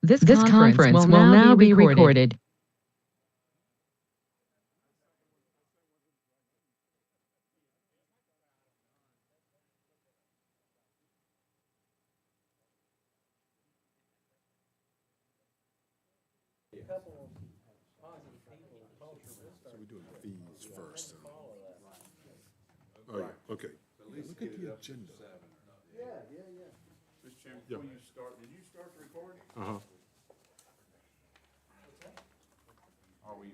This conference will now be recorded. So we're doing fees first. Oh, yeah, okay. Look at the agenda. Mr. Chairman, before you start, did you start the recording? Uh-huh. Are we?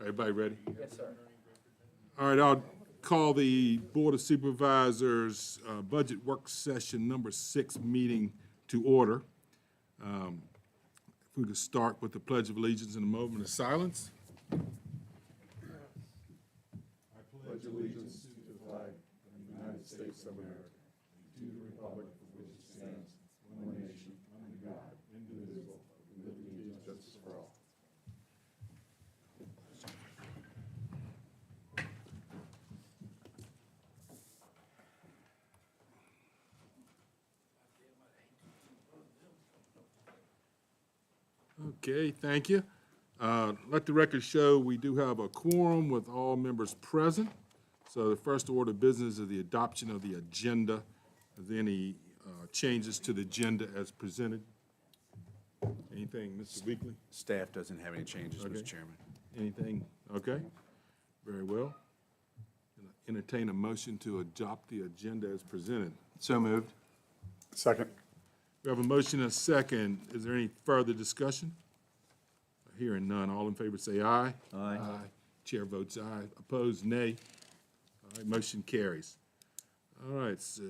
Everybody ready? Yes, sir. All right, I'll call the Board of Supervisors Budget Work Session number 6 meeting to order. If we could start with the Pledge of Allegiance in a moment of silence. I pledge allegiance to the flag of the United States of America, to the republic for which it stands, one nation, under God, indivisible, with liberty and justice for all. Okay, thank you. Let the record show we do have a quorum with all members present. So the first order of business is the adoption of the agenda. Are there any changes to the agenda as presented? Anything, Mr. Weekly? Staff doesn't have any changes, Okay. Mr. Chairman. Anything? Okay, very well. Entertain a motion to adopt the agenda as presented. So moved. Second. We have a motion and a second. Is there any further discussion? Hearing none. All in favor say aye. Aye. Chair votes aye. Opposed, nay. All right, motion carries. All right, so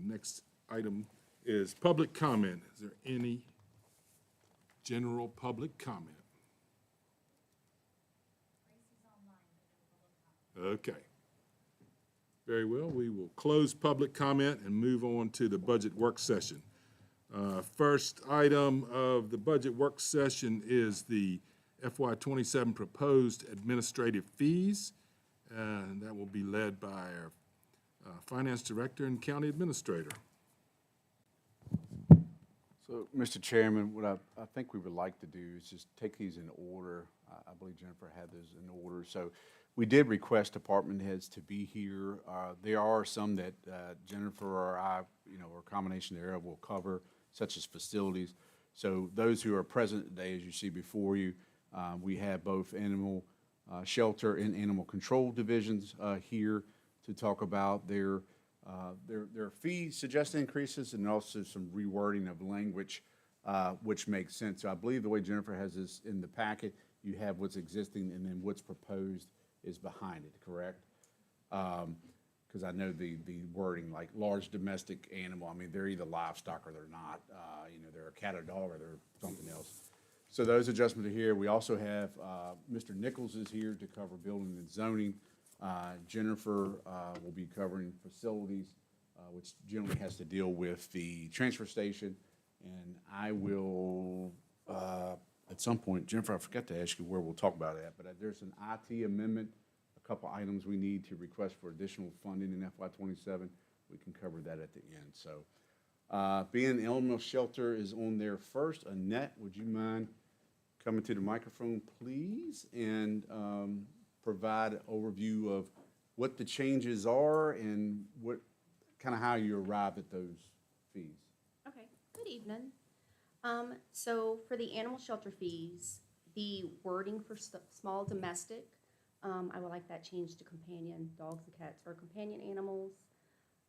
next item is public comment. Is there any general public comment? Okay. Very well, we will close public comment and move on to the budget work session. First item of the budget work session is the FY '27 proposed administrative fees, and that will be led by our finance director and county administrator. So, Mr. Chairman, what I think we would like to do is just take these in order. I believe Jennifer had those in order. So we did request department heads to be here. There are some that Jennifer or I, or a combination thereof will cover, such as facilities. So those who are present today, as you see before you, we have both animal shelter and animal control divisions here to talk about their fee suggested increases and also some rewording of language which makes sense. So I believe the way Jennifer has this in the packet, you have what's existing and then what's proposed is behind it, correct? Because I know the wording, like large domestic animal, I mean, they're either livestock or they're not. They're a cat or dog or they're something else. So those adjustments are here. We also have Mr. Nichols is here to cover building and zoning. Jennifer will be covering facilities, which generally has to deal with the transfer station. And I will, at some point, Jennifer, I forgot to ask you where we'll talk about that, but there's an IT amendment, a couple items we need to request for additional funding in FY '27. We can cover that at the end. So being animal shelter is on there first. Annette, would you mind coming to the microphone, please, and provide an overview of what the changes are and what, kind of how you arrived at those fees. Okay, good evening. So for the animal shelter fees, the wording for small domestic, I would like that changed to companion dogs and cats or companion animals.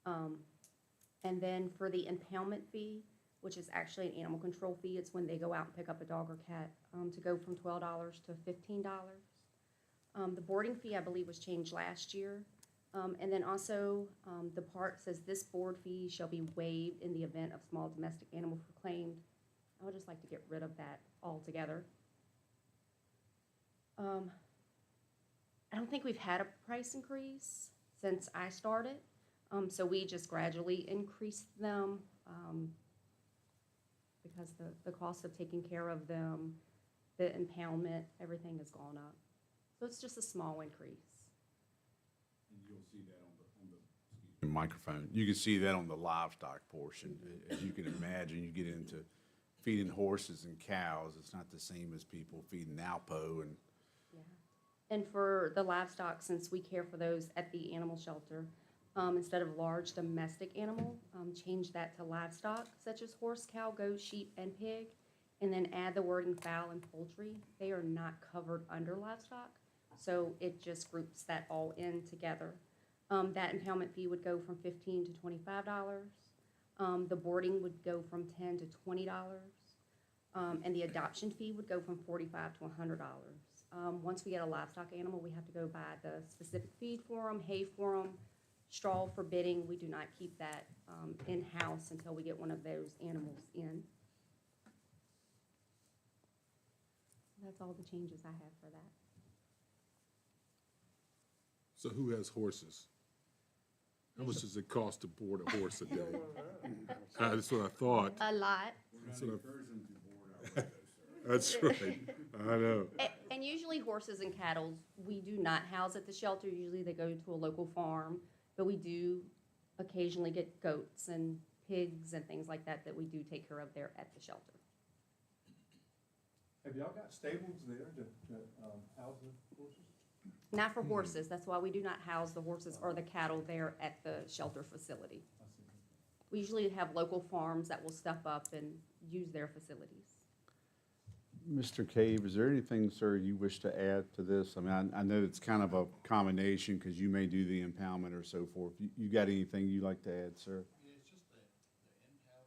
And then for the impoundment fee, which is actually an animal control fee, it's when they go out and pick up a dog or cat, to go from $12 to $15. The boarding fee, I believe, was changed last year. And then also, the part says this board fee shall be waived in the event of small domestic animal proclaimed. I would just like to get rid of that altogether. I don't think we've had a price increase since I started. So we just gradually increased them, because the cost of taking care of them, the impoundment, everything has gone up. So it's just a small increase. And you'll see that on the microphone. You can see that on the livestock portion. As you can imagine, you get into feeding horses and cows. It's not the same as people feeding Alpo and. Yeah. And for the livestock, since we care for those at the animal shelter, instead of large domestic animal, change that to livestock, such as horse, cow, goat, sheep, and pig, and then add the wording fowl and poultry. They are not covered under livestock, so it just groups that all in together. That impoundment fee would go from $15 to $25. The boarding would go from $10 to $20. And the adoption fee would go from $45 to $100. Once we get a livestock animal, we have to go buy the specific feed for them, hay for them, straw for bedding. We do not keep that in-house until we get one of those animals in. That's all the changes I have for that. So who has horses? How much does it cost to board a horse a day? That's what I thought. A lot. That's what That's right. I know. And usually horses and cattle, we do not house at the shelter. Usually they go to a local farm, but we do occasionally get goats and pigs and things like that we do take care of there at the shelter. Have y'all got stables there to house the horses? Not for horses. That's why we do not house the horses or the cattle there at the shelter facility. We usually have local farms that will step up and use their facilities. Mr. Cave, is there anything, sir, you wish to add to this? I mean, I know it's kind of a combination because you may do the impoundment or so forth. You got anything you'd like to add, sir? Yeah, it's just the impound.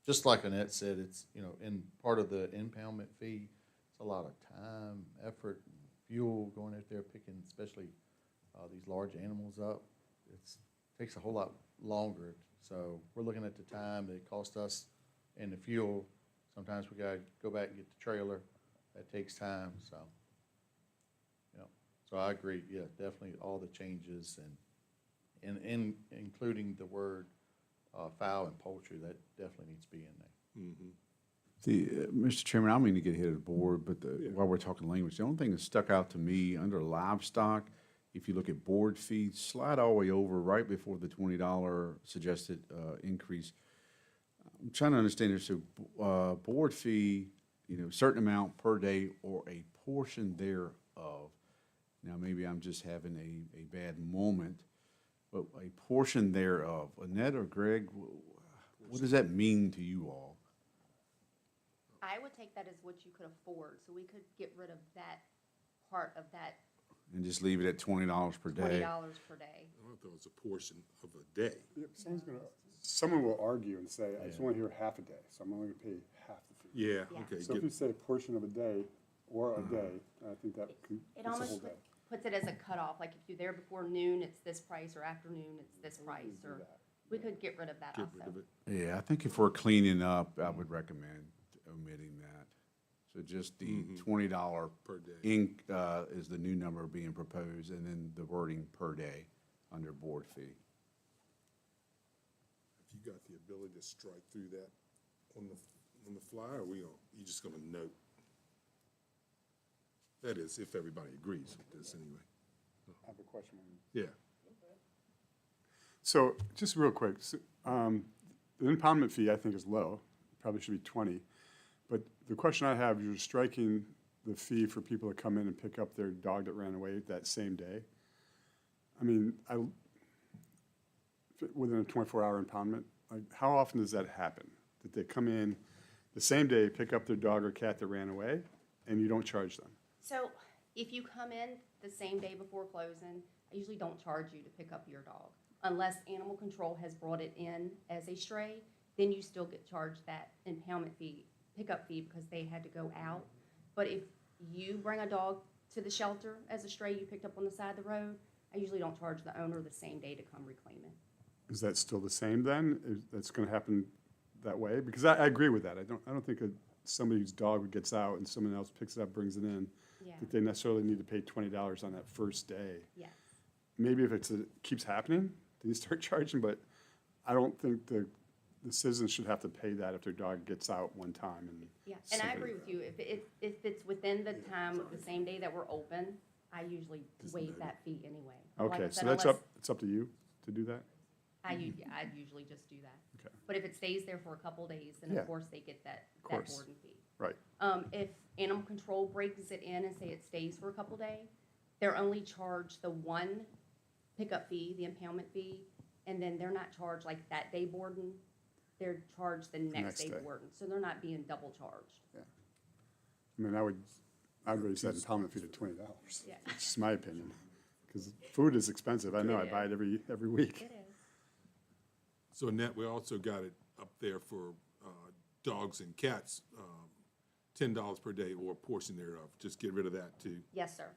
Just like Annette said, it's, in part of the impoundment fee, it's a lot of time, effort, and fuel going out there picking, especially these large animals up. Takes a whole lot longer. So we're looking at the time that it costs us and the fuel. Sometimes we gotta go back and get the trailer. That takes time, so. So I agree, yeah, definitely all the changes and including the word fowl and poultry, that definitely needs to be in there. Mr. Chairman, I don't mean to get ahead of the board, but while we're talking language, the only thing that stuck out to me under livestock, if you look at board fees, slide all the way over right before the $20 suggested increase. I'm trying to understand here, so board fee, certain amount per day or a portion thereof. Now, maybe I'm just having a bad moment, but a portion thereof. Annette or Greg, what does that mean to you all? I would take that as what you could afford, so we could get rid of that part of that And just leave it at $20 per day? $20 per day. I thought it was a portion of a day. Yep, someone will argue and say, I just want to hear half a day, so I'm only going to pay half the fee. Yeah, Yeah. okay. So if you say a portion of a day or a day, I think that It it's a whole almost day. puts it as a cutoff, like if you're there before noon, it's this price, or afternoon, it's this price, or we could get rid of that Get also. rid of it. Yeah, I think if we're cleaning up, I would recommend omitting that. So just the $20 Per day. is the new number being proposed, and then the wording per day under board fee. Have you got the ability to strike through that on the fly, or you just gonna note? That is, if everybody agrees with this anyway. I have a question. Yeah. So, just real quick, the impoundment fee I think is low, probably should be 20. But the question I have, you're striking the fee for people to come in and pick up their dog that ran away that same day. I mean, within a 24-hour impoundment, like, how often does that happen? That they come in the same day, pick up their dog or cat that ran away, and you don't charge them? So if you come in the same day before closing, I usually don't charge you to pick up your dog. Unless animal control has brought it in as a stray, then you still get charged that impoundment fee, pickup fee, because they had to go out. But if you bring a dog to the shelter as a stray you picked up on the side of the road, I usually don't charge the owner the same day to come reclaim it. Is that still the same then? That's going to happen that way? Because I agree with that. I don't think somebody whose dog gets out and someone else picks it up, brings it in, Yeah. that they necessarily need to pay $20 on that first day. Yes. Maybe if keeps happening, then you start charging, but I don't think the citizens should have to pay that if their dog gets out one time. Yeah, and I agree with you. If it's within the time of the same day that we're open, I usually waive that fee anyway. Like I Okay, said, so that's unless- it's up to you to do that? I'd usually just do that. Okay. But if it stays there for a couple days, then Yeah. of course they get that course. boarding fee. Right. If animal control brings it in and say it stays for a couple days, they're only charged the one pickup fee, the impoundment fee, and then they're not charged like that day boarding. They're charged the next next day day. boarding, so they're not being double charged. I mean, I'd raise that impoundment fee to $20. Yeah. It's just my opinion, because food is expensive. I know, I It buy it every week. It is. So Annette, we also got it up there for dogs and cats, $10 per day or a portion thereof. Just get rid of that too. Yes, sir.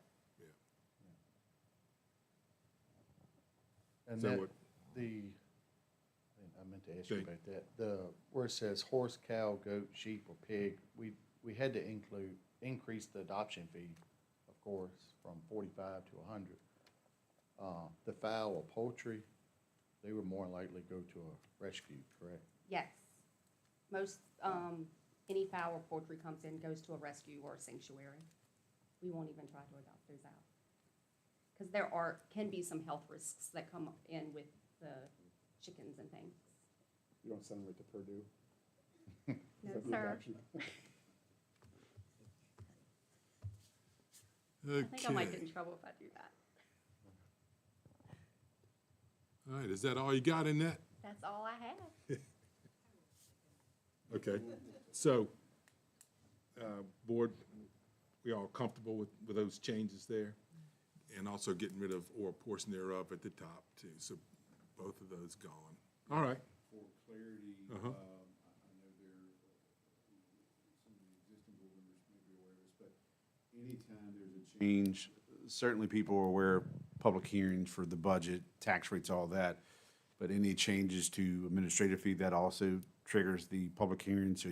And So that, what- I meant to ask you Okay. about that. Where it says horse, cow, goat, sheep, or pig, we had to increase the adoption fee, of course, from 45 to 100. The fowl or poultry, they would more likely go to a rescue, correct? Yes. Most, any fowl or poultry comes in, goes to a rescue or a sanctuary. We won't even try to adopt those out. Because can be some health risks that come in with the chickens and things. You don't send them right to Purdue? No, Is that the sir. adoption? I think I might get Okay. in trouble if I do that. All right, is that all you got in that? That's all I have. Okay, so, board, we all comfortable with those changes there? And also getting rid of or a portion thereof at the top too, so both of those gone. All right, For clarity, Uh-huh. I know some of the existing board members may be aware of this, but anytime there's a change, certainly people are aware of public hearings for the budget, tax rates, all that. But any changes to administrative fee, that also triggers the public hearing, so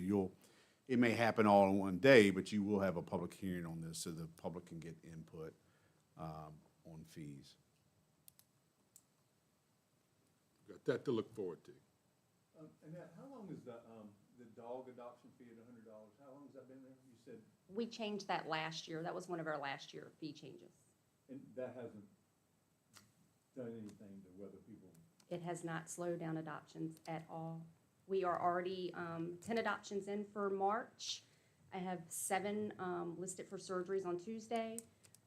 it may happen all in one day, but you will have a public hearing on this, so the public can get input on fees. got that to look forward to. Annette, how long is the dog adoption fee at $100? How long has that been there? You said, We changed that last year. That was one of our last year fee changes. and that hasn't done anything to whether people, It has not slowed down adoptions at all. We are already 10 adoptions in for March. I have 7 listed for surgeries on Tuesday.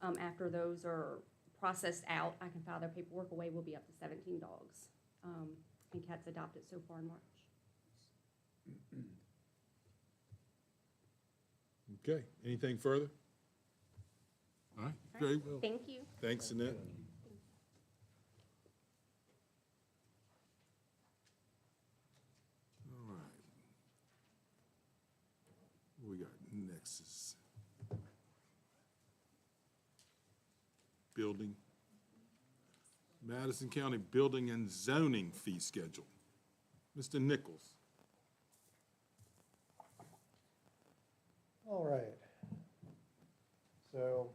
After those are processed out, I can file their paperwork away. We'll be up to 17 dogs and cats adopted so far in March. Okay, anything further? All right, very well. Thank you. Thanks, Annette. All right. What we got next is building, Madison County Building and Zoning Fee Schedule. Mr. Nichols. All right. So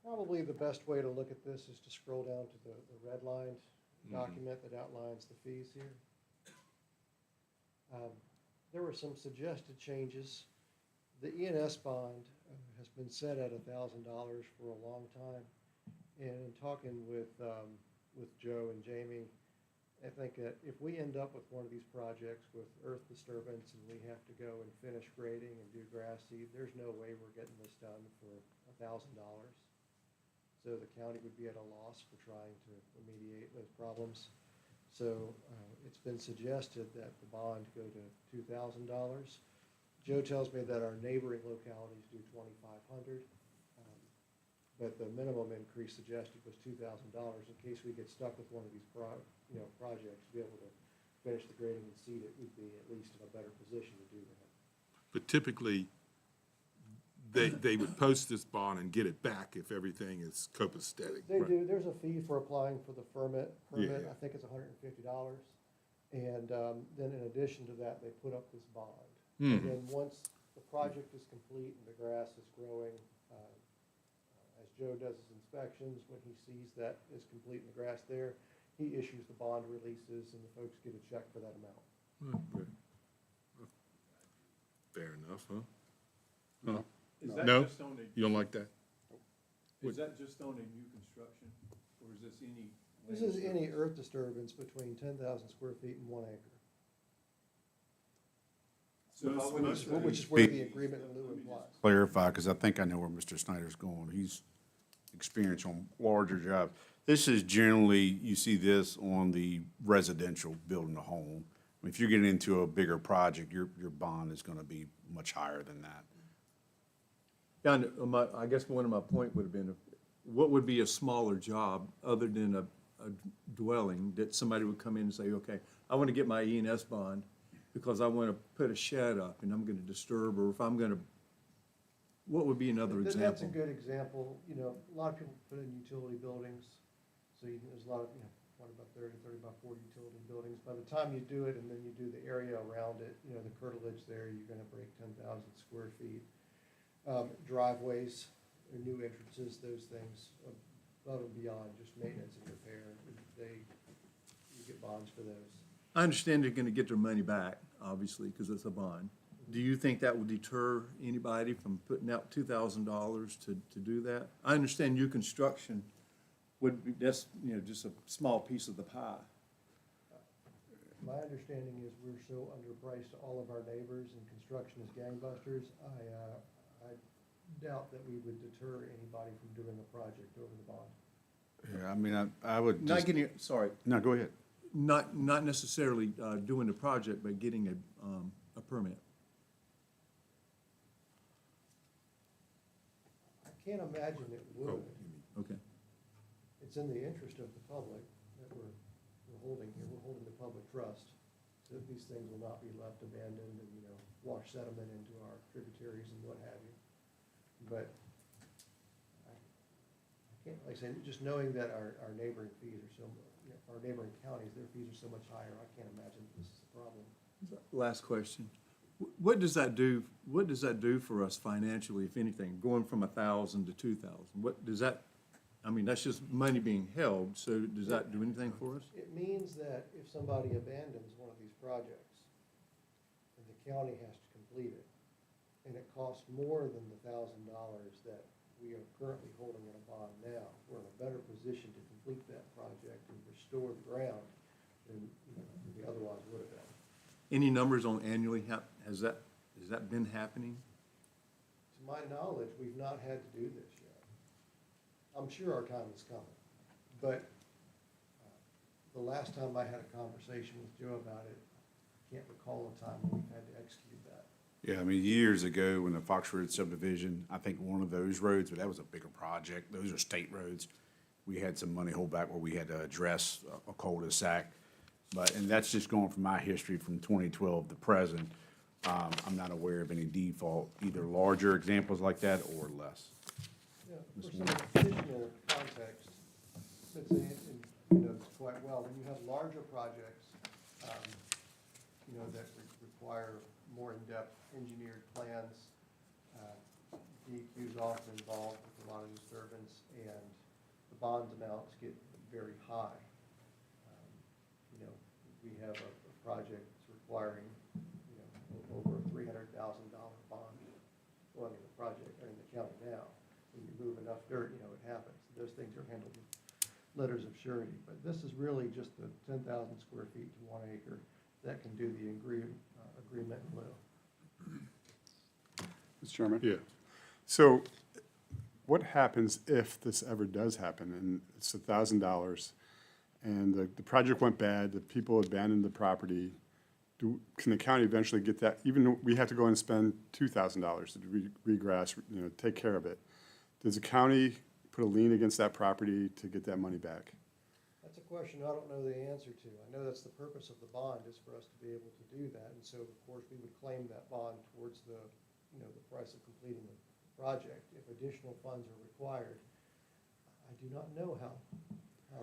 probably the best way to look at this is to scroll down to the redlined document that outlines the fees here. There were some suggested changes. The E&S bond has been set at $1,000 for a long time. And in talking with Joe and Jamie, I think that if we end up with one of these projects with earth disturbance and we have to go and finish grading and do grass seed, there's no way we're getting this done for $1,000. So the county would be at a loss for trying to remediate those problems. So it's been suggested that the bond go to $2,000. Joe tells me that our neighboring localities do $2,500. But the minimum increase suggested was $2,000 in case we get stuck with one of these projects, to be able to finish the grading and seed it, we'd be at least in a better position to do that. But typically, they would post this bond and get it back if everything is copacetic. They right? do, there's a fee for applying for the permit, Yeah. I think it's $150. And then in addition to that, they put up this bond. And then once the project is complete and the grass is growing, as Joe does his inspections, when he sees that is complete and the grass there, he issues the bond releases and the folks get a check for that amount. Fair enough, huh? Is that No? just on a, You don't like that? is that just on a new construction, or is this any? This is any earth disturbance between 10,000 square feet and 1 acre, So if I were to say- which is where the agreement in lieu applies. Clarify, because I think I know where Mr. Snyder's going. He's experienced on larger jobs. This is generally, you see this on the residential building a home. If you're getting into a bigger project, your bond is gonna be much higher than that. Yeah, I guess one of my point would have been, what would be a smaller job other than a dwelling that somebody would come in and say, okay, I want to get my E&S bond because I want to put a shed up and I'm going to disturb, or if I'm going to, what would be another That's a example? good example. A lot of people put in utility buildings, so there's a lot of, what about 30 by 40 utility buildings. By the time you do it and then you do the area around it, the curtilage there, you're gonna break 10,000 square feet. Driveways, or new entrances, those things, above and beyond just maintenance and repair, you get bonds for those. I understand they're going to get their money back, obviously, because it's a bond. Do you think that will deter anybody from putting out $2,000 to do that? I understand new construction would be, that's, just a small piece of the pie. My understanding is we're so underpriced to all of our neighbors and construction is gangbusters. I doubt that we would deter anybody from doing a project over the bond. Yeah, I mean, I would Not just, getting, sorry, no, go ahead. not necessarily doing the project, but getting a permit. I can't imagine it would. Okay. It's in the interest of the public that we're holding here. We're holding the public trust that these things will not be left abandoned and, wash sediment into our tributaries and what have you. But I can't, like I said, just knowing that our neighboring fees are our neighboring counties, their fees are so much higher, I can't imagine that this is a problem. Last question. What does that do, for us financially, if anything, going from 1,000 to 2,000? What does that, that's just money being held, so does that do anything for us? It means that if somebody abandons one of these projects, and the county has to complete it, and it costs more than the $1,000 that we are currently holding in a bond now, we're in a better position to complete that project and restore the ground than we otherwise would have been. Any numbers on annually, has that been happening? To my knowledge, we've not had to do this yet. I'm sure our time is coming, but the last time I had a conversation with Joe about it, I can't recall a time when we've had to execute that. Yeah, I mean, years ago, when the Fox Road subdivision, I think one of those roads, but that was a bigger project, those are state roads. We had some money hold back where we had to address a cul-de-sac. And that's just going from my history from 2012 to present. I'm not aware of any default, either larger examples like that or less. Yeah, for some additional context, it's quite well, when you have larger projects, that require more in-depth engineered plans, DEQ is often involved with a lot of disturbance, and the bond amounts get very high. We have a project that's requiring, over a $300,000 bond. Well, the project, in the county now, when you move enough dirt, it happens. Those things are handled with letters of surety. But this is really just the 10,000 square feet to 1 acre that can do the agreement in lieu. Mr. Chairman? Yeah. So what happens if this ever does happen, and it's $1,000, and the project went bad, the people abandoned the property? Can the county eventually get that, even though we have to go and spend $2,000 to regrass, take care of it? Does the county put a lien against that property to get that money back? That's a question I don't know the answer to. I know that's the purpose of the bond, is for us to be able to do that. And so, of course, we would claim that bond towards the price of completing the project. If additional funds are required, I do not know how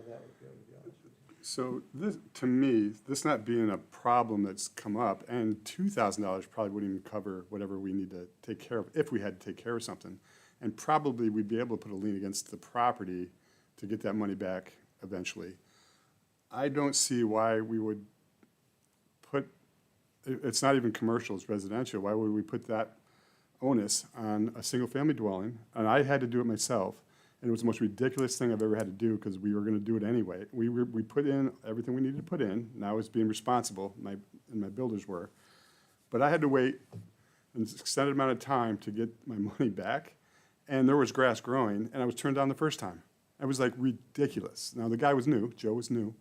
that would go, to be honest with you. So this, to me, this not being a problem that's come up, and $2,000 probably wouldn't even cover whatever we need to take care of, if we had to take care of something. And probably we'd be able to put a lien against the property to get that money back eventually. I don't see why we would put, it's not even commercial, it's residential, why would we put that onus on a single-family dwelling? And I had to do it myself, and it was the most ridiculous thing I've ever had to do, because we were gonna do it anyway. We put in everything we needed to put in, and I was being responsible, and my builders were. But I had to wait an extended amount of time to get my money back, and there was grass growing, and I was turned down the first time. It was like ridiculous. Now, the guy was new, Joe was new,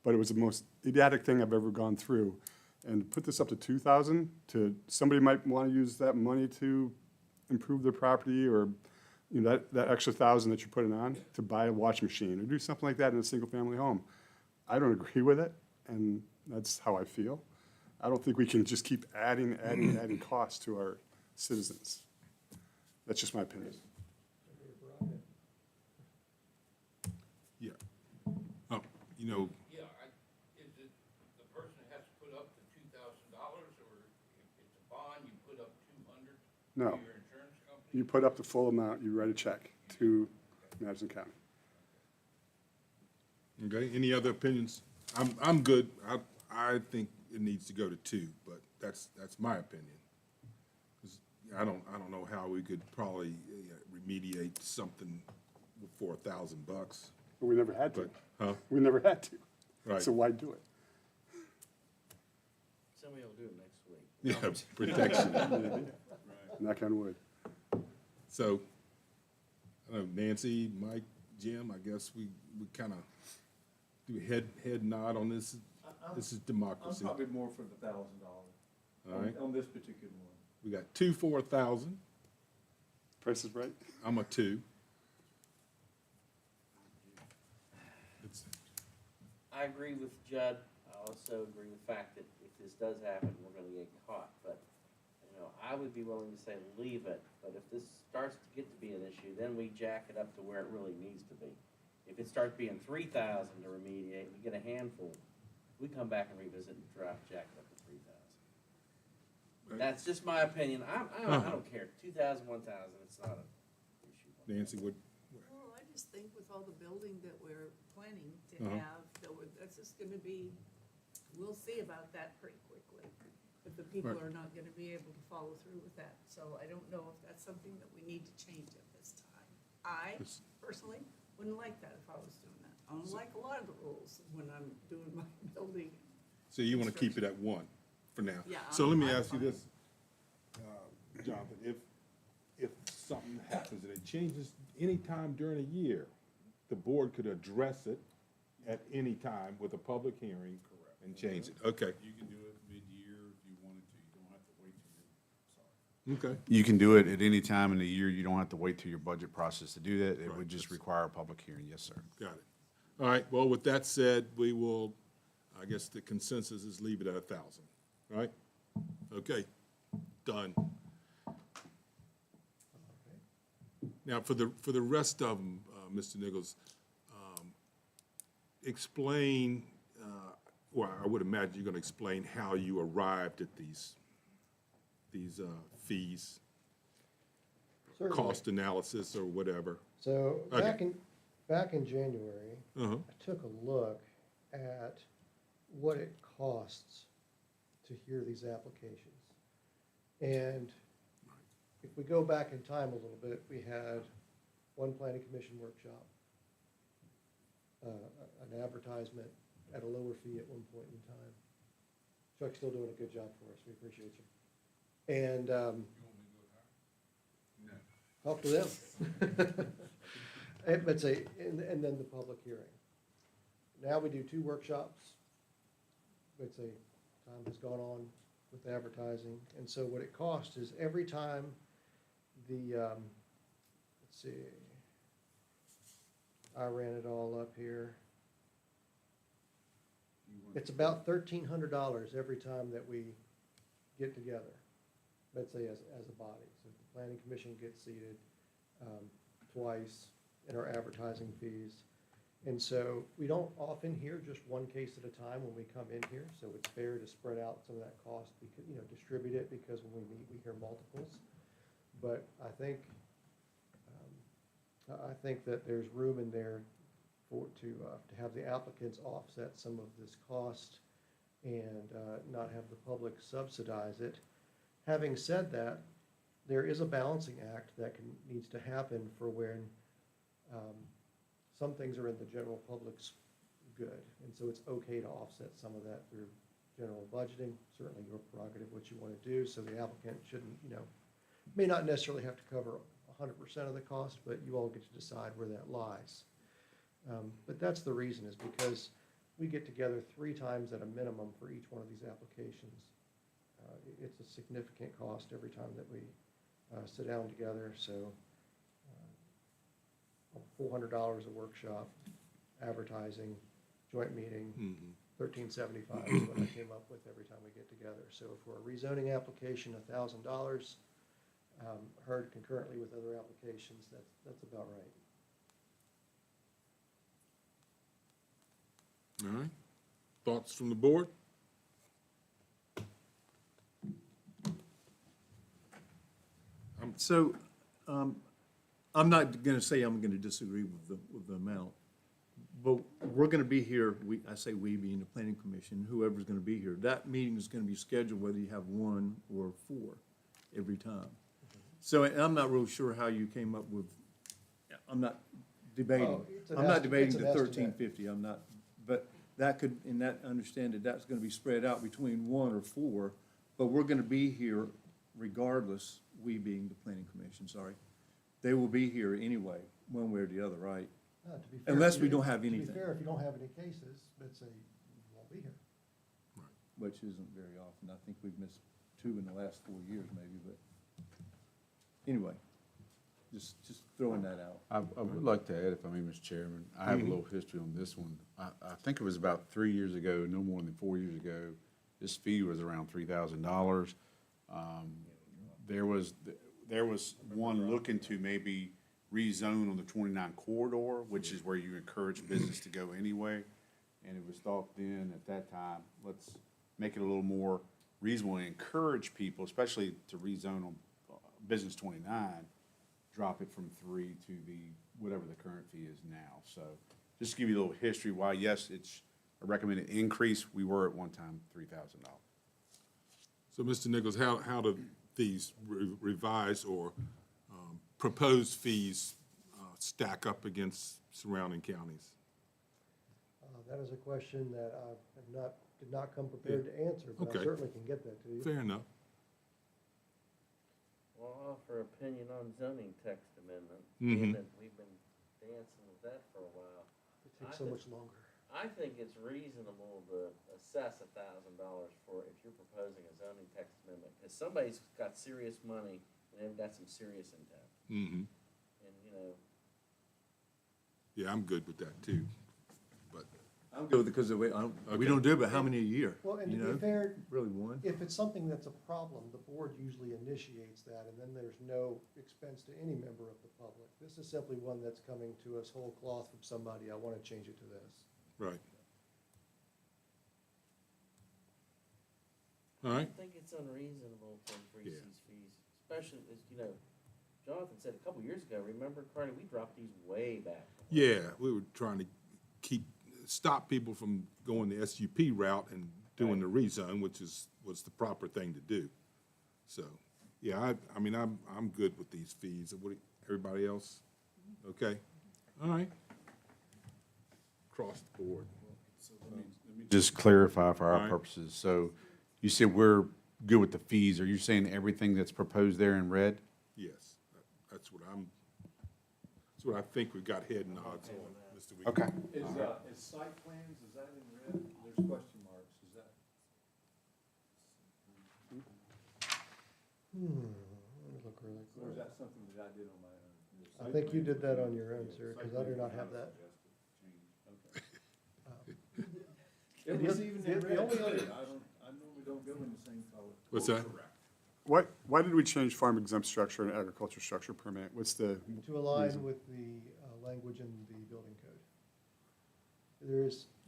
but it was the most idiotic thing I've ever gone through. And to put this up to $2,000, somebody might want to use that money to improve their property, or that extra $1,000 that you're putting on to buy a washing machine or do something like that in a single-family home. I don't agree with it, and that's how I feel. I don't think we can just keep adding costs to our citizens. That's just my opinion. Yeah. Oh, Yeah, is it the person has to put up the $2,000, or if it's a bond, you put up 200 No. to your insurance company? You put up the full amount, you write a check to Madison County. okay, any other opinions? I'm good. I think it needs to go to 2, but that's my opinion. 'Cause I don't know how we could probably remediate something for $1,000. But we never had to. But, huh? We never had to. Right. So why do it? Somebody will do it next week. Yeah, protection. Knock on wood. So, I don't know, Nancy, Mike, Jim, I guess we kind of do a head nod on this. This is I'm democracy. probably more for the $1,000 All right, on this particular one. we got 2 for 1,000. Price is right? I'm a 2. It's- I agree with Judd. I also agree with the fact that if this does happen, we're gonna get caught. But, I would be willing to say leave it, but if this starts to get to be an issue, then we jack it up to where it really needs to be. If it starts being 3,000 to remediate, we get a handful, we come back and revisit and jack it up to 3,000. That's just my opinion. I don't care. 2,000, 1,000, it's not an issue. Nancy, what, Well, I just think with all the building that we're planning to Uh-huh. have, that's just gonna be, we'll see about that pretty quickly. If the people Right. are not gonna be able to follow through with that. So I don't know if that's something that we need to change at this time. I It's- personally wouldn't like that if I was doing that. I don't like a lot of the rules when I'm doing my building. so you want to keep it at 1 for now? Yeah, So let me I'm ask you fine. this, Jonathan, if something happens and it changes any time during a year, the board could address it at any time with a public hearing and change it? Okay, You can do it mid-year if you wanted to. You don't have to wait till you're, sorry. okay. You can do it at any time in the year. You don't have to wait till your budget process to do that. It would just require a public hearing. Yes, sir. Got it. All right, well, with that said, we will, I guess the consensus is leave it at 1,000, right? Okay, done. Now, for the rest of them, Mr. Nichols, explain, well, I would imagine you're gonna explain how you arrived at these fees, Certainly. cost analysis or whatever. So Okay. back in January, Uh-huh, I took a look at what it costs to hear these applications. And if we go back in time a little bit, we had one planning commission workshop, an advertisement at a lower fee at one point in time. Chuck's still doing a good job for us. We appreciate you. And Talk to them. But say, and then the public hearing. Now we do 2 workshops. But say, time has gone on with advertising, and so what it costs is every time the, let's see, I ran it all up here. It's about $1,300 every time that we get together, let's say as a body. So the planning commission gets seated twice in our advertising fees. And so we don't often hear just one case at a time when we come in here, so it's fair to spread out some of that cost, because, distribute it, because when we meet, we hear multiples. But I think that there's room in there to have the applicants offset some of this cost and not have the public subsidize it. Having said that, there is a balancing act that needs to happen for when some things are in the general public's good, and so it's okay to offset some of that through general budgeting. Certainly your prerogative, what you want to do, so the applicant shouldn't, may not necessarily have to cover 100% of the cost, but you all get to decide where that lies. But that's the reason, is because we get together 3 times at a minimum for each one of these applications. It's a significant cost every time that we sit down together, so $400 a workshop, advertising, joint meeting, $1,375 is what I came up with every time we get together. So for a rezoning application, $1,000, heard concurrently with other applications, that's about right. All right. Thoughts from the board? So, I'm not gonna say I'm gonna disagree with the amount, but we're gonna be here, I say we being the planning commission, whoever's gonna be here, that meeting is gonna be scheduled whether you have 1 or 4 every time. So, and I'm not real sure how you came up with, I'm not debating, Oh, it's an I'm not estimate. debating It's an the estimate. $1,350, I'm not, but that could, in that, understand that that's gonna be spread out between 1 or 4, but we're gonna be here regardless, we being the planning commission, sorry. They will be here anyway, one way or the other, right? To be fair, Unless we don't have To anything. be fair, if you don't have any cases, let's say you won't be here. Which isn't very often. I think we've missed 2 in the last 4 years maybe, but anyway, just throwing that out. I would like to add, if I may, Mr. Chairman, I have a little history on this one. I think it was about 3 years ago, no more than 4 years ago, this fee was around $3,000. There was one looking to maybe rezone on the 29 corridor, which is where you encourage business to go anyway. And it was thought then, at that time, let's make it a little more reasonable and encourage people, especially to rezone on Business 29, drop it from 3 to whatever the current fee is now. So just to give you a little history why, yes, it's a recommended increase. We were at one time $3,000. So, Mr. Nichols, how do these revised or proposed fees stack up against surrounding counties? That is a question that I did not come prepared to answer, but I Okay. certainly can get that to you. Fair enough. Well, I'll offer opinion on zoning text amendment, Mhm. being that we've been dancing with that for a while. It takes so much longer. I think it's reasonable to assess $1,000 for if you're proposing a zoning text amendment, because somebody's got serious money and they've got some serious intent. Mm-hmm. And, Yeah, I'm good with that too. But I'm good with it because we Okay. don't do it, but how many a year? Well, and You to be know? fair, Really one? if it's something that's a problem, the board usually initiates that, and then there's no expense to any member of the public. This is simply one that's coming to us whole cloth from somebody, I want to change it to this. right. All right. I think it's unreasonable to increase Yeah. these fees, especially as, Jonathan said a couple years ago, remember, Carly, we dropped these way back. Yeah, we were trying to stop people from going the SUP route and doing the rezone, which was the proper thing to do. So, yeah, I mean, I'm good with these fees. Everybody else? Okay? All right. Across the board. Just clarify for All our right. purposes. So you said we're good with the fees. Are you saying everything that's proposed there in red? Yes, that's That's what I think we've got head nods on, Mr. Weeks. Okay. Is site plans, is that in red? There's question marks, is that? Let me look really Or is quick. that something that I did on my own? I think you did that on your own, sir, because I do not have that. It The was oth- even the- in the red. only other- I normally don't go in the same color. What's that? Why did we change farm exempt structure and agriculture structure permit? What's the, To align with the language in the building code.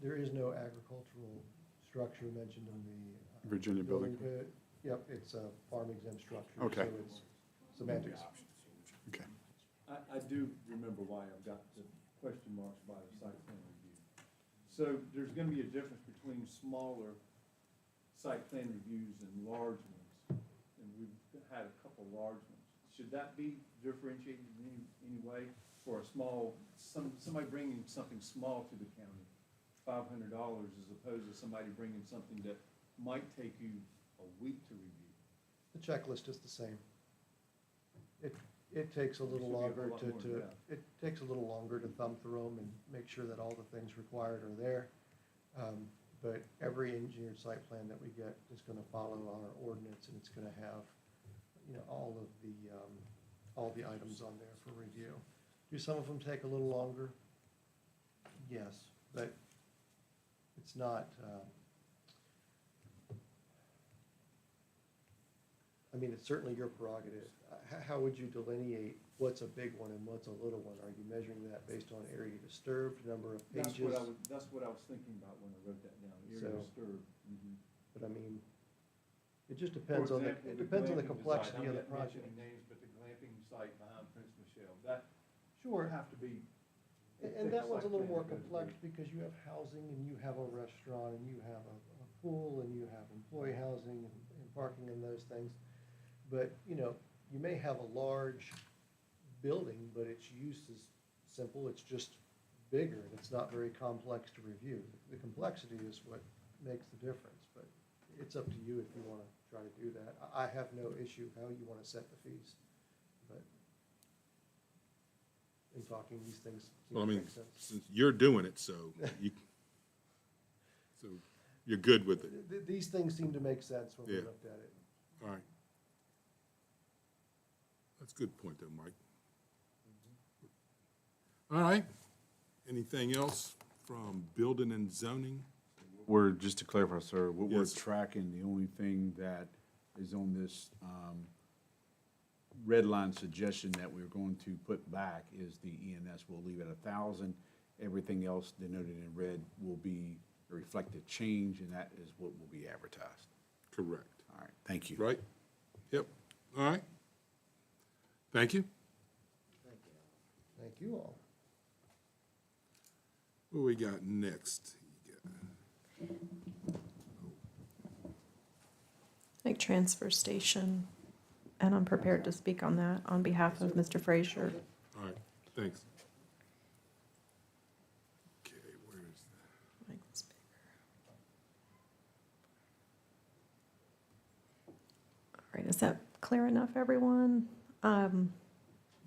There is no agricultural structure mentioned in the. Virginia building code. Yep, it's a farm exempt structure. Okay. So it's semantics. okay. I do remember why I've got the question marks by the site plan review. So there's gonna be a difference between smaller site plan reviews and large ones. And we've had a couple large ones. Should that be differentiated in any way for a small, somebody bringing something small to the county, $500 as opposed to somebody bringing something that might take you a week to review? The checklist is the same. It takes a little Should be a longer whole lot more than that. it takes a little longer to thumb through them and make sure that all the things required are there. But every engineered site plan that we get is gonna follow our ordinance, and it's gonna have, all the items on there for review. Do some of them take a little longer? Yes, but it's not, it's certainly your prerogative. How would you delineate what's a big one and what's a little one? Are you measuring that based on area disturbed, number of That's pages? what I was thinking about when I wrote that down, area So- disturbed. Mhm. But it just depends on For example, it depends on the glamping complexity site. of the I'm not project. mentioning names, but the glamping site behind Prince Michelle, that Sure. would have to be. And that one's a little more Site plan complex goes with because you have housing and you have a restaurant and you have a pool and you have employee housing and parking and those things. But, you may have a large building, but its use is simple, it's just bigger and it's not very complex to review. The complexity is what makes the difference, but it's up to you if you wanna try to do that. I have no issue how you wanna set the fees, but in talking, these things Well, I seem to mean, make sense. since you're doing it, so you're good with it. These things seem to make sense when we Yeah. looked at it. All right. That's a good point though, Mike. All right. Anything else from building and zoning? Just to clarify, sir, what we're Yes. tracking, the only thing that is on this red line suggestion that we're going to put back is the ENS. We'll leave it 1,000. Everything else denoted in red will be a reflected change, and that is what will be advertised. Correct. All right, thank you. Right? Yep. All right. Thank you. Thank you all. What we got next? Like transfer station, and I'm prepared to speak on that on behalf of Mr. Frazier. All right, thanks. Okay, where is that? Make this bigger. All right, is that clear enough, everyone?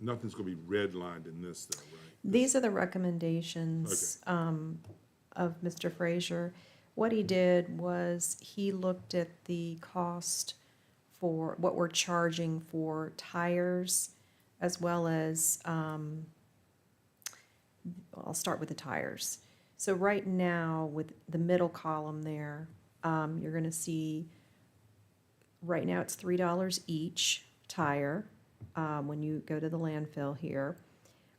Nothing's gonna be redlined in this though, right? These are the recommendations of Mr. Frazier. What he did was he looked at the cost for what we're charging for tires, as well as, I'll start with the tires. So right now, with the middle column there, you're gonna see, right now it's $3 each tire, when you go to the landfill here.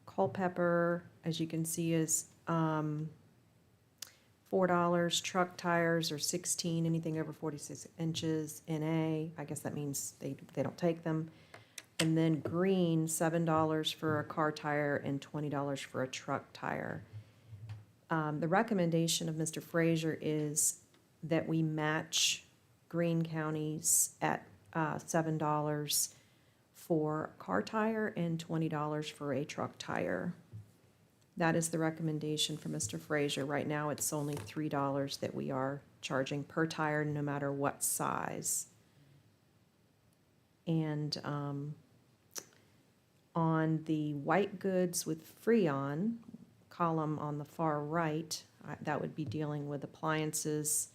Culpeper, as you can see, is $4. Truck tires are $16, anything over 46 inches. NA, I guess that means they don't take them. And then green, $7 for a car tire and $20 for a truck tire. The recommendation of Mr. Frazier is that we match Greene counties at $7 for a car tire and $20 for a truck tire. That is the recommendation for Mr. Frazier. Right now, it's only $3 that we are charging per tire, no matter what size. And On the white goods with Freon column on the far right, that would be dealing with appliances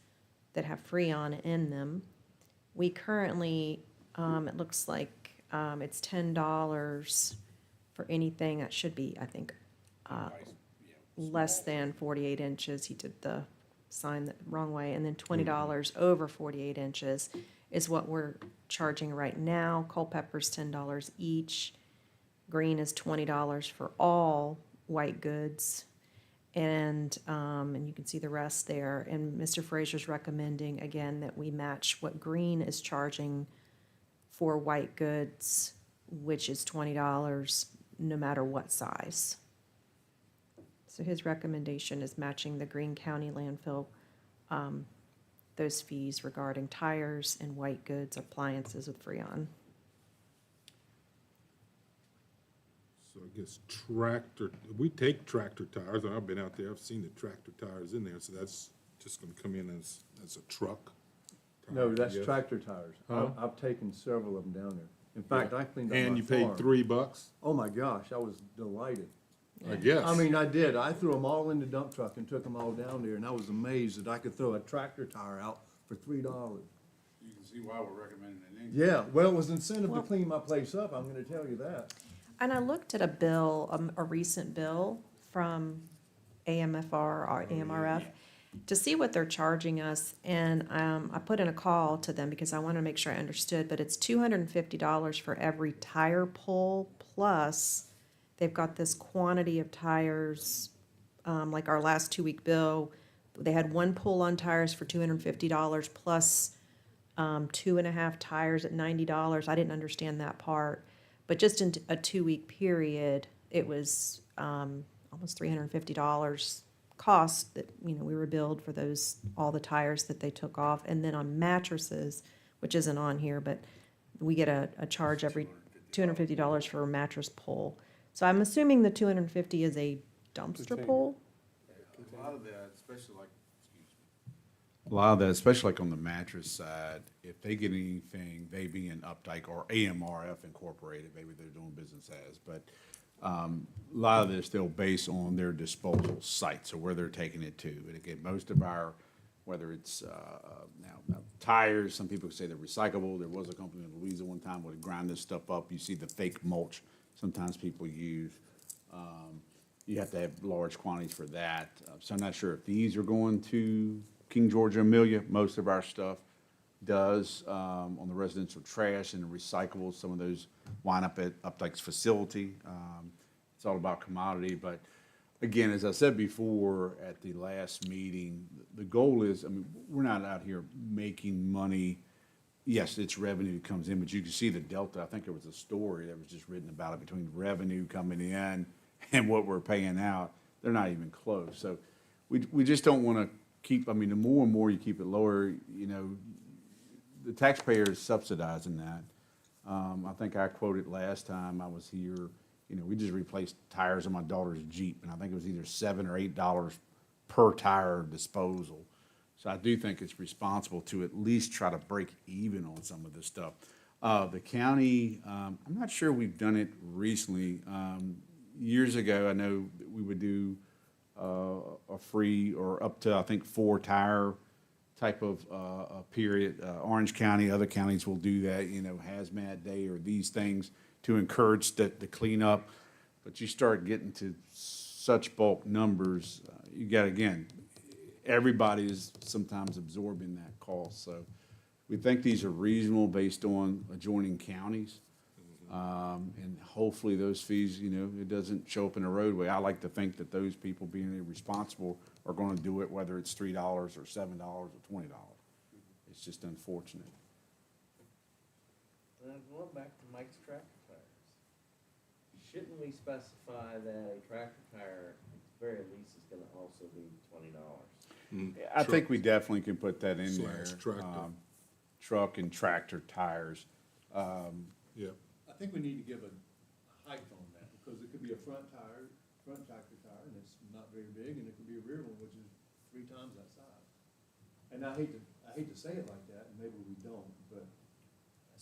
that have Freon in them. We currently, it looks like, it's $10 for anything that should be, I think, less than 48 inches. He did the sign the wrong way. And then $20 over 48 inches is what we're charging right now. Culpeper's $10 each. Green is $20 for all white goods. And you can see the rest there. And Mr. Frazier's recommending, again, that we match what Green is charging for white goods, which is $20, no matter what size. So his recommendation is matching the Greene County landfill, those fees regarding tires and white goods, appliances with Freon. So I guess tractor, we take tractor tires, and I've been out there, I've seen the tractor tires in there, so that's just gonna come in as a truck. No, tire, I that's guess. tractor tires. Huh? I've taken several of them down there. In fact, I cleaned up my farm. And you paid $3? Oh my gosh, I was delighted. I guess. I mean, I did. I threw them all in the dump truck and took them all down there, and I was amazed that I could throw a tractor tire out for $3. You can see why we're recommending an increase. Yeah, well, it was incentive to clean my place up, I'm gonna tell you that. And I looked at a bill, a recent bill from AMFR or AMRF to see what they're charging us. And I put in a call to them because I wanted to make sure I understood, but it's $250 for every tire pull, plus they've got this quantity of tires, like our last 2-week bill. They had one pull on tires for $250 plus 2.5 tires at $90. I didn't understand that part. But just in a 2-week period, it was almost $350 cost that, we were billed for all the tires that they took off. And then on mattresses, which isn't on here, but we get a charge every $250 for a mattress pull. So I'm assuming the $250 is a dumpster pull? A lot of that, especially like, A lot of that, especially like on the mattress side, if they get anything, they being Updike or AMRF Incorporated, maybe they're doing business as, but a lot of this they'll base on their disposal site, so where they're taking it to. And again, most of our, whether it's now tires, some people say they're recyclable. There was a company in Louisa one time where they grind this stuff up. You see the fake mulch sometimes people use. You have to have large quantities for that. So I'm not sure if these are going to King George, Amelia. Most of our stuff does on the residential trash and the recyclables. Some of those wind up at Updike's facility. It's all about commodity. But again, as I said before at the last meeting, the goal is, we're not out here making money. Yes, it's revenue that comes in, but you can see the delta. I think there was a story that was just written about it between revenue coming in and what we're paying out. They're not even close. So we just don't want to keep, the more and more you keep it lower, the taxpayer is subsidizing that. I think I quoted last time I was here, we just replaced tires on my daughter's Jeep, and I think it was either $7 or $8 per tire disposal. So I do think it's responsible to at least try to break even on some of this stuff. The county, I'm not sure we've done it recently. Years ago, I know that we would do a free or up to, I think, 4 tire type of period. Orange County, other counties will do that, hazmat day or these things to encourage the cleanup. But you start getting to such bulk numbers, you got, again, everybody is sometimes absorbing that cost. So we think these are reasonable based on adjoining counties. And hopefully those fees, it doesn't show up in the roadway. I like to think that those people being responsible are going to do it, whether it's $3 or $7 or $20. It's just unfortunate. And going back to Mike's tractor tires, shouldn't we specify that a tractor tire, at the very least, is gonna also be $20? I think we definitely can put that in there. Slash tractor. Truck and tractor tires. Yeah. I think we need to give a height on that, because it could be a front tractor tire, and it's not very big, and it could be a rear one, which is 3 times that size. And I hate to say it like that, and maybe we don't, but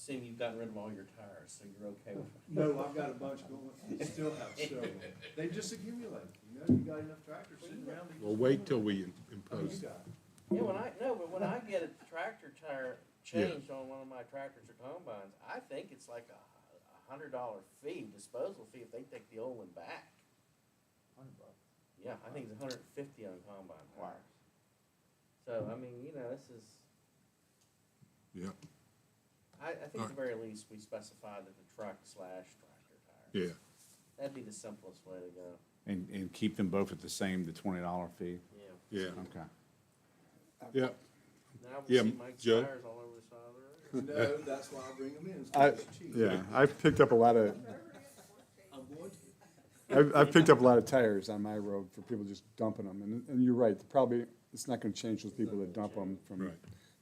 assume you've gotten rid of all your tires, so you're okay with it. No, I've got a bunch going, I still have several. They just accumulate, you got enough tractors sitting around. they Well, just wait till accumulate. we Oh, impose. you got it. Yeah, but when I get a tractor tire changed on one of my tractors or combines, I think it's like a $100 fee, disposal fee, if they take the old one back. Yeah, I think it's $150 on combine tires. So, I mean, this is, Yeah, I think at the very least, we specify that the truck/tractor tires. yeah. That'd be the simplest way to go, And keep them both at the same, the $20 fee? yeah. Yeah, Okay. yeah. Now we Yeah, see Mike's Joe? tires all over the side of the road. No, that's why I bring them in, I, it's cheap. yeah, I've picked up a lot of, I'm going to. I've picked up a lot of tires on my road for people just dumping them, and you're right, probably, it's not gonna change those people that dump them from Right.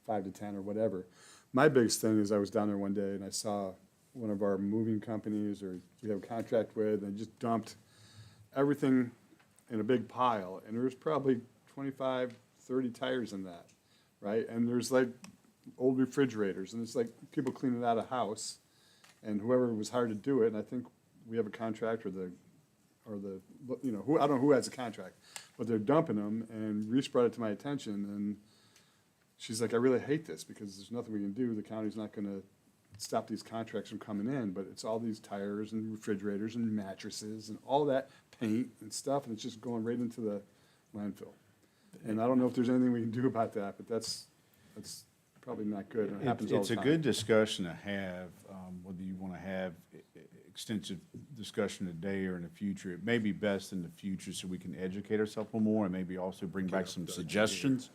5 to 10 or whatever. My biggest thing is I was down there one day and I saw one of our moving companies, or we have a contract with, and just dumped everything in a big pile, and there was probably 25, 30 tires in that, right? And there's like old refrigerators, and it's like people cleaning out a house, and whoever was hired to do it, and I think we have a contract, or the, who, I don't know who has a contract, but they're dumping them, and Reese brought it to my attention, and she's like, I really hate this, because there's nothing we can do, the county's not gonna stop these contracts from coming in, but it's all these tires and refrigerators and mattresses and all that paint and stuff, and it's just going right into the landfill. And I don't know if there's anything we can do about that, but that's probably not good, and it happens all It's the a time. good discussion to have, whether you want to have extensive discussion today or in the future. It may be best in the future so we can educate ourselves a little more and maybe also bring back some suggestions.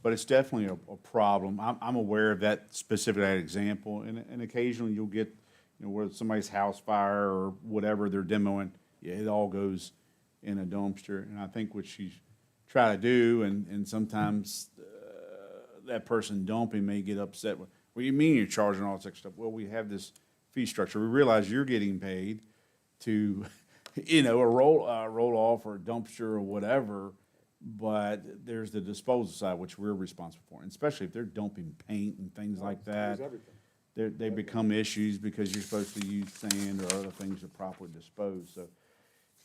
But it's definitely a problem. I'm aware of that specific example, and occasionally you'll get, where somebody's house fire or whatever they're demoing, yeah, it all goes in a dumpster. And I think what she's trying to do, and sometimes that person dumping may get upset with, what do you mean you're charging all this extra stuff? Well, we have this fee structure. We realize you're getting paid to, a roll off or a dumpster or whatever, but there's the disposal side, which we're responsible for, and especially if they're dumping paint and things like that. They become issues because you're supposed to use sand or other things to properly dispose. So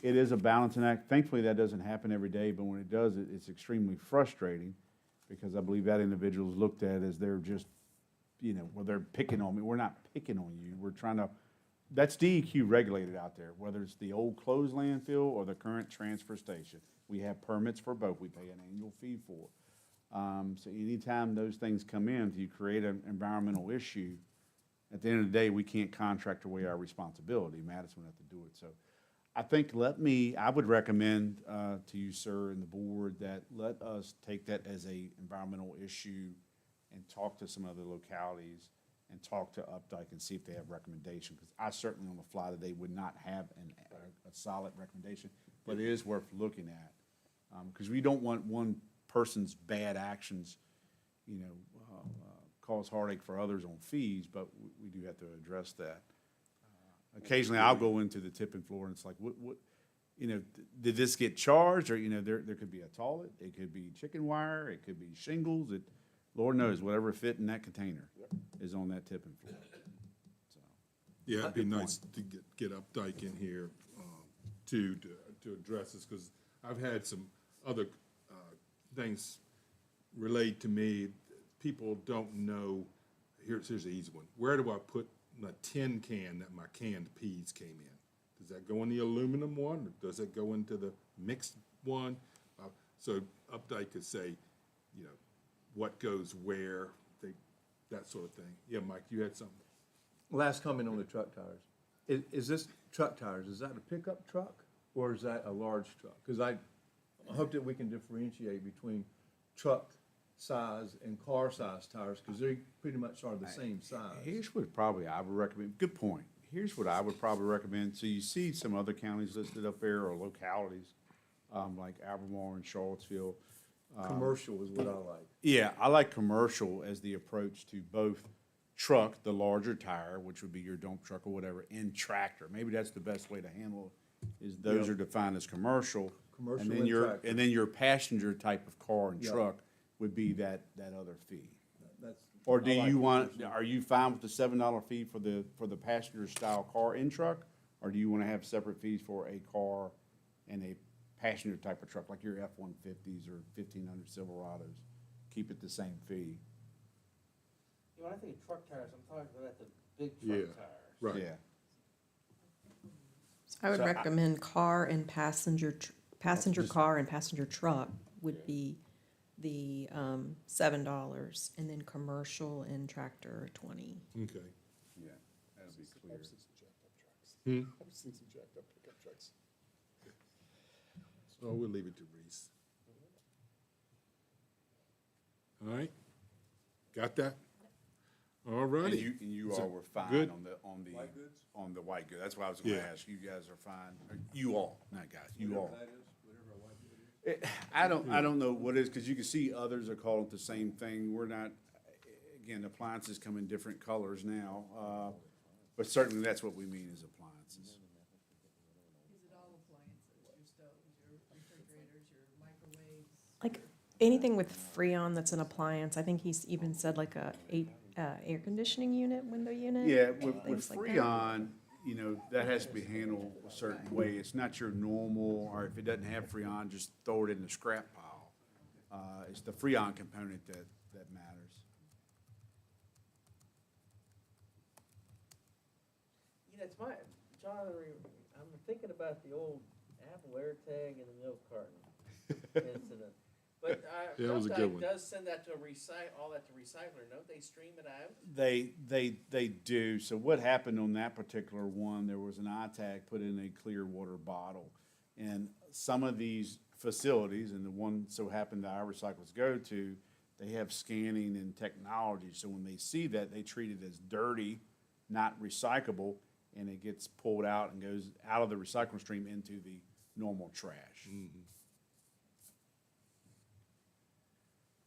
it is a balancing act. Thankfully, that doesn't happen every day, but when it does, it's extremely frustrating, because I believe that individual is looked at as they're just, well, they're picking on me. We're not picking on you. We're trying to, that's DEQ regulated out there, whether it's the old closed landfill or the current transfer station. We have permits for both. We pay an annual fee for. So anytime those things come in, if you create an environmental issue, at the end of the day, we can't contract away our responsibility. Madison would have to do it. So I think I would recommend to you, sir, and the board, that let us take that as a environmental issue and talk to some other localities and talk to Updike and see if they have recommendation. Because I certainly on the fly today would not have a solid recommendation, but it is worth looking at. Because we don't want one person's bad actions, cause heartache for others on fees, but we do have to address that. Occasionally, I'll go into the tipping floor, and it's like, what, did this get charged? Or, there could be a toilet, it could be chicken wire, it could be shingles, Lord knows, whatever fit in that container is on that tipping floor. So, Yeah, it'd be nice to get Updike in here, to address this, because I've had some other things relayed to me. People don't know, here's an easy one. Where do I put my tin can that my canned peas came in? Does that go in the aluminum one, or does it go into the mixed one? So Updike could say, what goes where, that sort of thing. Yeah, Mike, you had something? Last comment on the truck tires. Is this truck tires, is that a pickup truck or is that a large truck? Because I hope that we can differentiate between truck size and car size tires, because they pretty much are the same size. Here's what probably I would recommend. Good point. Here's what I would probably recommend. So you see some other counties listed up there, or localities, like Albemarle and Charlottesville. Commercial is what I like. Yeah, I like commercial as the approach to both truck, the larger tire, which would be your dump truck or whatever, and tractor. Maybe that's the best way to handle it, is those are defined as commercial. Commercial and then and your tractor. And then your passenger type of car and Yeah. truck would be that other fee. That's Or do you want, are you fine with the $7 fee for the passenger style car and truck? Or do you want to have separate fees for a car and a passenger type of truck, like your F-150s or 1500 Silverados? Keep it the same fee. When I think of truck tires, I'm talking about the big Yeah, truck tires. right. Yeah. I would So I- recommend car and passenger car and passenger truck would be the $7, and then commercial and tractor 20. Okay. Yeah, that'll be clear. I've seen some jacked up trucks. Hmm? I've seen some jacked up pickup trucks. So we'll leave it to Reese. All right? Got that? All And righty. you So, all were fine good? on the White goods? on the white good. That's why I was gonna Yeah. ask. You guys are fine. Or you all, not guys, you all. Whatever that is, whatever a white good is. I don't know what it is, because you can see others are calling it the same thing. We're not, again, appliances come in different colors now, but certainly that's what we mean as appliances. Is it all appliances, your stoves, your refrigerators, your microwaves? Like anything with Freon that's an appliance, I think he's even said like a air conditioning unit, window unit. Yeah, with things like that. Freon, you know, that has to be handled a certain way. It's not your normal, or if it doesn't have Freon, just throw it in the scrap pile. It's the Freon component that matters. You know, it's John, I'm thinking about the old Apple AirTag in the milk carton incident. But, Yeah, that was a good one. does send that to all that to recycler, don't they stream it out? They do. So what happened on that particular one, there was an iTag put in a clear water bottle. And some of these facilities, and the one so happened that our recyclers go to, they have scanning and technology. So when they see that, they treat it as dirty, not recyclable, and it gets pulled out and goes out of the recycling stream into the normal trash.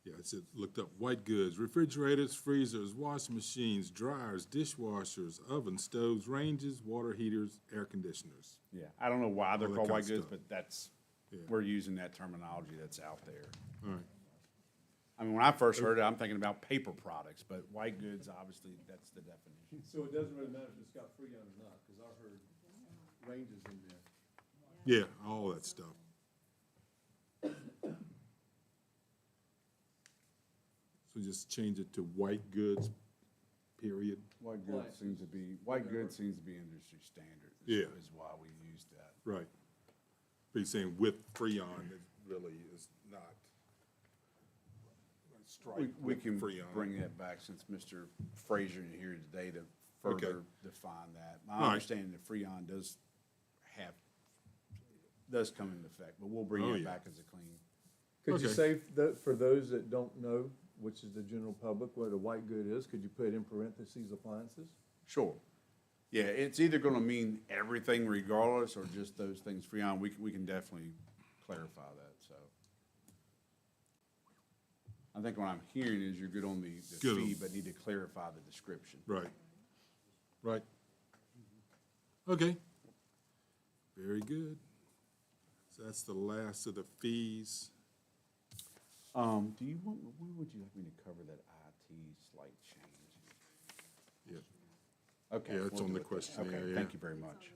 Yeah, it said, looked up white goods, refrigerators, freezers, washing machines, dryers, dishwashers, ovens, stoves, ranges, water heaters, air conditioners. Yeah, I don't know why they're All that called kind white of goods, stuff. but that's, Yeah. we're using that terminology that's out there. All right. I mean, when I first heard it, I'm thinking about paper products, but white goods, obviously, that's the definition. So it doesn't really matter if it's got Freon or not, because I've heard ranges in there. Yeah, all that stuff. So just change it to white goods, period. White goods seems to be industry standard. Yeah. Is why we use that. Right. But you're saying with Freon, it really is not. Strike We with can Freon. bring that back since Mr. Frazier is here today to Okay. further define that. My All right. understanding that Freon does come into effect, but we'll bring Oh, it yeah. back as a clean. Could you Okay. say, for those that don't know, which is the general public, what a white good is, could you put in parentheses appliances? Sure. Yeah, it's either gonna mean everything regardless, or just those things Freon. We can definitely clarify that, so. I think what I'm hearing is you're good on the Good. fee, but need to clarify the description. Right. Right. Okay. Very good. So that's the last of the fees. When would you like me to cover that IT slight change? Yeah. Okay. Yeah, it's we'll on do the it. questionnaire, Okay, yeah. thank you very much.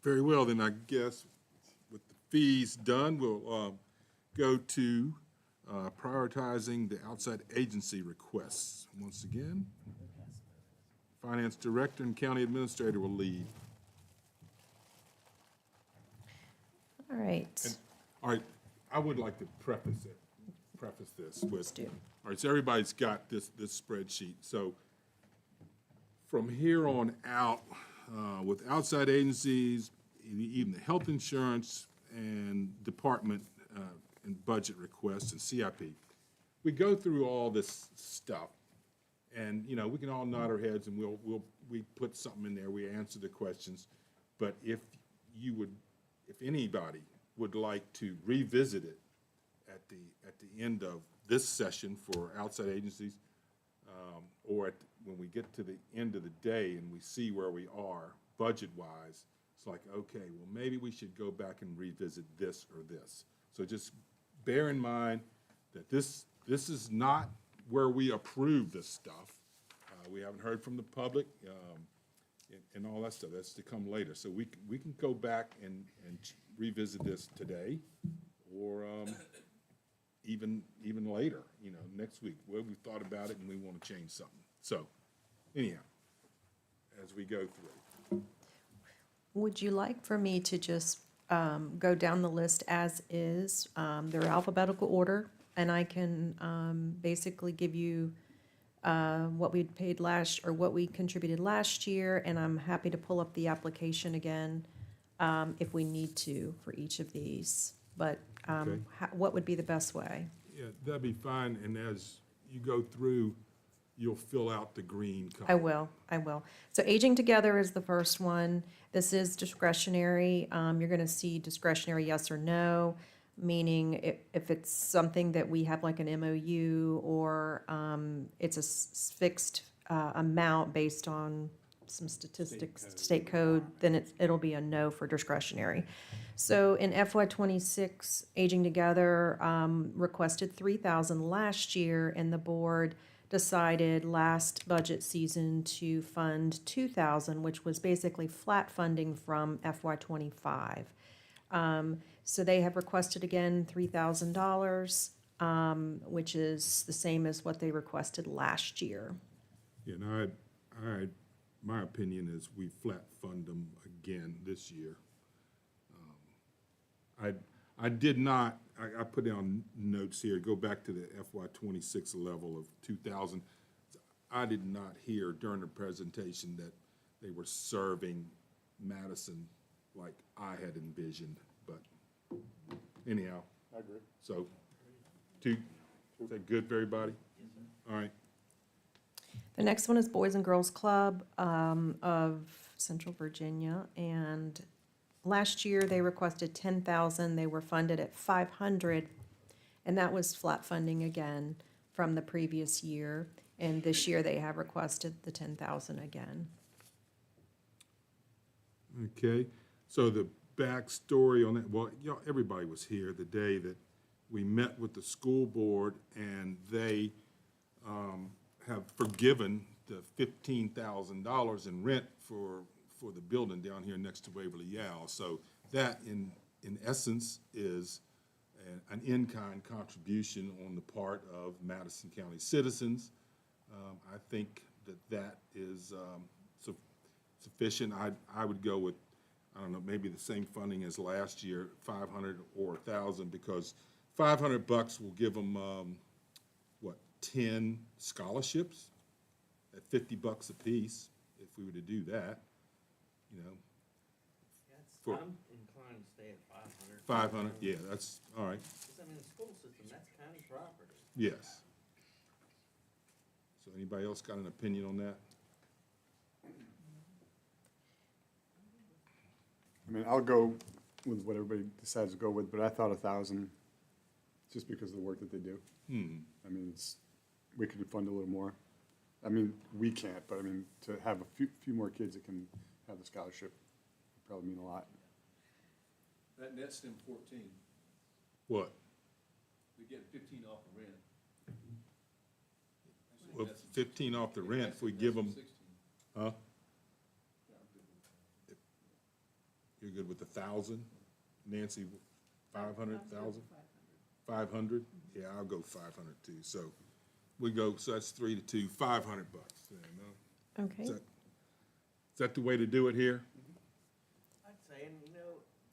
Very well, then I guess with the fees done, we'll go to prioritizing the outside agency requests. Once again, Finance Director and County Administrator will lead. All right. All right, I would like to preface this with. Let's do. All right, so everybody's got this spreadsheet. So from here on out, with outside agencies, even the health insurance and department and budget requests and CIP, we go through all this stuff. And, you know, we can all nod our heads and we put something in there, we answer the questions. But if anybody would like to revisit it at the end of this session for outside agencies, or when we get to the end of the day and we see where we are budget-wise, it's like, okay, well, maybe we should go back and revisit this or this. So just bear in mind that this is not where we approve this stuff. We haven't heard from the public, and all that stuff. That's to come later. So we can go back and revisit this today, or even later, next week, where we thought about it and we want to change something. So anyhow, as we go through. Would you like for me to just go down the list as is? They're alphabetical order, and I can basically give you what we paid or what we contributed last year, and I'm happy to pull up the application again if we need to for each of these. But Okay. what would be the best way? Yeah, that'd be fine, and as you go through, you'll fill out the green I column. will. So Aging Together is the first one. This is discretionary. You're gonna see discretionary yes or no, meaning if it's something that we have like an MOU or it's a fixed amount based on some statistics, state code, then it'll be a no for discretionary. So in FY '26, Aging Together requested 3,000 last year, and the board decided last budget season to fund 2,000, which was basically flat funding from FY '25. So they have requested again $3,000, which is the same as what they requested last year. Yeah, and my opinion is we flat fund them again this year. I did not, I put down notes here, go back to the FY '26 level of 2,000. I did not hear during the presentation that they were serving Madison like I had envisioned, but anyhow. I agree. So, is that good for everybody? All right. The next one is Boys and Girls Club of Central Virginia, and last year they requested 10,000. They were funded at 500, and that was flat funding again from the previous year. And this year they have requested the 10,000 again. Okay, so the backstory on that, well, everybody was here the day that we met with the school board, and they have forgiven the $15,000 in rent for the building down here next to Waverly Yale. So that, in essence, is an in-kind contribution on the part of Madison County citizens. I think that is sufficient. I would go with, I don't know, maybe the same funding as last year, 500 or 1,000, because $500 will give them 10 scholarships at $50 a piece, if we were to do that, For- I'm inclined to stay at 500. 500, yeah, that's, all right, Because, I mean, the school system, that's county property. yes. So anybody else got an opinion on that? I mean, I'll go with what everybody decides to go with, but I thought 1,000, just because of the work that they do. I mean, we could fund a little more. I mean, we can't, but I mean, to have a few more kids that can have the scholarship would probably mean a lot. That nets them 14. What? They get 15 off the rent. Well, 15 off the rent, if we give them, 16. huh? You're good with 1,000? Nancy, 500,000? 500? Yeah, I'll go 500 too. So we go, so that's 3 to 2, $500 then, no? Okay. Is that the way to do it here? I'd say, and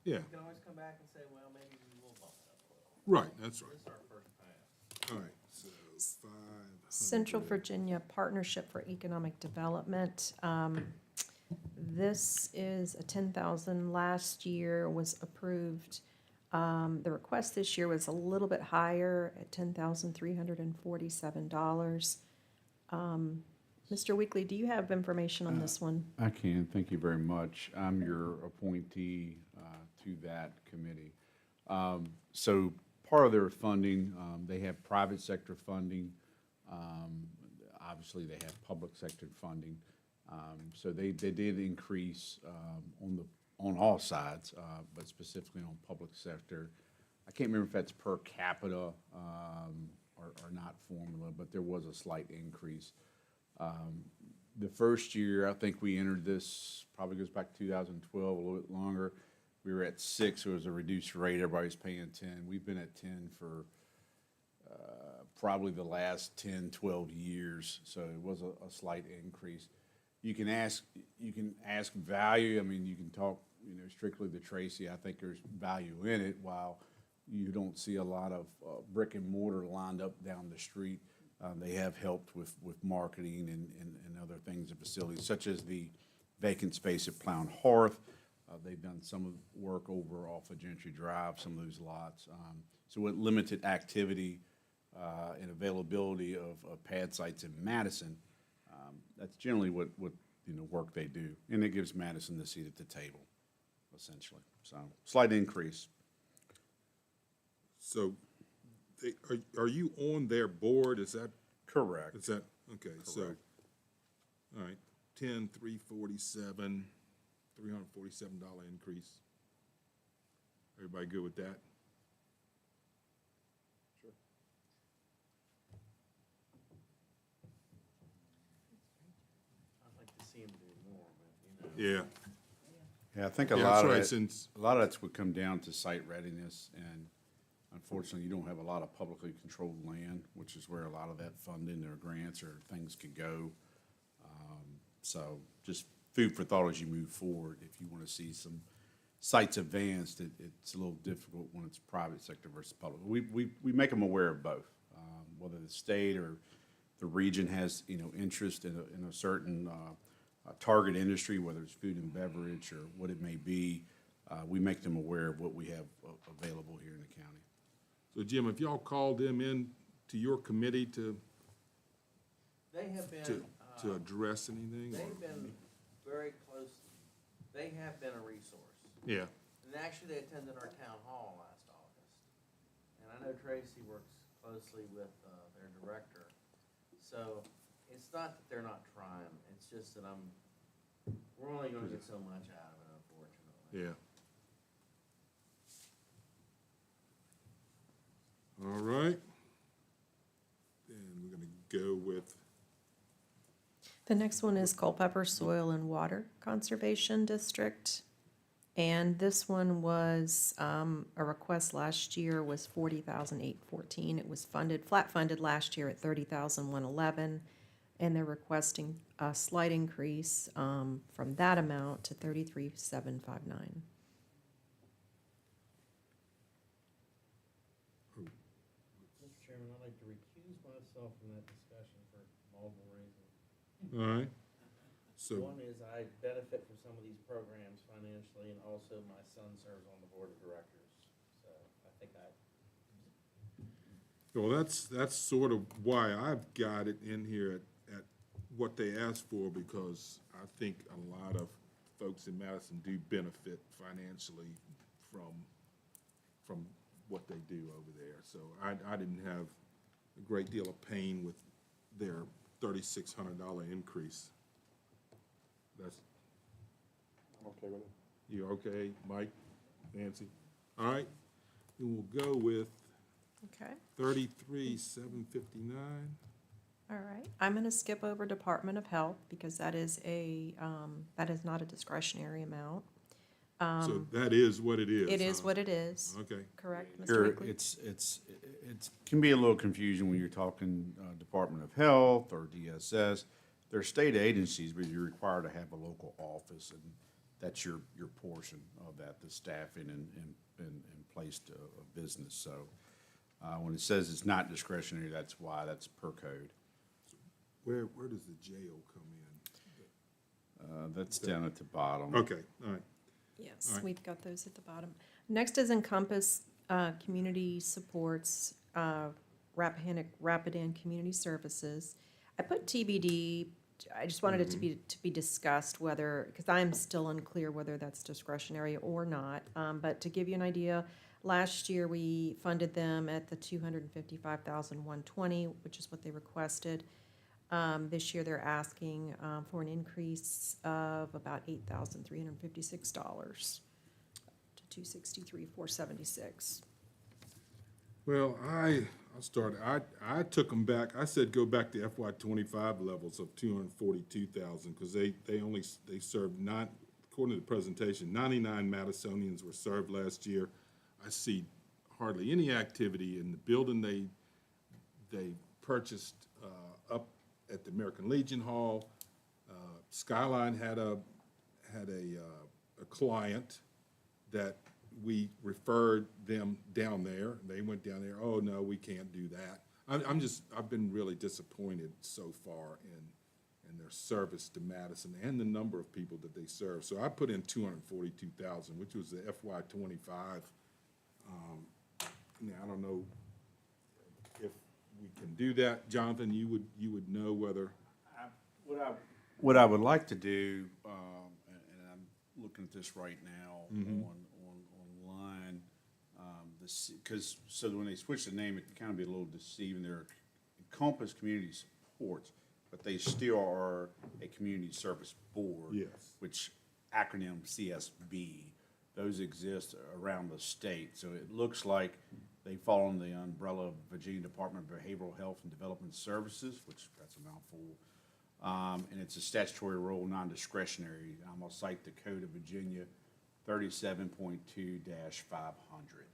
Yeah, you can always come back and say, well, maybe we will bump it up a little. right, that's right. This is our first pass. All right, so 500. Central Virginia Partnership for Economic Development. This is a 10,000. Last year was approved. The request this year was a little bit higher at $10,347. Mr. Weekly, do you have information on this one? I can, thank you very much. I'm your appointee to that committee. So part of their funding, they have private sector funding. Obviously, they have public sector funding. So they did increase on all sides, but specifically on public sector. I can't remember if that's per capita. are not formula, but there was a slight increase. The first year, I think we entered this, probably goes back to 2012, a little bit longer. We were at 6, so it was a reduced rate, everybody's paying 10. We've been at 10 for probably the last 10, 12 years, so it was a slight increase. You can ask value, I mean, you can talk, strictly to Tracy, I think there's value in it, while you don't see a lot of brick and mortar lined up down the street. They have helped with marketing and other things and facilities, such as the vacant space at Plow and Hearth. They've done some of the work over off of Gentry Drive, some of those lots. So with limited activity and availability of pad sites in Madison, that's generally what work they do. And it gives Madison the seat at the table, essentially. So slight increase. So, are you on their board? Is that? Correct. Is that, okay, so, Correct. all right, 10, 347, $347 increase. Everybody good with that? Sure. I'd like to see them do more, but, Yeah. Yeah, I think Yeah, a that's lot of right, it, since- a lot of that's would come down to site readiness, and unfortunately, you don't have a lot of publicly controlled land, which is where a lot of that funding or grants or things could go. So just food for thought as you move forward. If you want to see some sites advanced, it's a little difficult when it's private sector versus public. We make them aware of both, whether the state or the region has, interest in a certain target industry, whether it's food and beverage or what it may be. We make them aware of what we have available here in the county. So Jim, have y'all called them in to your committee to they have been, address anything? or- they've been very close, they have been a resource. Yeah, And actually, they attended our town hall last August. And I know Tracy works closely with their director. So it's not that they're not trying, it's just that we're only gonna get so much out of it, unfortunately. yeah. All right. And we're gonna go with, The next one is Culpeper Soil and Water Conservation District. And this one was, a request last year was 40,814. It was flat funded last year at 30,111. And they're requesting a slight increase, from that amount to 33,759. Mr. Chairman, I'd like to recuse myself from that discussion for multiple reasons. all right. So, One is I benefit from some of these programs financially, and also my son serves on the board of directors. So I think well, that's sort of why I've got it in here at what they asked for, because I think a lot of folks in Madison do benefit financially from what they do over there. So I didn't have a great deal of pain with their $3,600 increase. That's, I'm okay with it. you okay, Mike, Nancy? All right, then we'll go with Okay. 33,759. All right, I'm gonna skip over Department of Health because that is that is not a discretionary amount. So that is what it is. It is huh? what it is. Okay. Correct, Mr. Here, Weekly? it can be a little confusing when you're talking Department of Health or DSS. They're state agencies, but you're required to have a local office, and that's your portion of that, the staffing and placed of business. So when it says it's not discretionary, that's why, that's per code. Where does the jail come in? That's down at the bottom. Okay, all right. Yes, All right. we've got those at the bottom. Next is Encompass Community Supports, Rapidan Community Services. I put TBD, I just wanted it to be discussed whether, because I'm still unclear whether that's discretionary or not. But to give you an idea, last year we funded them at the $255,120, which is what they requested. This year they're asking for an increase of about $8,356 to $263,476. Well, I'll start. I took them back. I said go back to FY '25 levels of 242,000 because they served not, according to the presentation, 99 Madisonians were served last year. I see hardly any activity in the building they purchased up at the American Legion Hall. Skyline had a client that we referred them down there. They went down there, oh, no, we can't do that. I've been really disappointed so far in their service to Madison and the number of people that they serve. So I put in 242,000, which was the FY '25. Now, I don't know if we can do that. Jonathan, you would know whether, What I would like to do, and I'm looking at this right now online, because so when they switch the name, it can kind of be a little deceiving. They're Encompass Community Supports, but they still are a community service board. Yes. Which acronym CSB. Those exist around the state. So it looks like they fall under the umbrella of Virginia Department of Behavioral Health and Development Services, which that's a mouthful. And it's a statutory role, non-discretionary. I'm gonna cite the Code of Virginia 37.2-500.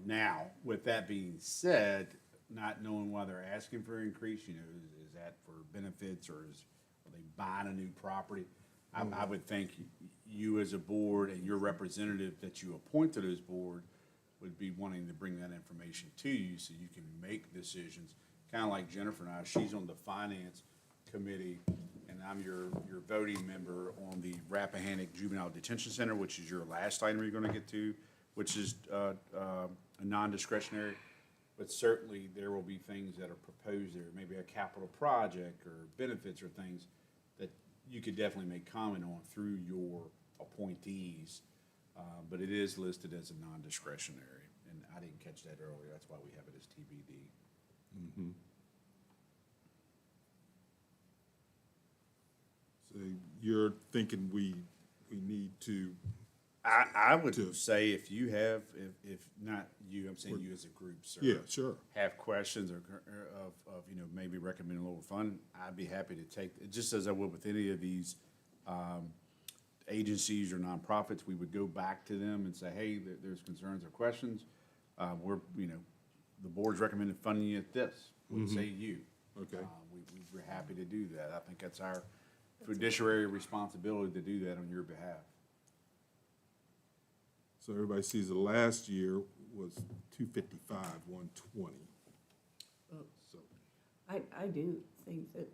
Now, with that being said, not knowing why they're asking for an increase, is that for benefits or are they buying a new property? I would think you as a board and your representative that you appoint to this board would be wanting to bring that information to you so you can make decisions. Kind of like Jennifer and I, she's on the finance committee, and I'm your voting member on the Rappahannock Juvenile Detention Center, which is your last item you're gonna get to, which is a non-discretionary. But certainly there will be things that are proposed there, maybe a capital project or benefits or things that you could definitely make comment on through your appointees. But it is listed as a non-discretionary, and I didn't catch that earlier. That's why we have it as TBD. so you're thinking we need to, I would say if you have, if not you, I'm saying you as a group, sir. yeah, sure. Have questions or of maybe recommend a little fund, I'd be happy to take, just as I would with any of these agencies or nonprofits, we would go back to them and say, hey, there's concerns or questions. The board's recommending funding you at this. What say you? Okay. We're happy to do that. I think that's our fiduciary responsibility to do that on your behalf. So everybody sees the last year was 255, 120. So, I do think that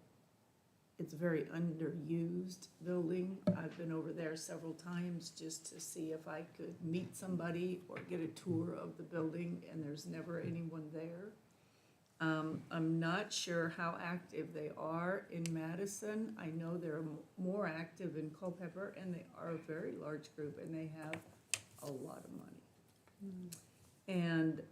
it's a very underused building. I've been over there several times just to see if I could meet somebody or get a tour of the building, and there's never anyone there. I'm not sure how active they are in Madison. I know they're more active in Culpeper, and they are a very large group, and they have a lot of money. And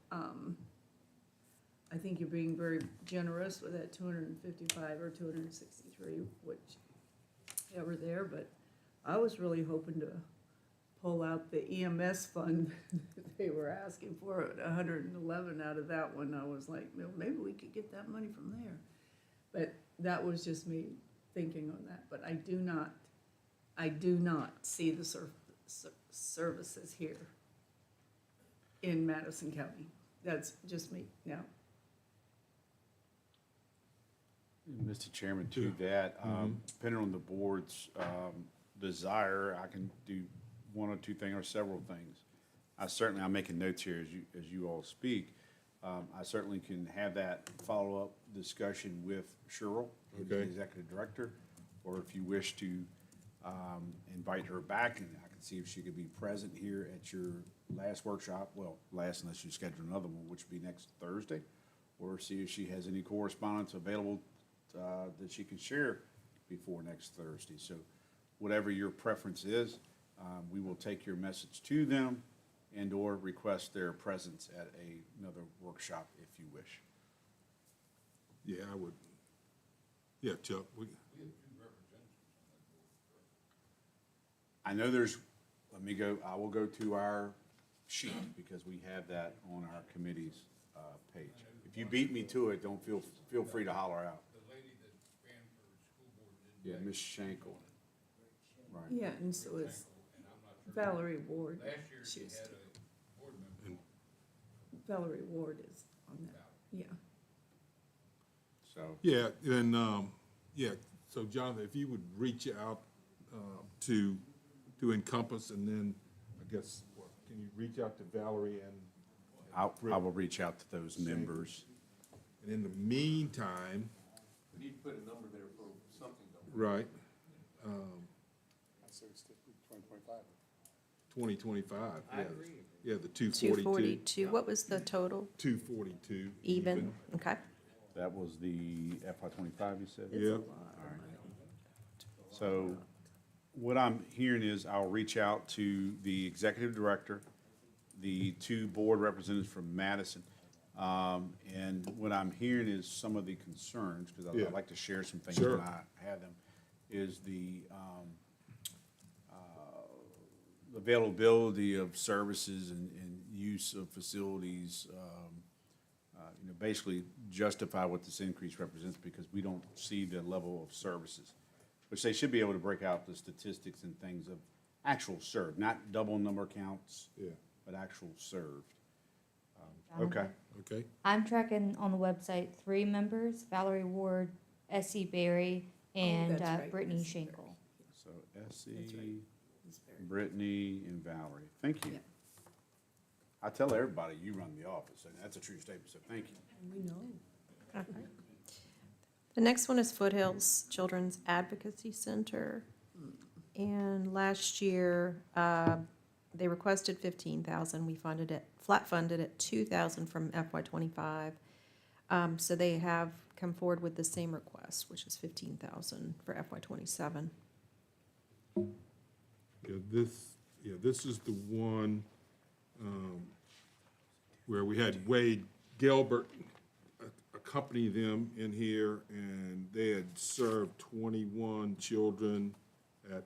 I think you're being very generous with that 255 or 263, whichever there, but I was really hoping to pull out the EMS fund that they were asking for, 111 out of that one. I was like, well, maybe we could get that money from there. But that was just me thinking on that. But I do not see the services here in Madison County. That's just me now. Mr. Chairman, to that, depending on the board's desire, I can do one or two things or several things. I'm making notes here as you all speak. I certainly can have that follow-up discussion with Cheryl, who's the executive director, or if you wish to invite her back, and I can see if she could be present here at your last workshop, well, last unless you schedule another one, which would be next Thursday, or see if she has any correspondence available that she can share before next Thursday. So whatever your preference is, we will take your message to them and or request their presence at another workshop if you wish. yeah, I would. Yeah, Chuck. I know I will go to our sheet, because we have that on our committee's page. If you beat me to it, don't feel free to holler out. The lady that ran for school board Yeah, didn't. Ms. Schenkel. Right. Yeah, and so is And I'm not sure. Valerie Ward. Last year She she was had too. a board member. Valerie Ward is on that, yeah. So, Yeah, and, yeah, so Jonathan, if you would reach out to Encompass, and then, I guess, what, can you reach out to Valerie and I will reach out to those members. And in the meantime, We need to put a number there for something, though. right, So it's 2025. 2025, I yeah. agree. Yeah, the 242, 242. what was the total? 242. Even, okay. That was the FY '25, you said? Yeah. So what I'm hearing is I'll reach out to the executive director, the two board representatives from Madison. And what I'm hearing is some of the concerns, because Yeah. I'd like to share some things Sure. when I have them, is the availability of services and use of facilities, basically justify what this increase represents, because we don't see the level of services, which they should be able to break out the statistics and things of actual served, not double number counts, Yeah, but actual served. Okay, okay, I'm tracking on the website 3 members, Valerie Ward, S.E. Berry, and that's right, Brittany S.E. Berry. Schenkel. so That's Essie, right. It's very- Brittany, and Valerie. Thank you. Yeah. I tell everybody you run the office, and that's a true statement, so thank you. We know. The next one is Foothills Children's Advocacy Center. And last year, they requested 15,000. We funded it, flat funded at 2,000 from FY '25. So they have come forward with the same request, which is 15,000 for FY '27. this is the one, where we had Wade Gilbert accompany them in here, and they had served 21 children at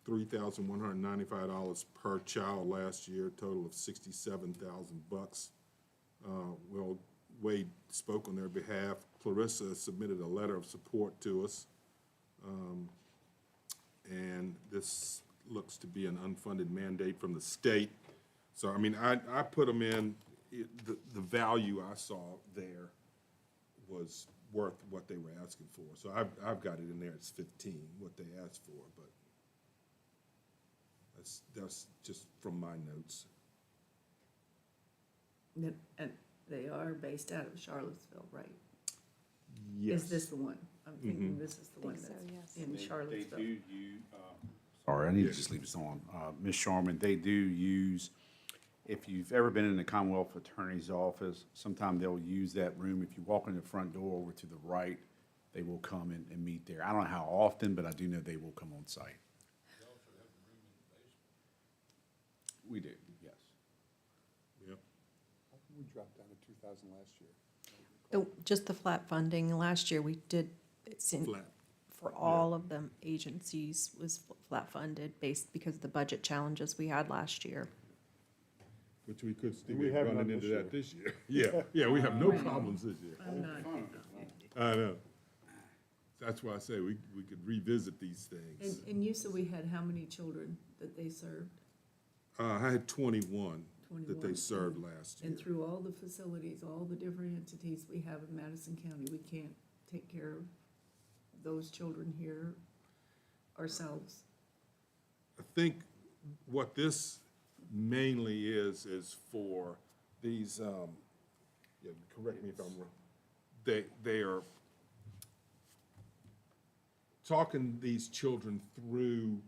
$3,195 per child last year, total of 67,000 bucks. Well, Wade spoke on their behalf. Clarissa submitted a letter of support to us. And this looks to be an unfunded mandate from the state. So, I mean, I put them in, the value I saw there was worth what they were asking for. So I've got it in there, it's 15, what they asked for, but that's just from my notes. And they are based out of Charlottesville, right? Yes. Is this the one? I'm thinking this is the one Think so, that's yes. in Charlottesville. Sorry, I need to just leave this on. Ms. Sharman, they do use, if you've ever been in the Commonwealth Attorney's office, sometime they'll use that room. If you walk in the front door over to the right, they will come and meet there. I don't know how often, but I do know they will come on site. We do, yes. Yep. How come we dropped down to 2,000 last year? Just the flat funding. Last year, we did, it's in, Flat. for all of them agencies was flat funded based because of the budget challenges we had last year. Which we could still We be have running none into this that this year. Yeah, we have no problems this year. I'm not, I know. That's why I say we could revisit these things. and you said we had how many children that they served? I had 21 that they 21. served last year. And through all the facilities, all the different entities we have in Madison County, we can't take care of those children here ourselves. I think what this mainly is for these, yeah, correct me if I'm wrong, they are talking these children through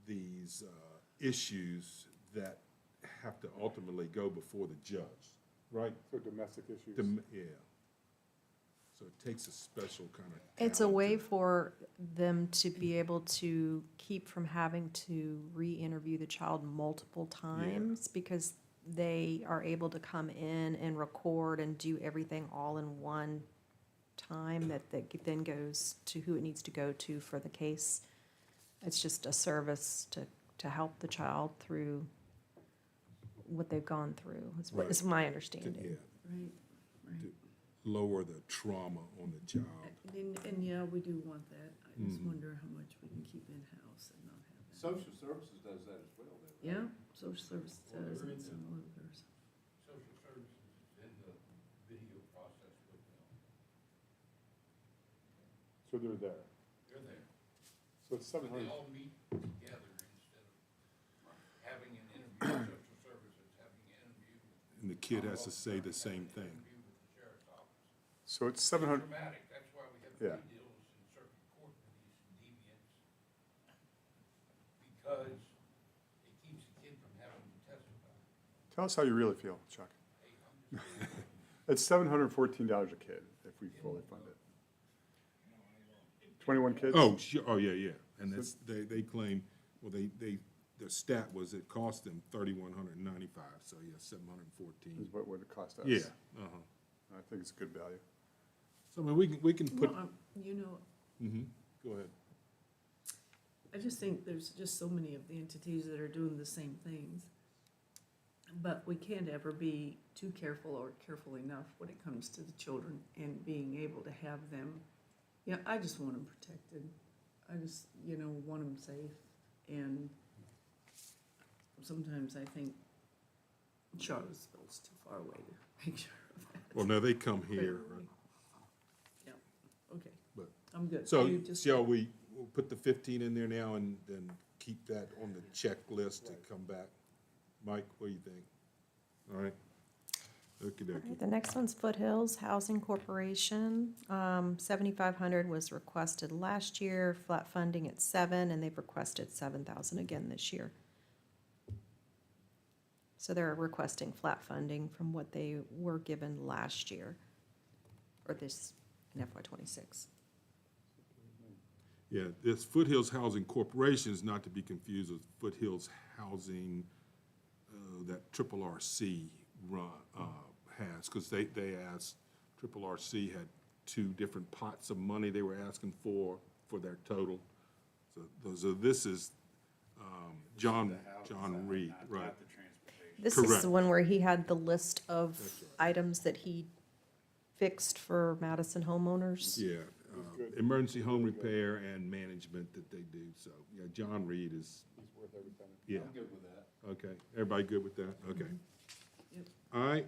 these issues that have to ultimately go before the judge, right? So domestic issues. Yeah. So it takes a special kind of. It's a talent way to- for them to be able to keep from having to re-interview the child multiple times because they are able to come in and record and do everything all in one time that then goes to who it needs to go to for the case. It's just a service to help the child through what they've gone through, Right. is my To- understanding. yeah, Right, right. lower the trauma on the job. And yeah, we do want that. I just Mhm. wonder how much we can keep in-house and not have that. Social services does that as well, though. Yeah, social services Well, does, they're and in some others. Social services is in the video process with them. So they're there. They're there. So it's But they 700. all meet together instead of having an interview, social services having an interview with. And the kid has to say the same thing. Interview with the sheriff's office. So it's 700. Dramatic, that's why we have Yeah. plea deals in circuit court with these deviants. Because it keeps the kid from having to testify. Tell us how you really feel, Chuck. Hey, I'm just It's $714 a kid if we fully fund it. 21 kids? Oh, sure, oh, yeah. And that's, they claim, well, the stat was it cost them $3,195, so yeah, 714. Is what would it cost us? Yeah, uh-huh. I think it's good value. So, I mean, we can put, Well, you know, go ahead. I just think there's just so many of the entities that are doing the same things. But we can't ever be too careful or careful enough when it comes to the children and being able to have them. Yeah, I just want them protected. I just, want them safe. And sometimes I think Charlottesville's too far away to make sure of that. Well, no, they come here, right? Yeah, okay, But, I'm good. so, You just- shall we'll put the 15 in there now and then keep that on the checklist to come back? Mike, what do you think? All right? Okey-dokey. Alright, the next one's Foothills Housing Corporation. 7,500 was requested last year, flat funding at 7, and they've requested 7,000 again this year. So they're requesting flat funding from what they were given last year, or this, in FY '26. Yeah, this Foothills Housing Corporation is not to be confused with Foothills Housing that Triple RC run, has, because they asked, Triple RC had 2 different pots of money they were asking for their total. So this is John Reed, right? This is Correct. the one where he had the list of items that he fixed for Madison homeowners. Yeah, emergency home repair and management that they do, so, yeah, John Reed is, He's worth every penny. yeah. I'm good with that. Okay, everybody good with that? Okay. Yep. All right,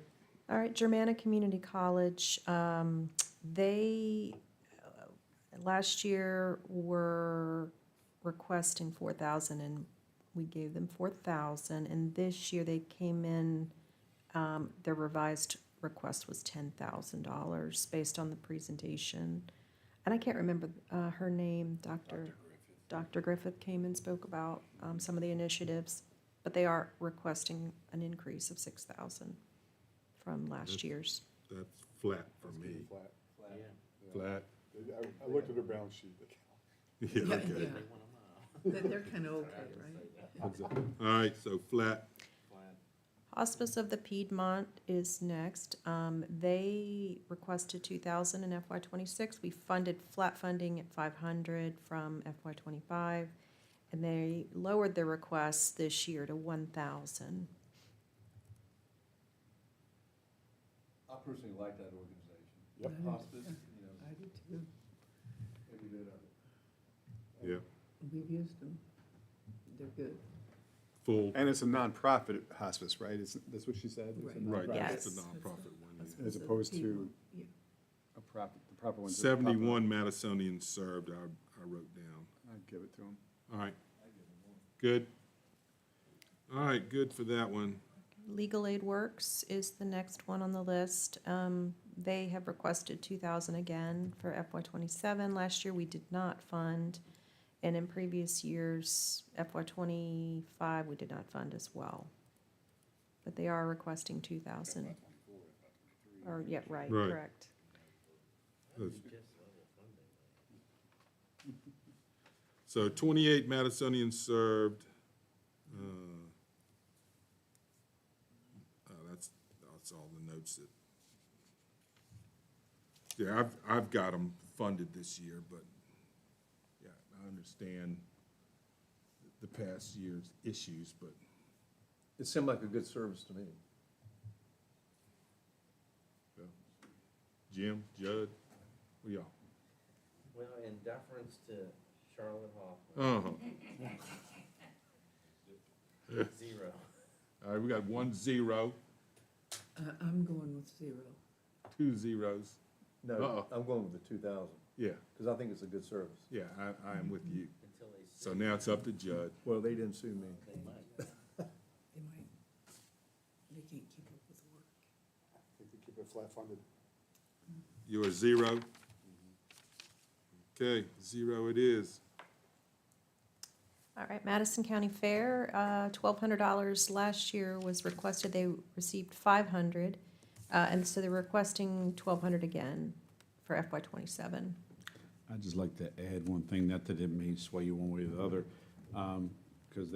All right, Germanna Community College, they, last year were requesting 4,000 and we gave them 4,000. And this year they came in, their revised request was $10,000 based on the presentation. And I can't remember her name, Dr. Griffith came and spoke about some of the initiatives, but they are requesting an increase of 6,000 from last year's. that's flat for me. Flat. Flat, I looked at her balance sheet. yeah, okay. They're kind of okay, right? All right, so flat, Hospice of the Piedmont is next. They requested 2,000 in FY '26. We funded flat funding at 500 from FY '25, and they lowered their request this year to 1,000. I personally like that organization. Yep. Hospice, I do too. every bit of it. yeah, We've used them. They're good. full, And it's a nonprofit hospice, right? That's what she said? It's a Right. right, nonprofit. that's the Yes. nonprofit one. Hospice yeah. As of the opposed to- Piedmont, yeah. A profit, the proper one's. a proper- 71 Madisonians served, I wrote down. I'd give it to them. All right. Good? All right, good for that one. Legal Aid Works is the next one on the list. They have requested 2,000 again for FY '27. Last year, we did not fund, and in previous years, FY '25, we did not fund as well. But they are requesting 2,000. Or, yeah, right, Right. correct. So 28 Madisonians served. That's all the notes that. Yeah, I've got them funded this year, but, yeah, I understand the past year's issues, but It seemed like a good service to me. Jim, Judd, what y'all? Well, in deference to Charlotte Hoffman, Uh-huh. 0. All right, we got 1-0, I'm going with 0. 2 zeros. No, Uh-oh. I'm going with the 2,000, Yeah, because I think it's a good service. yeah, I am with you. Until they So now it's up to Judd. Well, they didn't sue me. they might. They can't keep up with the work. I think we keep it flat funded. You're a 0? Okay, 0 it is. All right, Madison County Fair, $1,200 last year was requested. They received $500. And so they're requesting $1,200 again for FY '27. I'd just like to add one thing, not that it may sway you one way or the other, because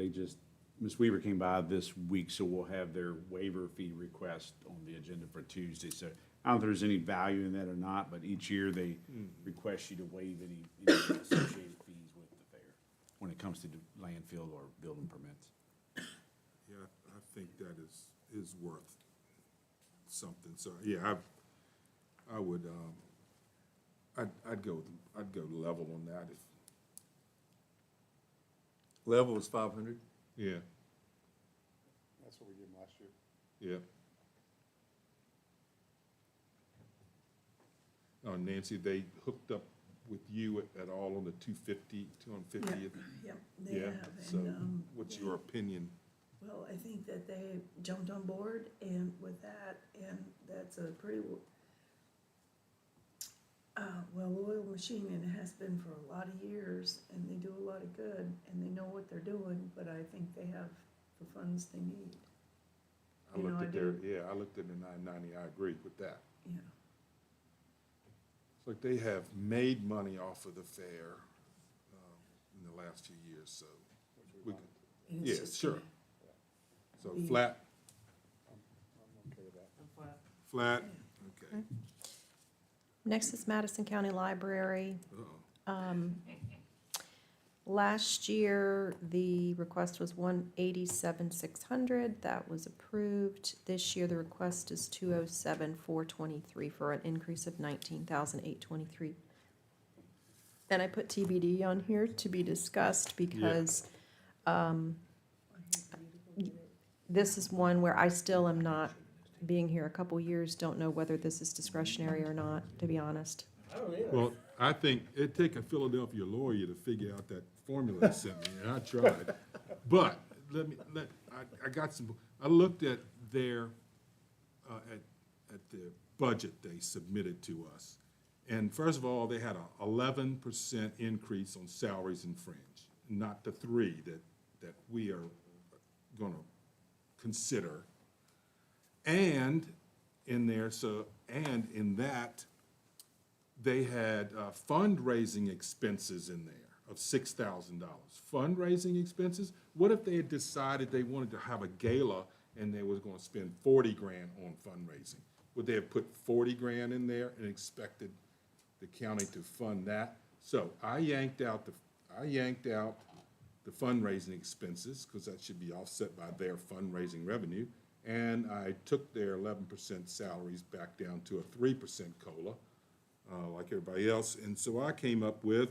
Ms. Weaver came by this week, so we'll have their waiver fee request on the agenda for Tuesday. So I don't know if there's any value in that or not, but each year they request you to waive any associated fees with the fair when it comes to the landfill or building permits. Yeah, I think that is worth something. So, yeah, I would, I'd go level on that if, Level was 500. yeah, That's what we gave them last year. yeah. Nancy, they hooked up with you at all on the 250th? Yep, they Yeah, have, so and, what's your opinion? well, I think that they jumped on board and with that, and that's a pretty, well-oiled machine, and it has been for a lot of years, and they do a lot of good, and they know what they're doing, but I think they have the funds they need. I You know, looked I at their, do. yeah, I looked at the 990, I agree with that. Yeah. It's like they have made money off of the fair in the last few years, so. we could- And it's Yeah, just sure. gonna So be- flat, I'm okay with that. flat, okay. Next is Madison County Library. Uh-oh. Last year, the request was $187,600. That was approved. This year, the request is $207,423 for an increase of $19,823. And I put TBD on here to be discussed because this is one where I still am not, being here a couple years, don't know whether this is discretionary or not, to be honest. I don't either. Well, I think it'd take a Philadelphia lawyer to figure out that formula they sent me, and I tried. But I got some, I looked at their, at the budget they submitted to us. And first of all, they had a 11% increase on salaries and fringe, not the 3 that we are gonna consider. And in there, and in that, they had fundraising expenses in there of $6,000. Fundraising expenses? What if they had decided they wanted to have a gala and they was gonna spend 40 grand on fundraising? Would they have put 40 grand in there and expected the county to fund that? So I yanked out the fundraising expenses, because that should be offset by their fundraising revenue. And I took their 11% salaries back down to a 3% COLA, like everybody else. And so I came up with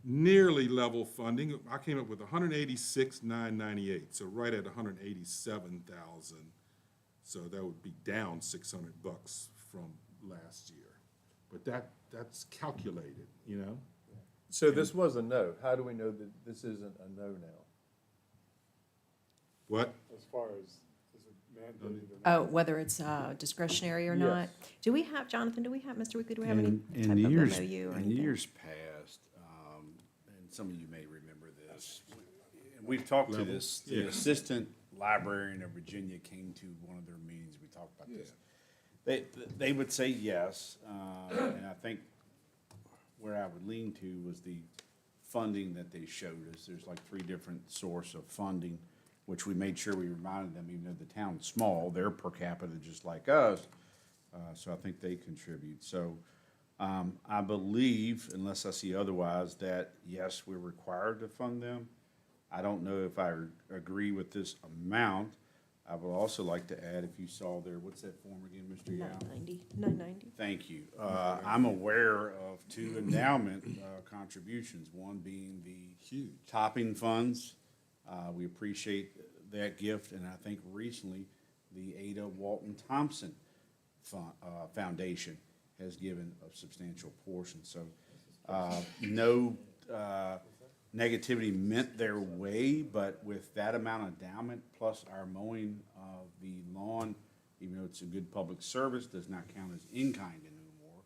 nearly level funding. I came up with $186,998, so right at $187,000. So that would be down $600 from last year. But that's calculated, you know? So this was a no. How do we know that this isn't a no now? What? As far as, is it mandated or not? Oh, whether it's discretionary or not? Yes. Do we have, Jonathan, do we have, Mr. Weekly, do we have any In type of years, MOU or in anything? years past, and some of you may remember this, we've talked to this, the Yeah. assistant librarian of Virginia came to one of their meetings, we talked about this. They would say yes, and I think where I would lean to was the funding that they showed us. There's like 3 different sources of funding, which we made sure we reminded them, even though the town's small, they're per capita just like us. So I think they contribute. So I believe, unless I see otherwise, that yes, we're required to fund them. I don't know if I agree with this amount. I would also like to add, if you saw there, what's that form again, Mr. Yao? 990. Thank you. I'm aware of two endowment contributions, one being the Huge. topping funds. We appreciate that gift, and I think recently, the Ada Walton Thompson Foundation has given a substantial portion. So no negativity meant their way, but with that amount of endowment, plus our mowing of the lawn, even though it's a good public service, does not count as in-kind anymore.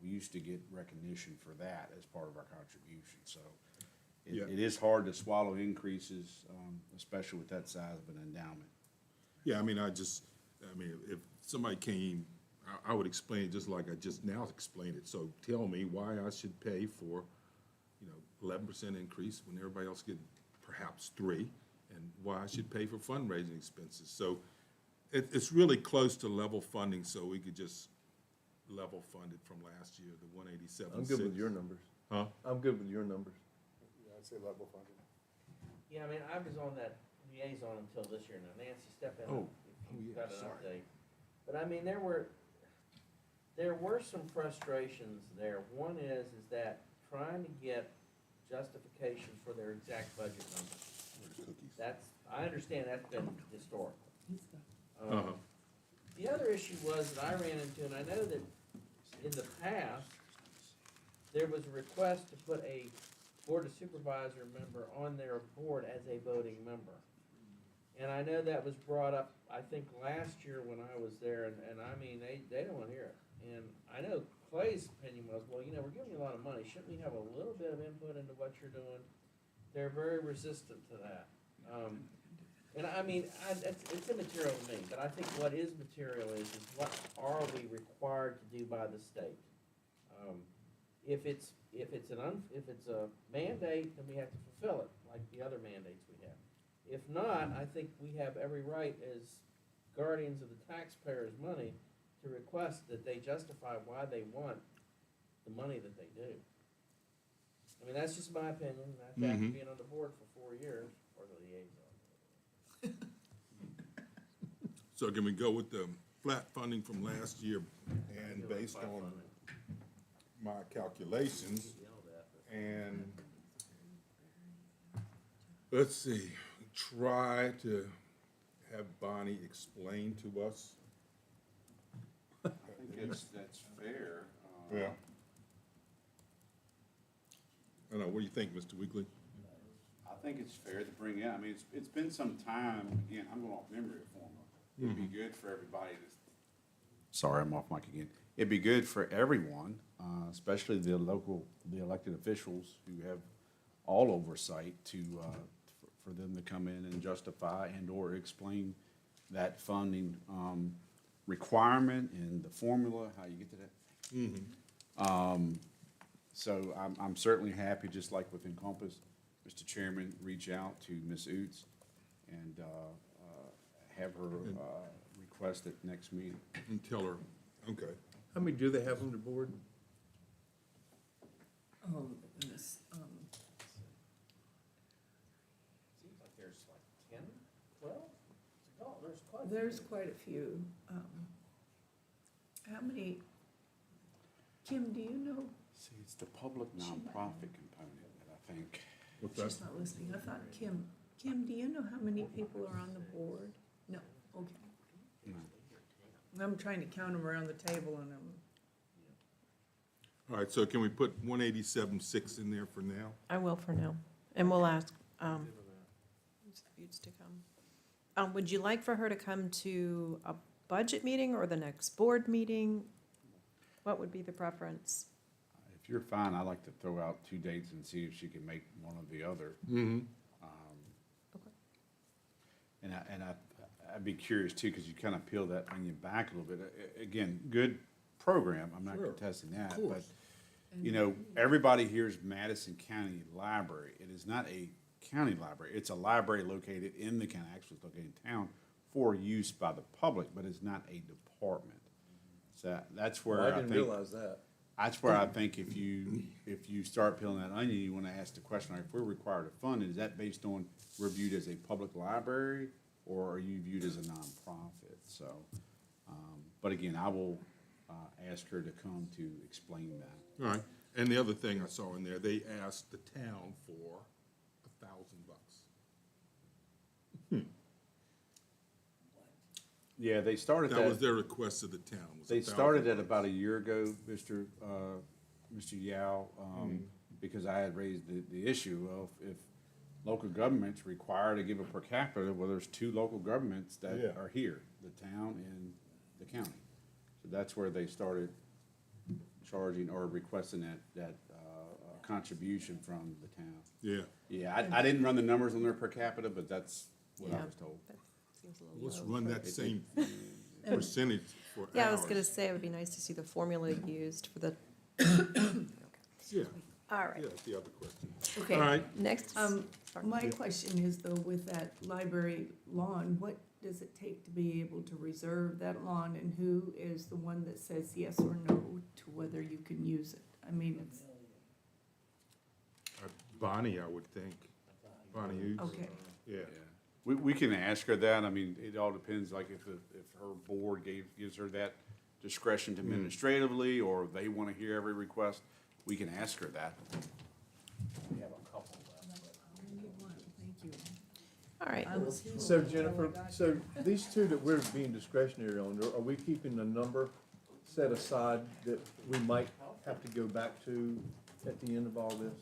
We used to get recognition for that as part of our contribution. So Yeah. it is hard to swallow increases, especially with that size of an endowment. Yeah, I mean, if somebody came, I would explain it just like I just now explained it. So tell me why I should pay for, 11% increase when everybody else get perhaps 3%, and why I should pay for fundraising expenses. So it's really close to level funding, so we could just level fund it from last year, the 187. I'm good with your numbers. Huh? I'm good with your numbers. Yeah, I'd say level funded. Yeah, I mean, I was on that liaison until this year. Now, Nancy, step in Oh, if you've yeah, got an sorry. update. But I mean, there were some frustrations there. One is that trying to get justification for their exact budget numbers. I understand that's been historical. Uh-huh. The other issue was that I ran into, and I know that in the past, there was a request to put a Board of Supervisor member on their board as a voting member. And I know that was brought up, I think, last year when I was there, and I mean, they don't want to hear it. And I know Clay's opinion was, well, we're giving you a lot of money, shouldn't we have a little bit of input into what you're doing? They're very resistant to that. And I mean, it's immaterial to me, but I think what is material is what are we required to do by the state? If it's a mandate, then we have to fulfill it, like the other mandates we have. If not, I think we have every right as guardians of the taxpayers' money to request that they justify why they want the money that they do. I mean, that's just my opinion, after being on the board for 4 years, or the liaison. So can we go with the flat funding from last year, and based on my calculations, and let's see, try to have Bonnie explain to us. I think that's fair. Yeah. I don't know, what do you think, Mr. Weekly? I think it's fair to bring out, I mean, it's been some time, again, I'm going off memory of formula. It'd be good for everybody to, sorry, I'm off mic again. It'd be good for everyone, especially the elected officials who have all oversight for them to come in and justify and or explain that funding requirement and the formula, how you get to that. So I'm certainly happy, just like with Encompass, Mr. Chairman, reach out to Ms. Oots and have her request at next meeting. And tell her, okay. How many do they have on their board? Oh, goodness. Seems like there's like 10, 12? No, there's quite a few. There's quite a few. How many, Kim, do you know? See, it's the public nonprofit component that I think. What's that? She's not listening. I thought Kim, do you know how many people are on the board? No, okay. No. I'm trying to count them around the table and I'm, All right, so can we put 187.6 in there for now? I will for now, and we'll ask Ms. Butts to come. Would you like for her to come to a budget meeting or the next board meeting? What would be the preference? If you're fine, I'd like to throw out 2 dates and see if she can make one or the other. Mm-hmm. And I'd be curious too, because you kind of peel that onion back a little bit. Again, good program, I'm not Sure, contesting that, of course. but, everybody hears Madison County Library. It is not a county library, it's a library located in the county, actually it's located in town, for use by the public, but it's not a department. So that's where Well, I I didn't think. realize that. That's where I think if you start peeling that onion, you wanna ask the question, like, if we're required to fund it, is that based on, we're viewed as a public library, or are you viewed as a nonprofit? So, but again, I will, ask her to come to explain that. All right, and the other thing I saw in there, they asked the town for $1,000. Yeah, they started That was their request to the town. Was They $1,000. started that about a year ago, Mr. Yao, because I had raised the issue of if local governments require to give a per capita, well, there's two local governments that Yeah. are here, the town and the county. So that's where they started charging or requesting that contribution from the town. Yeah, Yeah, I didn't run the numbers on their per capita, but that's what I Yeah. was told. Seems a little let's low run for- that same percentage for ours. Yeah, I was gonna say, it would be nice to see the formula used for the, Yeah, all right. yeah, that's the other question. Okay. All right, Next, sorry. My question is though, with that library lawn, what does it take to be able to reserve that lawn? And who is the one that says yes or no to whether you can use it? I mean, it's, Bonnie, I would think. Bonnie Hughes. okay. Yeah. We can ask her that. I mean, it all depends, like if her board gives her that discretion to administratively, or if they want to hear every request, we can ask her that. We have a couple left. Thank you. All right, So Jennifer, so these two that we're being discretionary on, are we keeping a number set aside that we might have to go back to at the end of all this?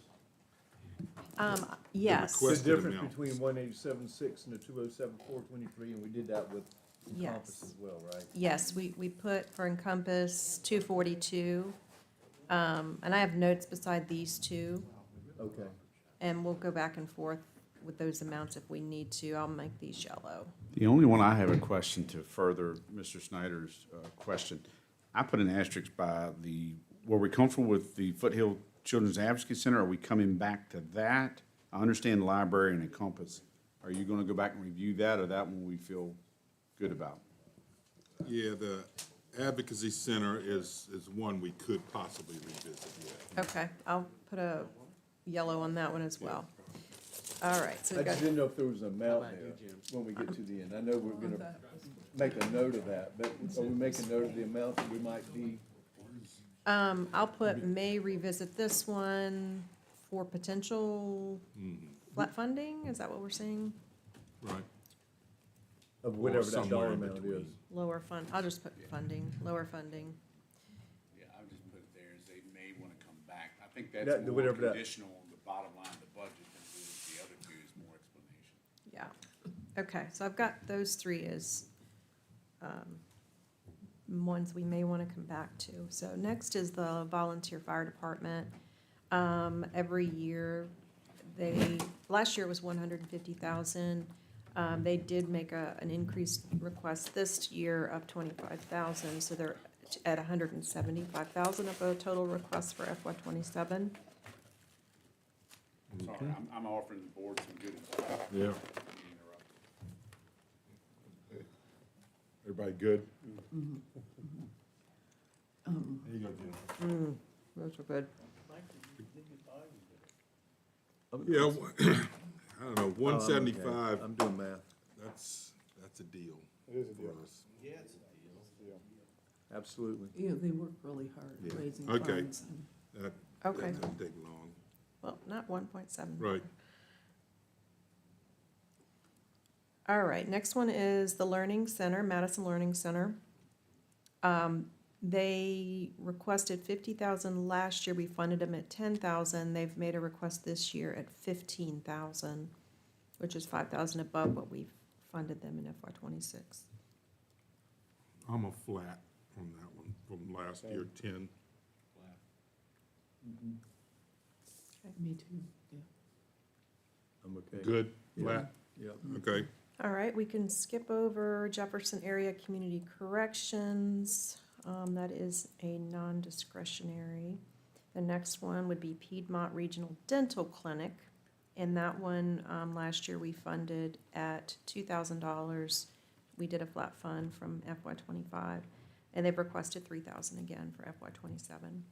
yes, request- The Requested difference amount. between 187.6 and the 207.423, and we did that with Encompass Yes. as well, right? yes, we put for Encompass 242. And I have notes beside these two, Okay. and we'll go back and forth with those amounts if we need to. I'll make these yellow. The only one I have a question to further Mr. Snyder's question. I put an asterisk by were we comfortable with the Foothill Children's Advocacy Center? Are we coming back to that? I understand the library and Encompass. Are you gonna go back and review that, or that one we feel good about? Yeah, the advocacy center is one we could possibly revisit, yeah. Okay, I'll put a yellow on that one as well. All right, so I we've got, just didn't know if there was an amount there when we get to the end. I know we're gonna make a note of that, but are we making note of the amount that we might be? I'll put may revisit this one for potential flat funding, is that what we're saying? Right. Of whatever that somewhere dollar in amount is. between. Lower fund, I'll just put funding, lower funding. Yeah, I would just put it there as they may wanna come back. I think that's That- more whatever that- conditional on the bottom line of the budget than it is the other two is more explanation. Yeah, okay, so I've got those three as, ones we may wanna come back to. So next is the volunteer fire department. Every year, last year it was 150,000. They did make an increased request this year of 25,000, so they're at 175,000 of a total request for FY '27. Sorry, I'm offering the board some good advice. Yeah. Everybody good? There you go, Jennifer. Those are good. Yeah, I don't know, 175, I'm doing math. that's a deal. It is a for deal. us. Absolutely. Yeah, they work really hard Yeah. raising Okay. funds. That Okay. doesn't take long. Well, not 1.7. Right. All right, next one is the Learning Center, Madison Learning Center. They requested 50,000 last year, we funded them at 10,000. They've made a request this year at 15,000, which is 5,000 above what we've funded them in FY '26. I'm a flat on that one from last year, 10. Me too, yeah. I'm okay. Good, flat, Yep. okay. All right, we can skip over Jefferson Area Community Corrections. That is a non-discretionary. The next one would be Piedmont Regional Dental Clinic. And that one, last year we funded at $2,000. We did a flat fund from FY '25. And they've requested 3,000 again for FY '27.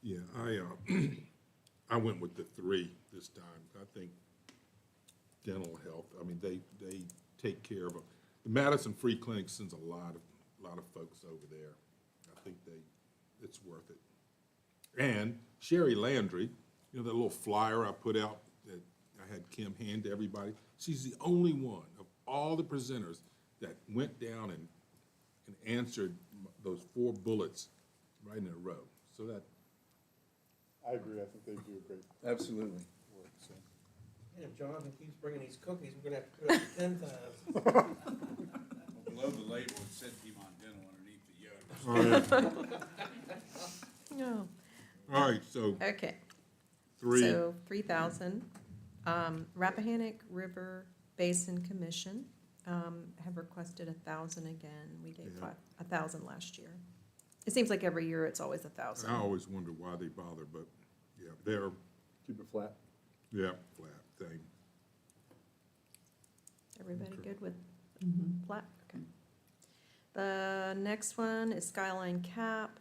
Yeah, I went with the 3 this time. I think dental health, I mean, they take care of them. The Madison Free Clinic sends a lot of folks over there. I think it's worth it. And Sherry Landry, you know, that little flyer I put out that I had Kim hand to everybody, she's the only one of all the presenters that went down and answered those 4 bullets right in a row. So that, I agree, I think they do a great Absolutely. work, so. And if Jonathan keeps bringing these cookies, we're gonna have to put up 10 times. Below the label, it said Piedmont Dental underneath the yoke. No. all right, so Okay. 3, So 3,000. Rappahannock River Basin Commission have requested 1,000 again. We gave Yeah. 1,000 last year. It seems like every year it's always 1,000. I always wonder why they bother, but, yeah, they're, Keep it flat. yeah, flat thing. Everybody Okay. good with flat? Okay. The next one is Skyline Cap.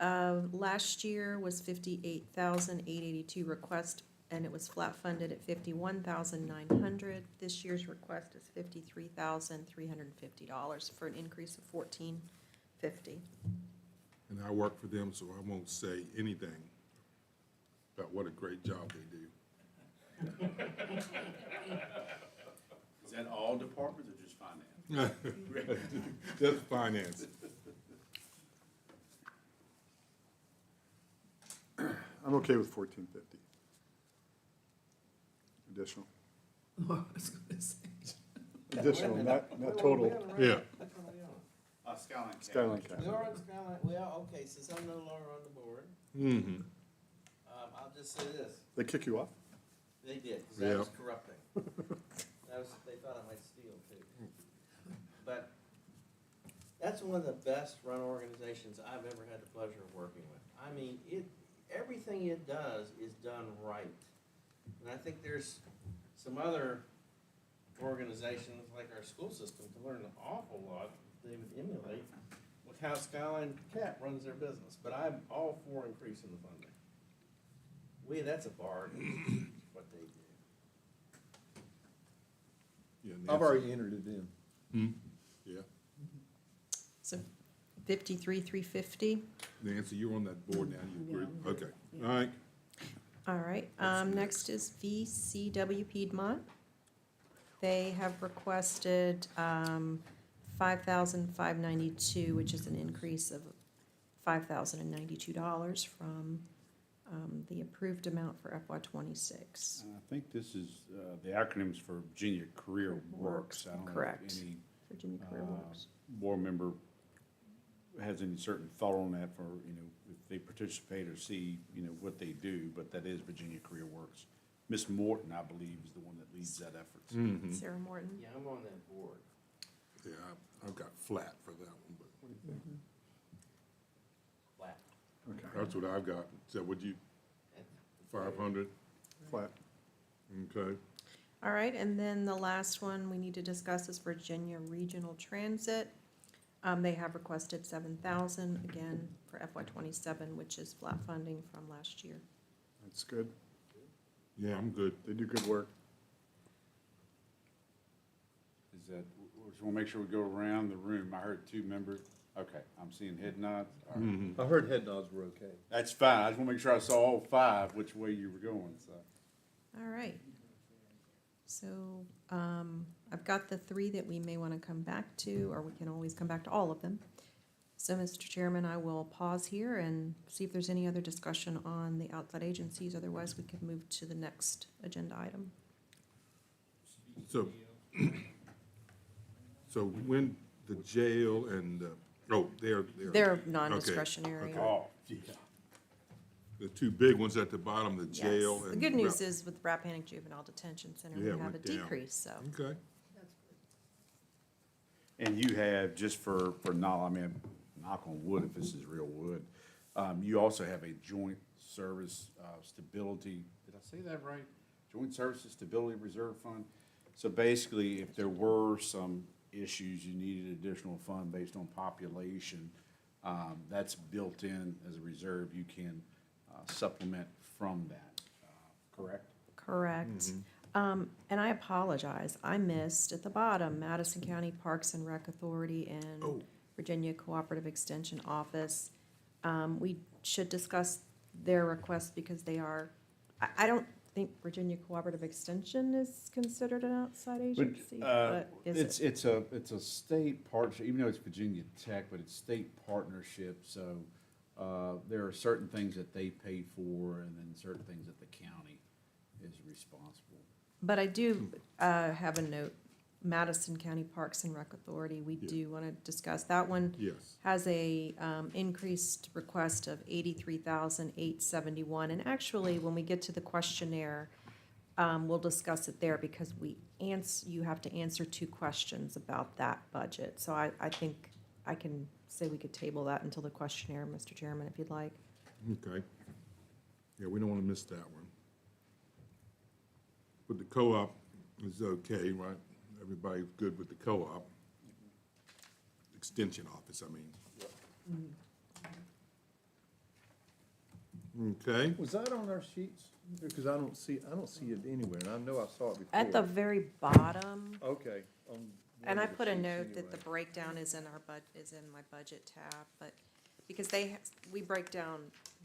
Last year was 58,882 request, and it was flat funded at 51,900. This year's request is $53,350 for an increase of $1,450. And I work for them, so I won't say anything about what a great job they do. Is that all departments or just finance? Just finance. I'm okay with 1450. Additional. I was gonna say. Additional, not total. Yeah. Skyline Cap. Skyline Cap. We are on Skyline, well, okay, since I'm no longer on the board, Mm-hmm. I'll just say this. They kick you off? They did, because I was Yeah. corrupting. They thought I might steal too. But that's one of the best run organizations I've ever had the pleasure of working with. I mean, everything it does is done right. And I think there's some other organizations like our school system to learn an awful lot they would emulate with how Skyline Cap runs their business. But I'm all for increasing the funding. That's a bargain, what they do. Yeah, I've Nancy. already entered it in. Yeah. So 53,350. Nancy, you're on that board now, you Yeah, agree? I'm good. Okay, all right. All right, next is VCW Piedmont. They have requested 5,592, which is an increase of $5,092 from the approved amount for FY '26. I think this is, the acronyms for Virginia Career Works. I don't know if Correct. any, Virginia Career Works. board member has any certain thought on that for, you know, if they participate or see, you know, what they do, but that is Virginia Career Works. Ms. Morton, I believe, is the one that leads that effort. Mm-hmm. Sarah Morton. Yeah, I'm on that board. Yeah, I've got flat for that one, but Flat. Okay, that's what I've got. So would you, 500? flat. Okay. All right, and then the last one we need to discuss is Virginia Regional Transit. They have requested 7,000 again for FY '27, which is flat funding from last year. That's good. Yeah, I'm good. They do good work. Is that, we just want to make sure we go around the room. I heard 2 members. Okay, I'm seeing head nods. All right. I heard head nods were okay. That's fine. I just want to make sure I saw all 5, which way you were going, so. All right. So I've got the 3 that we may want to come back to, or we can always come back to all of them. So, Mr. Chairman, I will pause here and see if there's any other discussion on the outside agencies. Otherwise, we could move to the next agenda item. So, so when the jail and, they're. They're non-discretionary. Okay. Oh, yeah. The 2 big ones at the bottom, the Yes. jail and. The good news is with Rappahannock Juvenile Detention Center, we Yeah, it have a went down. decrease, so. Okay. And you have, just for knowledge, I mean, knock on wood if this is real wood, you also have a joint service stability, did I say that right? Joint Services Stability Reserve Fund. So basically, if there were some issues, you needed additional fund based on population, that's built in as a reserve. You can supplement from that, correct? Correct. And I apologize, I missed at the bottom, Madison County Parks and Rec Authority and Virginia Cooperative Extension Office. We should discuss their request because they are, I don't think Virginia Cooperative Extension is considered an outside agency, but is it? It's a state partnership, even though it's Virginia Tech, but it's state partnership, so there are certain things that they pay for and then certain things that the county is responsible. But I do have a note, Madison County Parks and Rec Authority, we do want to discuss. That one Yes. has a increased request of $83,871. And actually, when we get to the questionnaire, we'll discuss it there because you have to answer 2 questions about that budget. So I think I can say we could table that until the questionnaire, Mr. Chairman, if you'd like. Okay. Yeah, we don't want to miss that one. But the co-op is okay, right? Everybody's good with the co-op. Extension office, I mean. Okay, Was that on our sheets? Because I don't see it anywhere, and I know I saw it before. At the very bottom, Okay. On and one I of the put a sheets note that the anyway. breakdown is in my budget tab, but because we break down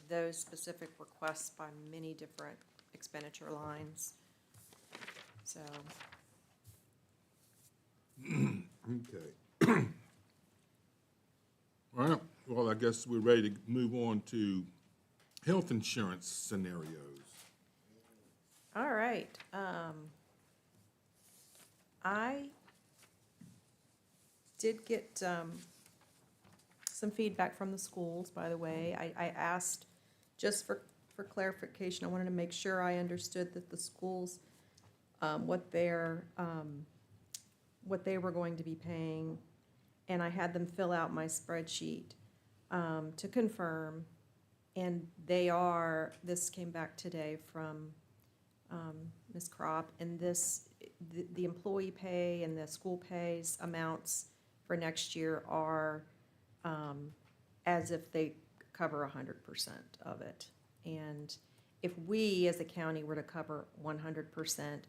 those specific requests by many different expenditure lines. So, okay. All right, well, I guess we're ready to move on to health insurance scenarios. all right, I did get, some feedback from the schools, by the way. I asked, just for clarification, I wanted to make sure I understood that the schools, what they were going to be paying, and I had them fill out my spreadsheet to confirm. And this came back today from Ms. Crop, and the employee pay and the school pays amounts for next year are as if they cover 100% of it. And if we, as a county, were to cover 100%,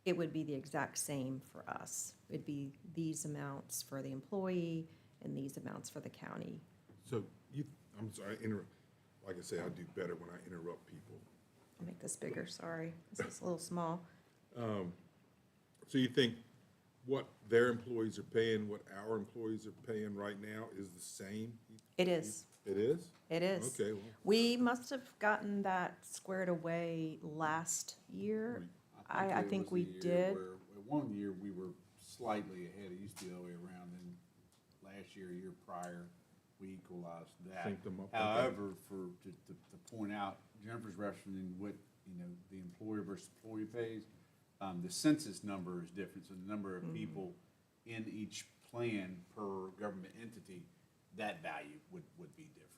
it would be the exact same for us. It'd be these amounts for the employee and these amounts for the county. So I'm sorry, like I say, I do better when I interrupt people. I'll make this bigger, sorry. This is a little small. So you think what their employees are paying, what our employees are paying right now is the same? It is. It is? It is. Okay, well, We must have gotten that squared away last year. I there think was a we year did. where- One year, we were slightly ahead, it used to be the other way around, and last year, year prior, we equalized that. Synced them up, okay. However, to point out, Jennifer's referencing what, the employer versus employee pays. The census number is different, so the number of people in each plan per government entity, that value would be different.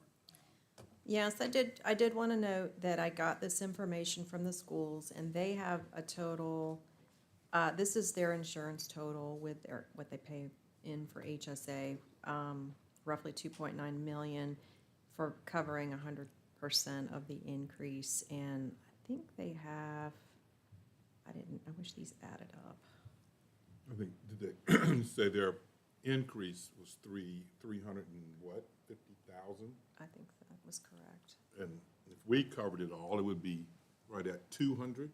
Yes, I did want to note that I got this information from the schools, and they have a total, this is their insurance total with what they pay in for HSA, roughly 2.9 million for covering 100% of the increase. And I think they have, I wish these added up. I think, did they say their increase was 300 and what, 50,000? I think that was correct. And if we covered it all, it would be right at 200?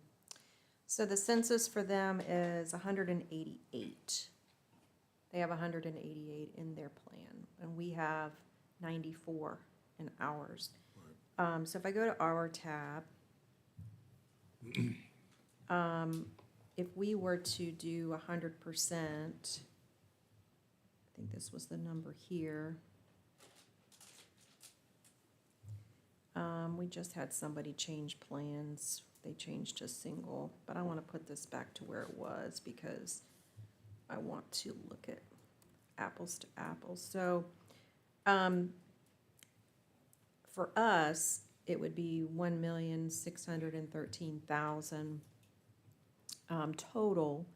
So the census for them is 188. They have 188 in their plan, and we have 94 in ours. So if I go to our tab, if we were to do 100%, I think this was the number here. We just had somebody change plans. They changed to single, but I want to put this back to where it was because I want to look at apples to apples. So, for us, it would be 1,613,000 total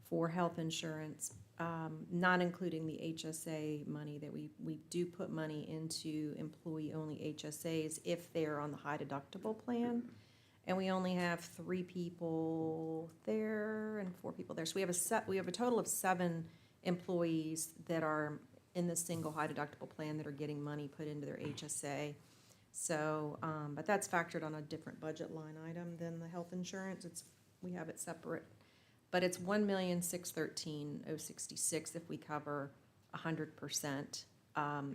for health insurance. not including the HSA money that we do put money into employee-only HSAs if they're on the high deductible plan. And we only have 3 people there and 4 people there. So we have a total of 7 employees that are in the single high deductible plan that are getting money put into their HSA. So, but that's factored on a different budget line item than the health insurance. We have it separate. But it's $1,613,066 if we cover 100%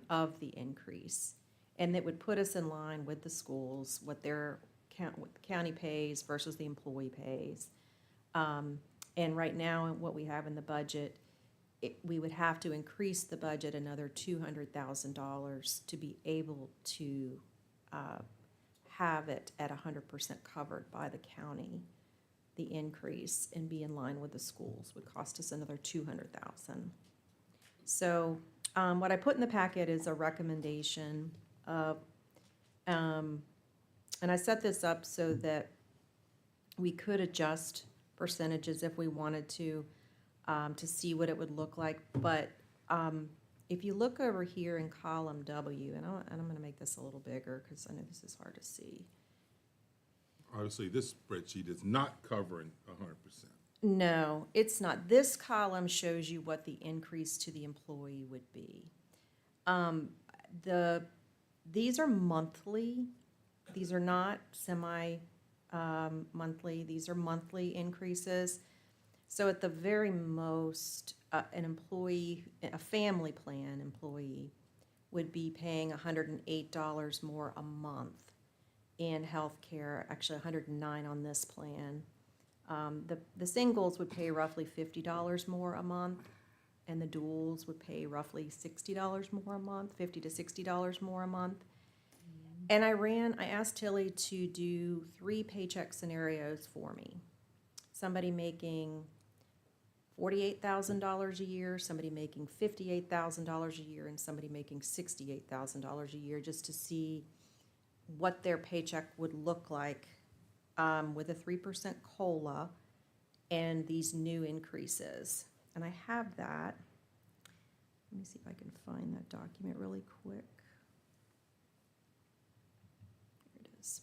of the increase. And it would put us in line with the schools, what the county pays versus the employee pays. And right now, what we have in the budget, we would have to increase the budget another $200,000 to be able to have it at 100% covered by the county. The increase and be in line with the schools would cost us another $200,000. So what I put in the packet is a recommendation of, and I set this up so that we could adjust percentages if we wanted to see what it would look like. But if you look over here in column W, and I'm going to make this a little bigger because I know this is hard to see. Obviously, this spreadsheet is not covering 100%. No, it's not. This column shows you what the increase to the employee would be. These are monthly. These are not semi-monthly. These are monthly increases. So at the very most, an employee, a family plan employee, would be paying $108 more a month in health care, actually $109 on this plan. The singles would pay roughly $50 more a month, and the duals would pay roughly $60 more a month, $50 to $60 more a month. And I asked Tilly to do 3 paycheck scenarios for me. Somebody making $48,000 a year, somebody making $58,000 a year, and somebody making $68,000 a year, just to see what their paycheck would look like with a 3% COLA and these new increases. And I have that. Let me see if I can find that document really quick. Here it is.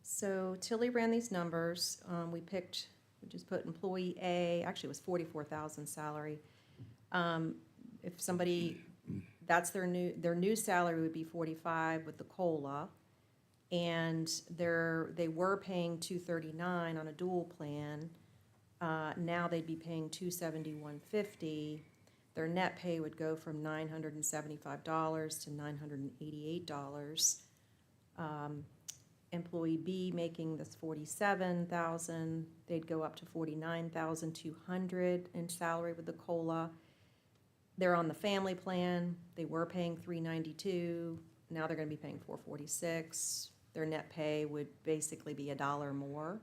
So Tilly ran these numbers. We just put employee A, actually it was $44,000 salary. If somebody, that's their new salary would be $45 with the COLA, and they were paying $239 on a dual plan. Now they'd be paying $271.50. Their net pay would go from $975 to $988. Employee B making this $47,000, they'd go up to $49,200 in salary with the COLA. They're on the family plan. They were paying $392. Now they're going to be paying $446. Their net pay would basically be $1 more.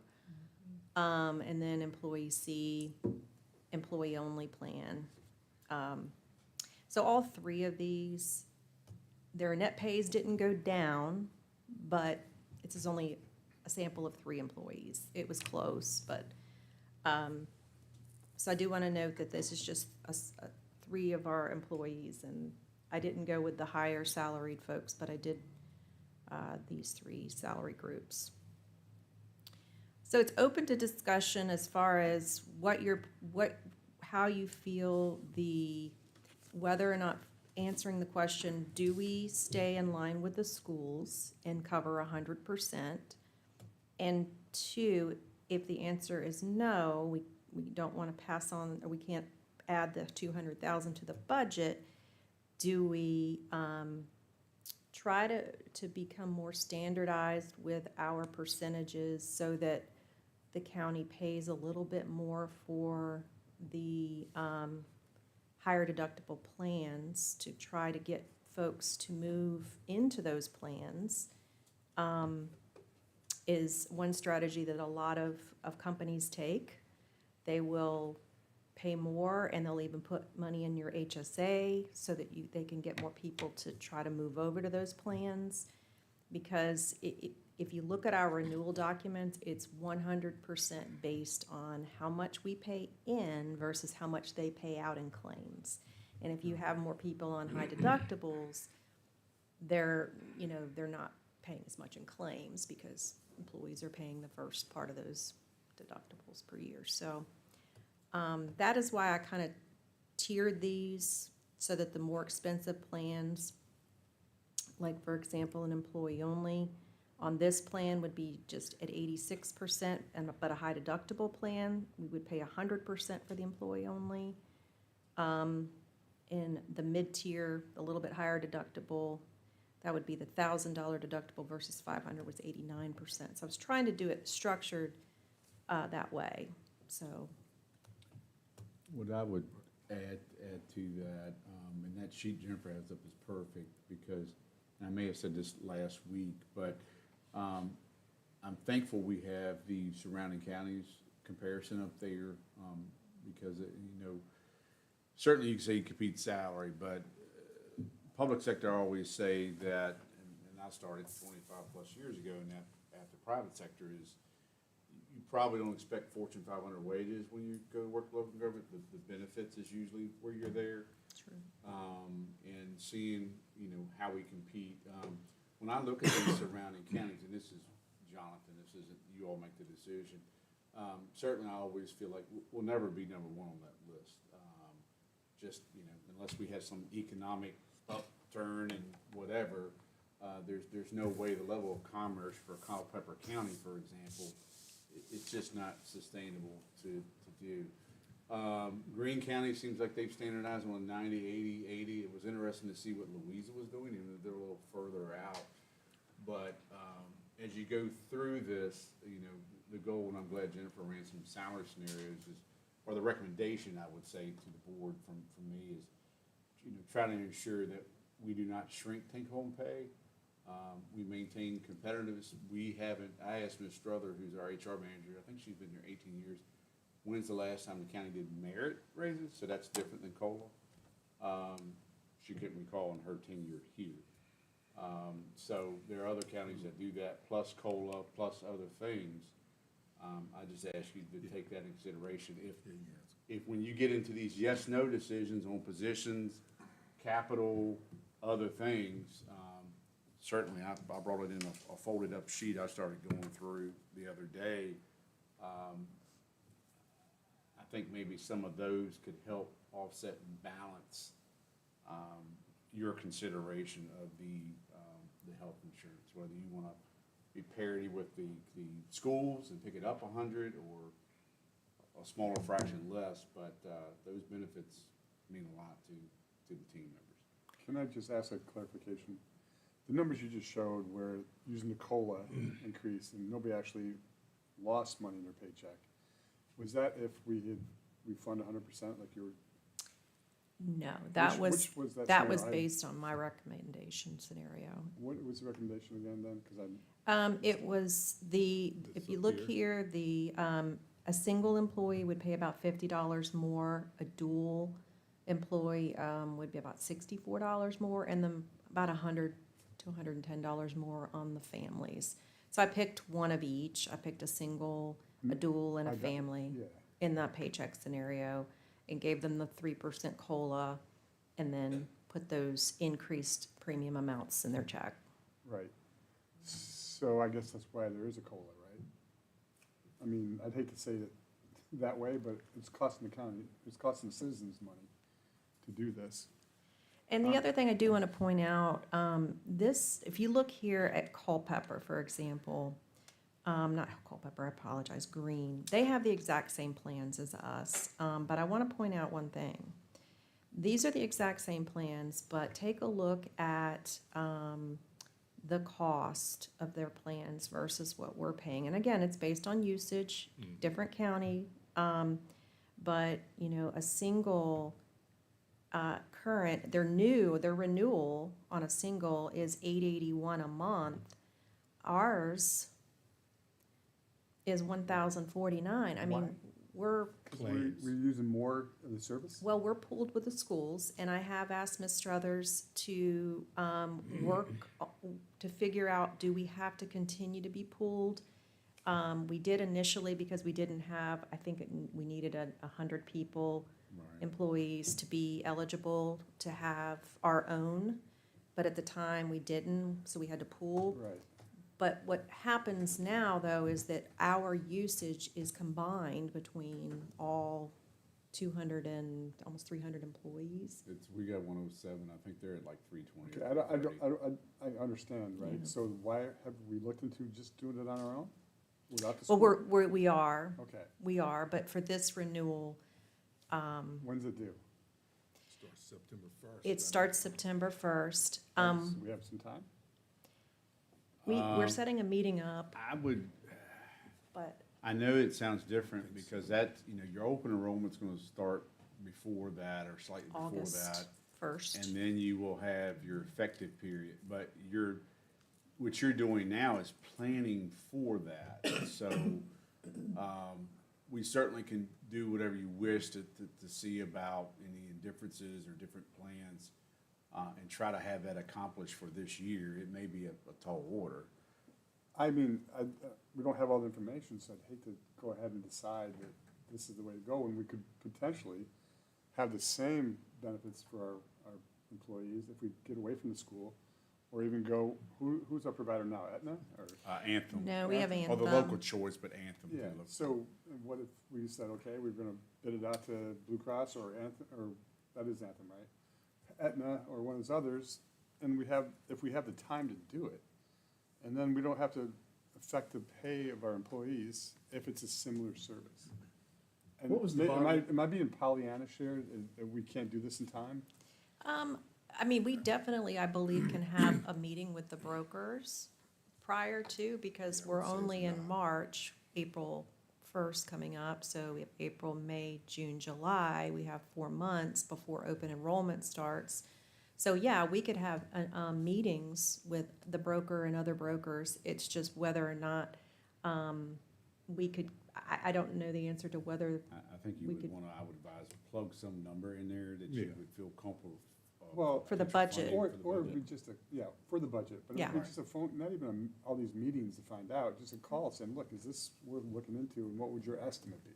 And then employee C, employee only plan. So all 3 of these, their net pays didn't go down, but this is only a sample of 3 employees. It was close, but so I do want to note that this is just 3 of our employees, and I didn't go with the higher salaried folks, but I did these 3 salary groups. So it's open to discussion as far as how you feel whether or not answering the question, do we stay in line with the schools and cover 100%? And 2, if the answer is no, we don't want to pass on, or we can't add the $200,000 to the budget, do we try to become more standardized with our percentages so that the county pays a little bit more for the higher deductible plans to try to get folks to move into those plans, is one strategy that a lot of companies take. They will pay more, and they'll even put money in your HSA so that they can get more people to try to move over to those plans, because if you look at our renewal documents, it's 100% based on how much we pay in versus how much they pay out in claims. And if you have more people on high deductibles, they're not paying as much in claims because employees are paying the first part of those deductibles per year. So that is why I kind of tiered these so that the more expensive plans, like for example, an employee only, on this plan would be just at 86%, but a high deductible plan, we would pay 100% for the employee only. In the mid-tier, a little bit higher deductible, that would be the $1,000 deductible versus 500 was 89%. So I was trying to do it structured that way, so. What I would add to that, and that sheet Jennifer has up is perfect because, and I may have said this last week, but I'm thankful we have the surrounding counties comparison up there because, certainly you can say you compete salary, but public sector I always say that, and I started 25 plus years ago, and that at the private sector is, you probably don't expect Fortune 500 wages when you go to work for local government. The benefits is usually where you're there. True. And seeing, how we compete. When I look at these surrounding counties, and this is Jonathan, this isn't, you all make the decision. Certainly I always feel like we'll never be number one on that list. Unless we have some economic upturn and whatever, there's no way the level of commerce for Culpeper County, for example, it's just not sustainable to do. Greene County seems like they've standardized on 90, 80. It was interesting to see what Louisa was doing, even though they're a little further out. But as you go through this, the goal, and I'm glad Jennifer ran some salary scenarios, or the recommendation I would say to the board from me is, try to ensure that we do not shrink take-home pay. We maintain competitiveness. I asked Ms. Strother, who's our HR manager, I think she's been here 18 years, when's the last time the county did merit raises? So that's different than COLA. She couldn't recall in her tenure here. So there are other counties that do that, plus COLA, plus other things. I just ask you to take that into consideration. If when you get into these yes/no decisions on positions, capital, other things, certainly I brought it in a folded up sheet I started going through the other day. I think maybe some of those could help offset and balance your consideration of the health insurance, whether you want to be parity with the schools and pick it up 100 or a smaller fraction less, but those benefits mean a lot to the team members. Can I just ask a clarification? The numbers you just showed where using the COLA increase and nobody actually lost money in their paycheck, was that if we fund 100% like you were? No, that Which was that that was scenario? based on my recommendation scenario. What was the recommendation again then? Because It was if you look here, a single employee would pay about $50 more, a dual employee would be about $64 more, and then about $100 to $110 more on the families. So I picked one of each. I picked a single, a dual, and a family in that paycheck scenario, and gave them the 3% COLA, and then put those increased premium amounts in their check. right. So I guess that's why there is a COLA, right? I mean, I'd hate to say it that way, but it's costing the county, it's costing the citizens money to do this. And the other thing I do want to point out, if you look here at Culpeper, for example, not Culpeper, I apologize, Greene, they have the exact same plans as us, but I want to point out one thing. These are the exact same plans, but take a look at the cost of their plans versus what we're paying. And again, it's based on usage, different county, but, a single current, their renewal on a single is $881 a month. Ours is $1,049. I mean, we're, Claims. We're using more of the service? well, we're pooled with the schools, and I have asked Ms. Struthers to, work, to figure out, do we have to continue to be pooled? We did initially because we didn't have, I think we needed 100 people, employees to be eligible to have our own, but at the time we didn't, so we had to pool. Right. But what happens now, though, is that our usage is combined between all 200 and almost 300 employees. We got 107, I think they're at like 320. Okay, I understand, right? Yeah. So why have we looked into just doing it on our own? Without the Well, school? we are, Okay, we are, but for this renewal, when's it due? Starts September 1st. it starts September 1st. So we have some time? We're setting a meeting up, I would, but I know it sounds different because that, your open enrollment's gonna start before that or slightly before August that. 1st. And then you will have your effective period, but what you're doing now is planning for that. So, we certainly can do whatever you wish to see about any differences or different plans, and try to have that accomplished for this year. It may be a tall order. I mean, we don't have all the information, so I'd hate to go ahead and decide that this is the way to go, and we could potentially have the same benefits for our employees if we get away from the school, or even go, who's our provider now, Aetna, or? Anthem. No, we have Or the Anthem. local choice, but Anthem too. Yeah, so what if we said, okay, we're gonna bid it out to Blue Cross or Anthem, or, that is Anthem, right? Aetna or one of those others, and if we have the time to do it, and then we don't have to affect the pay of our employees if it's a similar service. And What was the am I being Pollyannish here, that we can't do this in time? I mean, we definitely, I believe, can have a meeting with the brokers prior to, because we're only in March, April 1st coming up, so we have April, May, June, July, we have 4 months before open enrollment starts. So, yeah, we could have, meetings with the broker and other brokers, it's just whether or not, we could, I don't know the answer to whether, I think you We would could- wanna, I would advise, plug some number in there that you Yeah. would feel comfortable. Well, for the budget. Or, for the or budget. we just, for the budget, but Yeah. it'd be just a phone, not even all these meetings to find out, just a call saying, look, is this worth looking into, and what would your estimate be?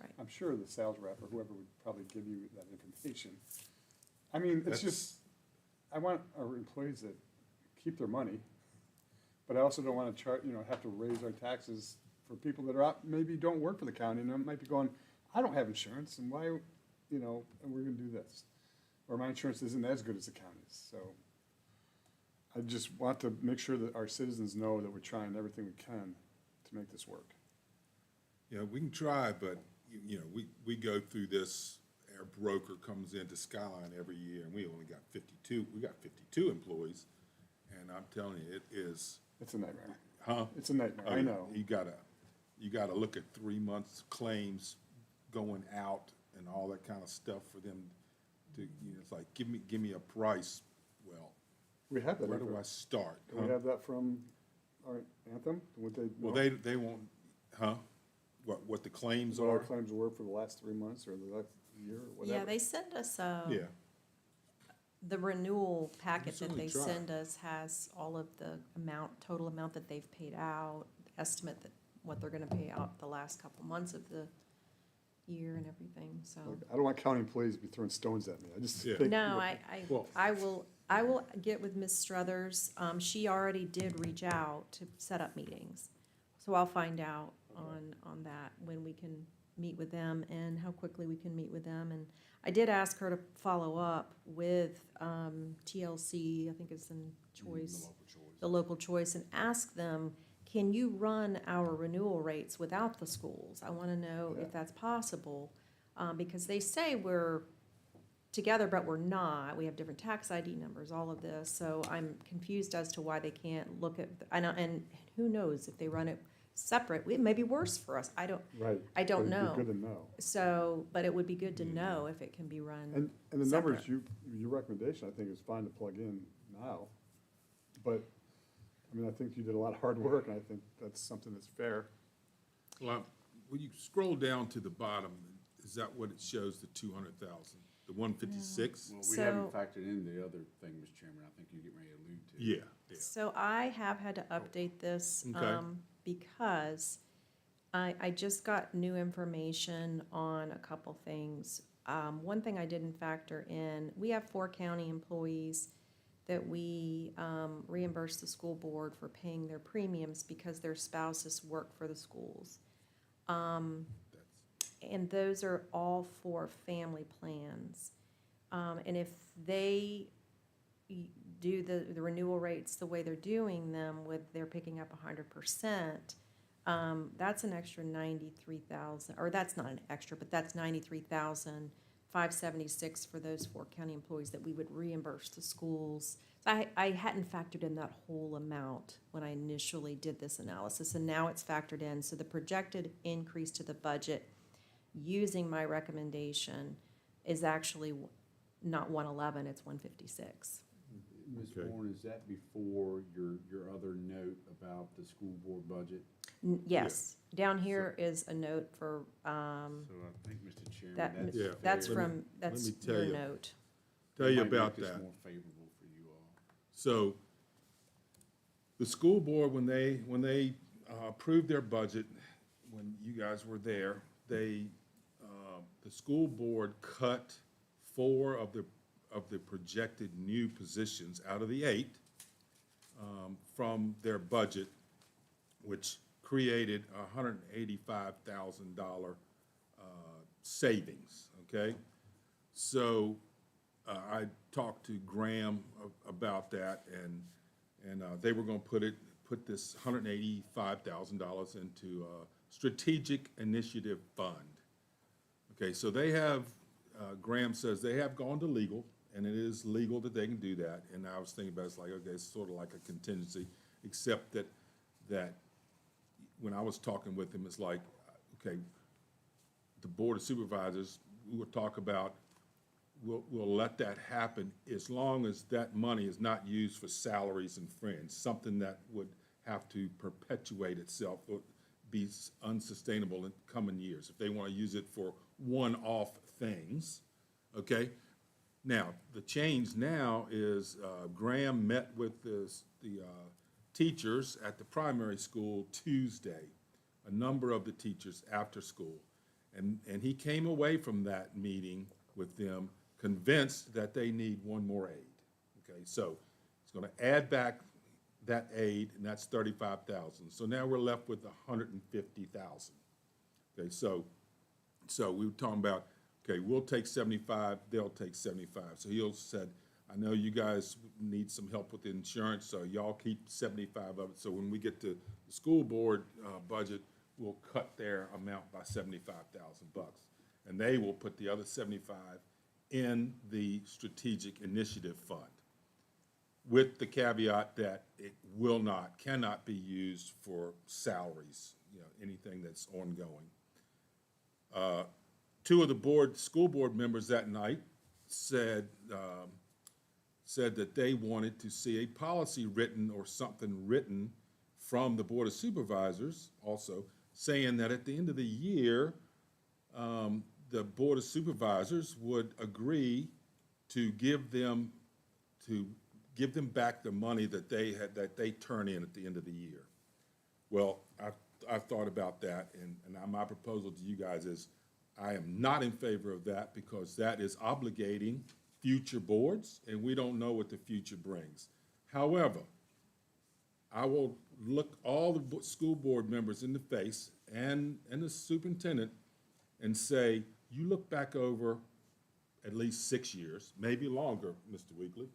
Right. I'm sure the sales rep or whoever would probably give you that information. I mean, it's just, I want our employees that keep their money, but I also don't wanna have to raise our taxes for people that are out, maybe don't work for the county, and might be going, I don't have insurance, and why, and we're gonna do this. Or my insurance isn't as good as the county's, so I just want to make sure that our citizens know that we're trying everything we can to make this work. Yeah, we can try, but, we go through this, our broker comes into Skyline every year, and we only got 52 employees, and I'm telling you, it is, It's a nightmare. huh? It's a nightmare, Oh, I yeah. know. You gotta look at 3 months claims going out and all that kind of stuff for them to, it's like, give me a price. Well, We have that. where do info. I start? Do we have that from our Anthem? Would they Well, know they won't, huh? What the claims what our are? claims were for the last 3 months or the last year or whatever? Yeah, they send us, Yeah, the renewal packet that certainly they try. send us has all of the total amount that they've paid out, estimate that, what they're gonna pay out the last couple months of the year and everything, so. I don't want county employees to be throwing stones at me. I just Yeah. think. No, Well- I will get with Ms. Struthers. She already did reach out to set up meetings. So I'll find out on that, when we can meet with them and how quickly we can meet with them. And I did ask her to follow up with, TLC, I think it's in Choice, the local choice, and ask them, can you run our renewal rates without the schools? I wanna know Yeah. if that's possible, because they say we're together, but we're not. We have different tax ID numbers, all of this, so I'm confused as to why they can't look at, and who knows, if they run it separate, it may be worse for us, I don't Right. know. But it'd be good to know. So, but it would be good to know if it can be run. And the numbers, separate. your recommendation, I think, is fine to plug in now. But, I mean, I think you did a lot of hard work, and I think that's something that's fair. Well, when you scroll down to the bottom, is that what it shows, the 200,000, the 156? Well, we haven't So- factored in the other thing, Mr. Chairman, I think you're getting ready to allude to. Yeah, yeah. So I have had to update this, Okay. because I just got new information on a couple things. One thing I didn't factor in, we have 4 county employees that we, reimburse the school board for paying their premiums because their spouses work for the schools. And those are all for family plans. And if they do the renewal rates the way they're doing them with, they're picking up 100%, that's an extra 93,000, or that's not an extra, but that's 93,576 for those 4 county employees that we would reimburse the schools. So I hadn't factored in that whole amount when I initially did this analysis, and now it's factored in. So the projected increase to the budget using my recommendation is actually not 111, it's 156. Ms. Okay. Bourne, is that before your other note about the school board budget? Yes, down here is a note for, So I think, Mr. Chairman, that, that's. Yeah. that's fair. from, that's me tell your you. note. Tell you Might make about this that. more favorable for you all. So the school board, when they approved their budget, when you guys were there, the school board cut 4 of the projected new positions out of the 8 from their budget, which created $185,000 savings, okay? So I talked to Graham about that, and they were gonna put this $185,000 into a strategic initiative fund. Okay, so they have, Graham says they have gone to legal, and it is legal that they can do that. And I was thinking about, it's like, okay, it's sort of like a contingency, except that when I was talking with him, it's like, okay, the Board of Supervisors, we will talk about, we'll let that happen as long as that money is not used for salaries and fringe, something that would have to perpetuate itself, or be unsustainable in coming years, if they want to use it for one-off things, okay? Now, the change now is Graham met with the teachers at the primary school Tuesday, a number of the teachers after school. And he came away from that meeting with them convinced that they need one more aide. Okay, so it's going to add back that aide, and that's 35,000. So now we're left with 150,000. Okay, so we were talking about, okay, we'll take 75, they'll take 75. So he said, I know you guys need some help with the insurance, so y'all keep 75 of it. So when we get to the school board budget, we'll cut their amount by 75,000 bucks. And they will put the other 75 in the strategic initiative fund, with the caveat that it cannot be used for salaries, anything that's ongoing. 2 of the school board members that night said that they wanted to see a policy written or something written from the Board of Supervisors also, saying that at the end of the year, the Board of Supervisors would agree to give them back the money that they turn in at the end of the year. Well, I've thought about that, and my proposal to you guys is, I am not in favor of that, because that is obligating future boards, and we don't know what the future brings. However, I will look all the school board members in the face and the superintendent and say, you look back over at least 6 years, maybe longer, Mr. Weekly,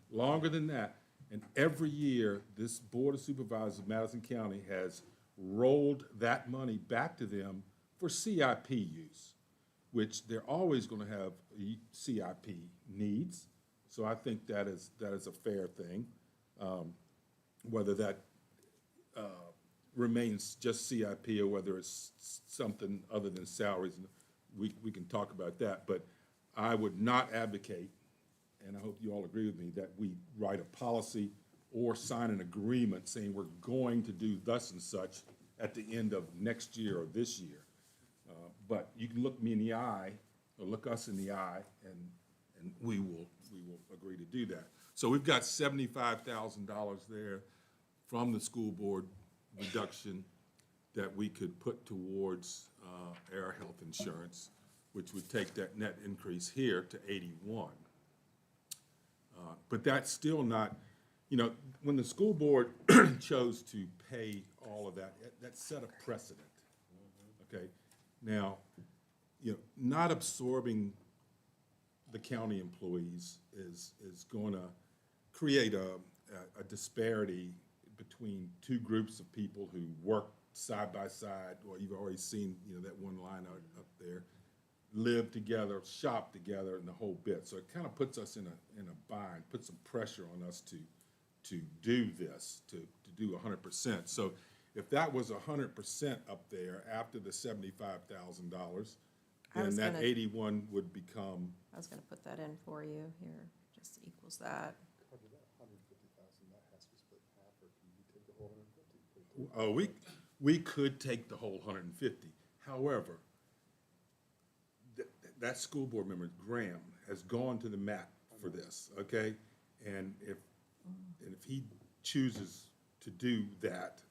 longer than that, and every year, this Board of Supervisors of Madison County has rolled that money back to them for CIP use, which they're always going to have CIP needs. So I think that is a fair thing. Whether that remains just CIP or whether it's something other than salaries, we can talk about that. But I would not advocate, and I hope you all agree with me, that we write a policy or sign an agreement saying we're going to do thus and such at the end of next year or this year. But you can look me in the eye, or look us in the eye, and we will agree to do that. So we've got $75,000 there from the school board reduction that we could put towards our health insurance, which would take that net increase here to 81. But that's still not, you know, when the school board chose to pay all of that, that set a precedent. Okay, now, you know, not absorbing the county employees is going to create a disparity between two groups of people who work side by side, or you've already seen, you know, that one line up there, live together, shop together, and the whole bit. So it kind of puts us in a bind, puts some pressure on us to do this, to do 100%. So if that was 100% up there after the $75,000, then that 81 would become. I was gonna put that in for you here, just equals that. Cover that 150,000, that has to be split in half, or can you take the whole 150? Oh, we could take the whole 150. However, that school board member, Graham, has gone to the mat for this, okay? And if he chooses to do that,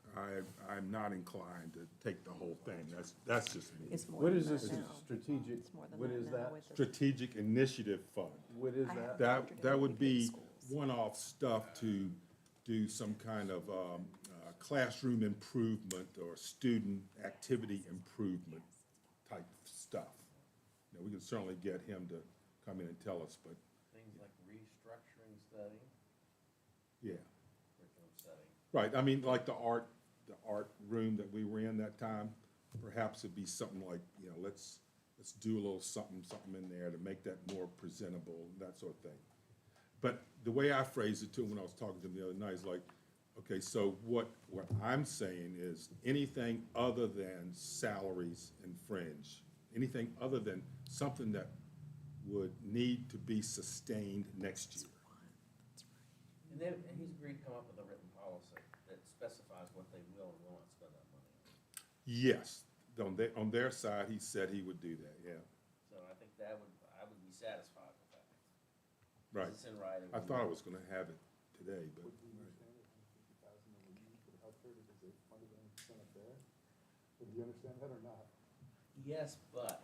I'm not inclined to take the whole thing. That's just me. It's more What than is that this now. strategic, It's more than what is now that? with the- Strategic Initiative Fund. What is I have that? That would be schools. one-off stuff to do some kind of classroom improvement or student activity improvement type stuff. You know, we can certainly get him to come in and tell us, but, Things like restructuring study, yeah. curriculum study. Right, I mean, like the art room that we were in that time, perhaps it'd be something like, you know, let's do a little something in there to make that more presentable, that sort of thing. But the way I phrased it too, when I was talking to him the other night, is like, okay, so what I'm saying is anything other than salaries and fringe, anything other than something that would need to be sustained next year. And then, and he's agreed to come up with a written policy that specifies what they will and will not spend that money on. Yes, on their side, he said he would do that, yeah. So I think I would be satisfied with that. Right. It's in writing. I thought I was gonna have it today, but, Would you understand that 150,000 that we use for the healthcare because they funded 100% up there? Would you understand that or not? Yes, but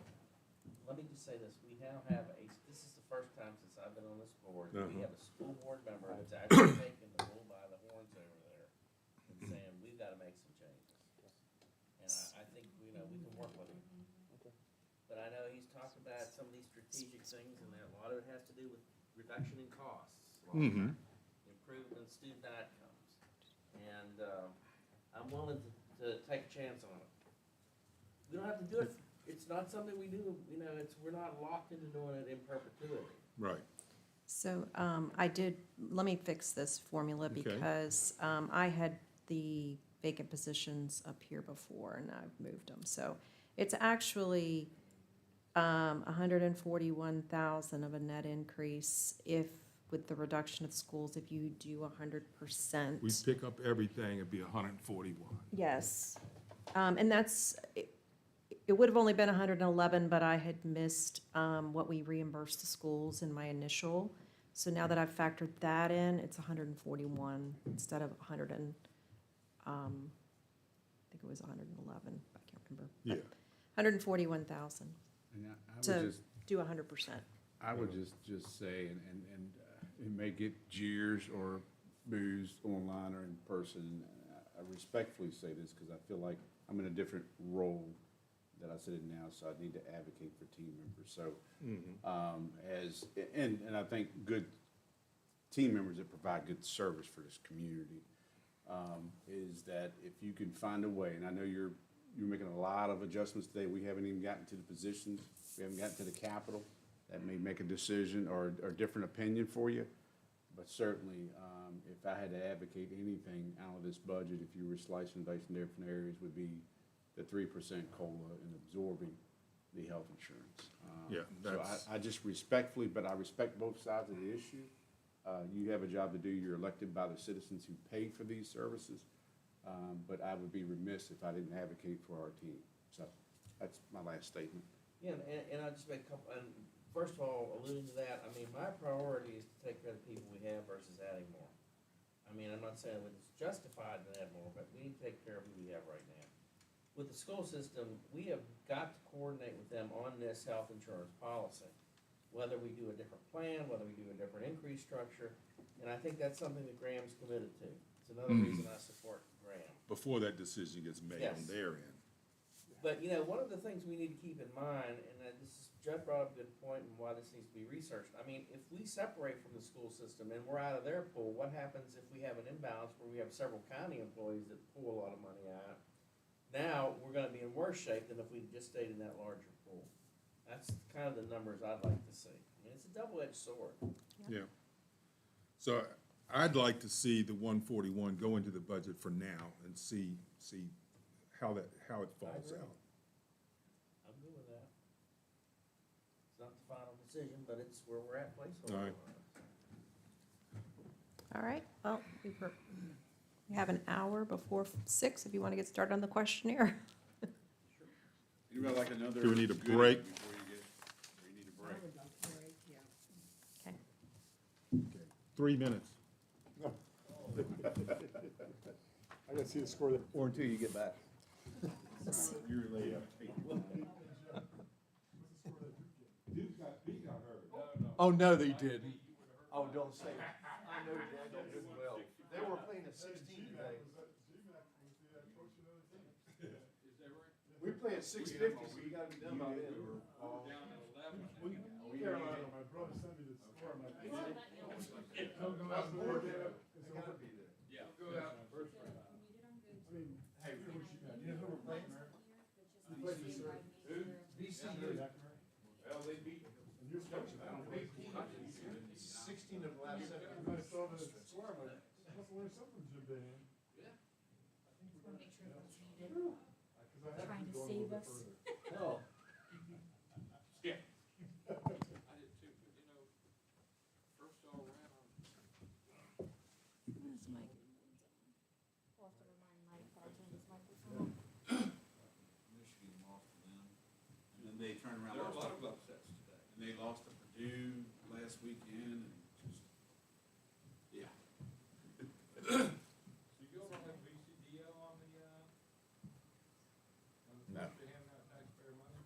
let me just say this, we now have this is the first time since I've been on this board, that we have a school board member that's actually taking the bull by the horns over there and saying, we've gotta make some changes. And I think, you know, we can work with him. But I know he's talked about some of these strategic things, and a lot of it has to do with reduction in costs, improvement in student outcomes. And, I'm willing to take a chance on it. We don't have to do it, it's not something we do, you know, we're not locked into doing it in perpetuity. right. So let me fix this formula Okay. because I had the vacant positions up here before and I've moved them. So it's actually 141,000 of a net increase with the reduction of schools, if you do 100%. We pick up everything, it'd be 141. Yes. And it would have only been 111, but I had missed what we reimbursed the schools in my initial. So now that I've factored that in, it's 141 instead of 100 and, I think it was 111, I can't remember. Yeah. 141,000 And I would to just, do 100%. I would just say, and it may get jeers or boos online or in person. I respectfully say this because I feel like I'm in a different role that I sit in now, so I need to advocate for team members. So, and I think good team members that provide good service for this community, is that if you can find a way, and I know you're making a lot of adjustments today, we haven't even gotten to the positions, we haven't gotten to the capital, that may make a decision or different opinion for you. But certainly, if I had to advocate anything out of this budget, if you were slicing and dicing different areas, would be the 3% COLA and absorbing the health insurance. Yeah, So that's- I just respectfully, but I respect both sides of the issue. You have a job to do. You're elected by the citizens who pay for these services. But I would be remiss if I didn't advocate for our team. So that's my last statement. Yeah, and I'll just make a couple, and first of all, alluding to that, I mean, my priority is to take care of the people we have versus adding more. I mean, I'm not saying that it's justified to add more, but we need to take care of who we have right now. With the school system, we have got to coordinate with them on this health insurance policy. Whether we do a different plan, whether we do a different increase structure, and I think that's something that Graham's committed to. It's another reason I support Graham. Before that decision gets made on Yes. their end. But, you know, one of the things we need to keep in mind, and this is, Judd brought up a good point and why this needs to be researched. I mean, if we separate from the school system and we're out of their pool, what happens if we have an imbalance where we have several county employees that pull a lot of money out? Now, we're gonna be in worse shape than if we just stayed in that larger pool. That's kind of the numbers I'd like to see. I mean, it's a double-edged sword. Yeah. So I'd like to see the 141 go into the budget for now and see how it falls out. I'm good with that. It's not the final decision, but it's where we're at placeholder. All right. All right, well, we have an hour before 6 if you want to get started on the questionnaire. Anybody like another? Do we need a goodie break? Before you get, or you need a break? Okay. Okay, 3 minutes. I gotta see the score there. Or until you get back. You're late. Oh, no, they didn't. Oh, don't say it. I know Daniel did well. They were playing at 16 today. We play at 6:50, so you gotta be done by then. Down at 11. Carolina. My brother sent me the score, I'm like, I gotta be there. Yeah. Go out. I mean, hey, you know who we're playing? We played this year. VCU. Well, they beat. And you're coaching. I don't know. 16 of the last 17. I saw the score, I'm like, I must learn something from Jim Boeheim. Trying to save us. No. Yeah. I did too, but you know, first all around. Michigan lost to them, and then they turned around. There were a lot of upsets today. And they lost to Purdue last weekend, and just, yeah. So you all don't have VCDL on the, No. they hand out taxpayer money?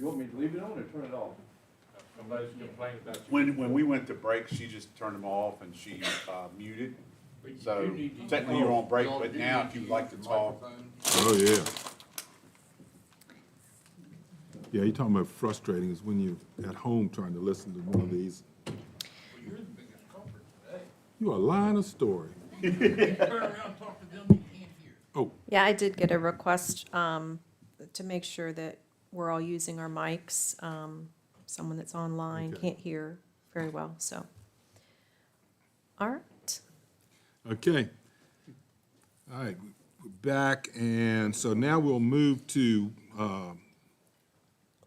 You want me to leave it on or turn it off? Somebody's complaining about you. When we went to break, she just turned them off and she muted. But you So do need to- technically you're on break, y'all but do now need if you'd use like to the talk. microphone. Oh, yeah. Yeah, you're talking about frustrating is when you're at home trying to listen to one of these. Well, you're the biggest culprit today. You are lying a story. You turn around and talk to them, you can't hear. Oh, Yeah, I did get a request to make sure that we're all using our mics. Someone that's online Okay. can't hear very well, so. All right. okay. All right, we're back, and so now we'll move to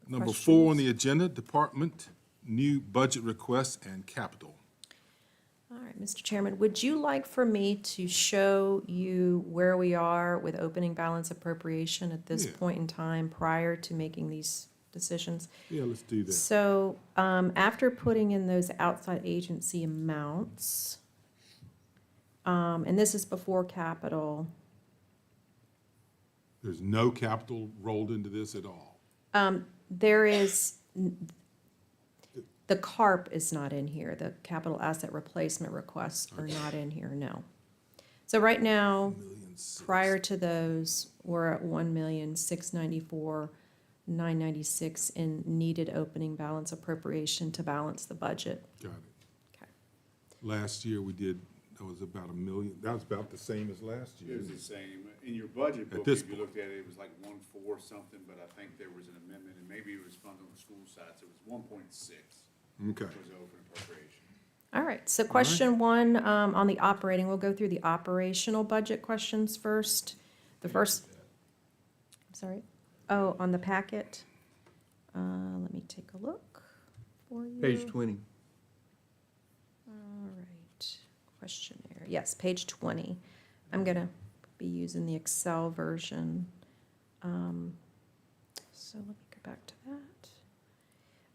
number 4 on the agenda, Department New Budget Requests and Capital. All right, Mr. Chairman, would you like for me to show you where we are with opening balance appropriation at this Yeah. point in time prior to making these decisions? Yeah, let's do that. So, after putting in those outside agency amounts, and this is before capital, There's no capital rolled into this at all. there is, the CARP is not in here, the capital asset replacement requests are not in here, no. So right now, prior to those, we're at 1,694,996 in needed opening balance appropriation to balance the budget. Got it. Okay. Last year, we did, that was about $1 million, that was about the same as last year. It was the same. In your budget book, this if you point. looked at it, it was like 1.4 something, but I think there was an amendment and maybe it was funded on the school side, so it was 1.6. Okay. Was the open appropriation. All right, so question one, on the operating, we'll go through the operational budget questions first. The first, I'm sorry, oh, on the packet. Let me take a look for you. Page 20. All right, questionnaire, yes, page 20. I'm gonna be using the Excel version. So let me go back to that.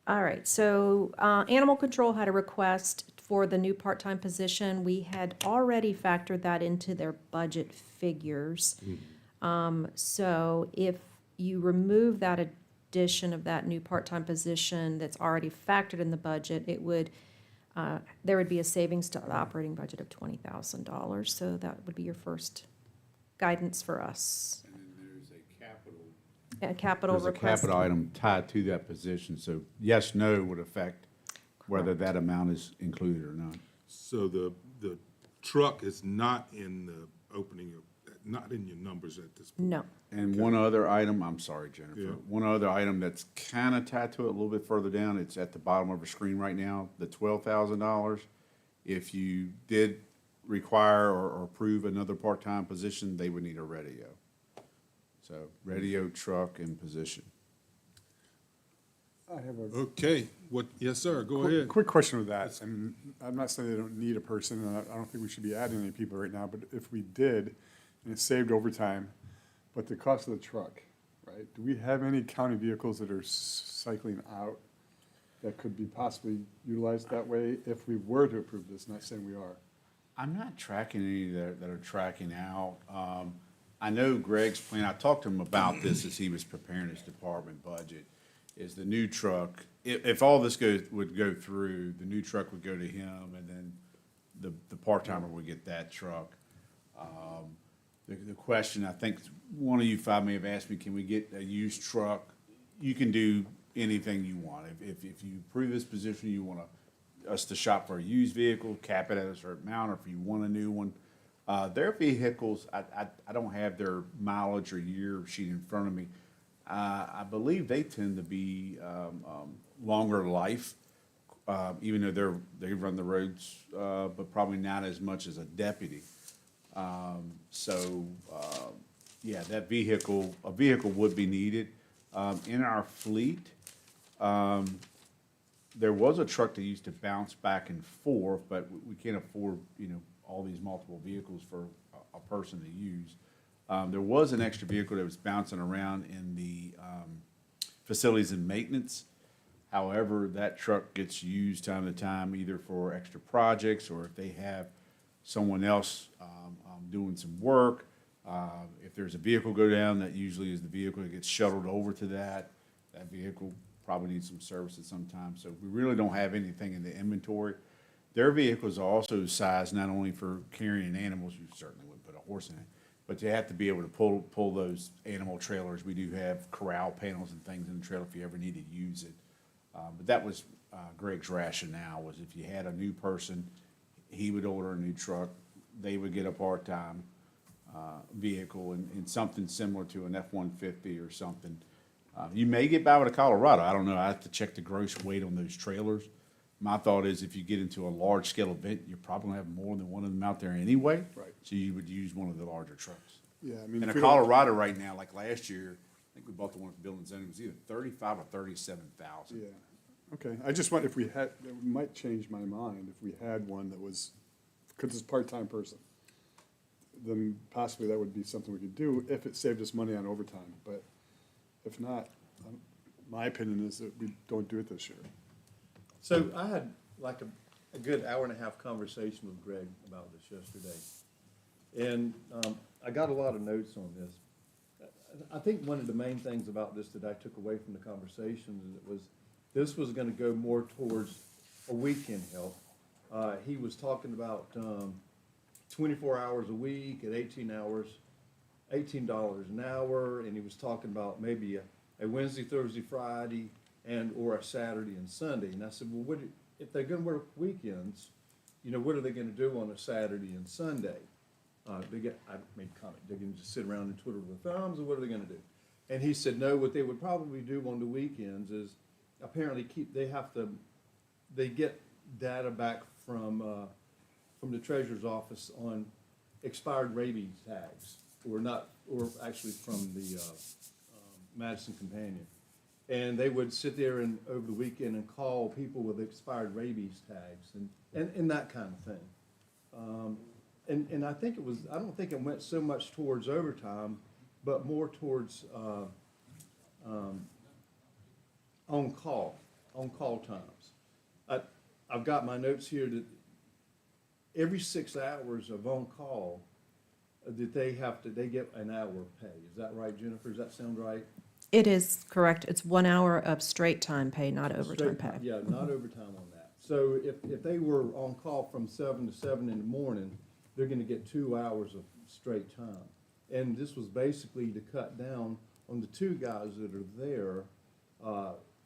All right, so Animal Control had a request for the new part-time position. We had already factored that into their budget figures. So if you remove that addition of that new part-time position that's already factored in the budget, it would, there would be a savings to the operating budget of $20,000. So that would be your first guidance for us. And then there's a capital. A capital There's a request. capital item tied to that position, so yes, no would affect whether that amount is included or not. So the truck is not in the opening, not in your numbers at this point? No. And one other item, I'm sorry, Jennifer, Yeah. one other item that's kind of tied to it a little bit further down, it's at the bottom of the screen right now, the $12,000. If you did require or approve another part-time position, they would need a radio. So radio, truck, and position. I have a Okay, what, yes, sir, go ahead. quick question with that. And I'm not saying they don't need a person, and I don't think we should be adding any people right now, but if we did, and it saved overtime, but the cost of the truck, right? Do we have any county vehicles that are cycling out that could be possibly utilized that way if we were to approve this? Not saying we are. I'm not tracking any that are tracking out. I know Greg's plan, I talked to him about this as he was preparing his department budget, is the new truck, if all this would go through, the new truck would go to him, and then the part-timer would get that truck. The question, I think, one of you five may have asked me, can we get a used truck? You can do anything you want. If you approve this position, you want us to shop for a used vehicle, cap it at a certain amount, or if you want a new one. Their vehicles, I don't have their mileage or year sheet in front of me. I believe they tend to be longer life, even though they run the roads, but probably not as much as a deputy. Yeah, a vehicle would be needed. In our fleet, there was a truck that used to bounce back and forth, but we can't afford, all these multiple vehicles for a person to use. There was an extra vehicle that was bouncing around in the facilities and maintenance. However, that truck gets used time to time, either for extra projects or if they have someone else doing some work. If there's a vehicle go down, that usually is the vehicle that gets shuttled over to that vehicle probably need some service at some time. So we really don't have anything in the inventory. Their vehicles are also sized not only for carrying animals, you certainly wouldn't put a horse in it, but you have to be able to pull those animal trailers. We do have corral panels and things in the trailer if you ever need to use it. But that was Greg's rationale, was if you had a new person, he would order a new truck, they would get a part-time vehicle and something similar to an F-150 or something. You may get by with a Colorado, I don't know, I have to check the gross weight on those trailers. My thought is if you get into a large-scale event, you're probably gonna have more than one of them out there anyway. Right. So you would use one of the larger trucks. Yeah, I mean. And if a we don't- Colorado right now, like last year, I think we bought the one at the building zone, it was either 35 or 37,000. Yeah, okay, I just want, if we had, it might change my mind if we had one that was, because it's a part-time person. Then possibly that would be something we could do if it saved us money on overtime, but if not, my opinion is that we don't do it this year. So I had like a good hour and a half conversation with Greg about this yesterday. And I got a lot of notes on this. I think one of the main things about this that I took away from the conversation is it was, this was gonna go more towards a weekend help. He was talking about 24 hours a week at 18 hours, $18 an hour, and he was talking about maybe a Wednesday, Thursday, Friday, or a Saturday and Sunday. And I said, well, if they're gonna work weekends, you know, what are they gonna do on a Saturday and Sunday? I made a comment, they're gonna just sit around and twiddle their thumbs, or what are they gonna do? And he said, no, what they would probably do on the weekends is apparently they get data back from the treasurer's office on expired rabies tags, or actually from the Madison Companion. And they would sit there and over the weekend and call people with expired rabies tags and that kind of thing. And I think I don't think it went so much towards overtime, but more towards on-call times. I've got my notes here that every 6 hours of on-call, that they get an hour of pay. Is that right, Jennifer? Does that sound right? It is correct. It's 1 hour of straight time pay, not overtime Straight pay. time, yeah, not overtime on that. So if they were on call from 7 to 7 in the morning, they're gonna get 2 hours of straight time. And this was basically to cut down on the 2 guys that are there,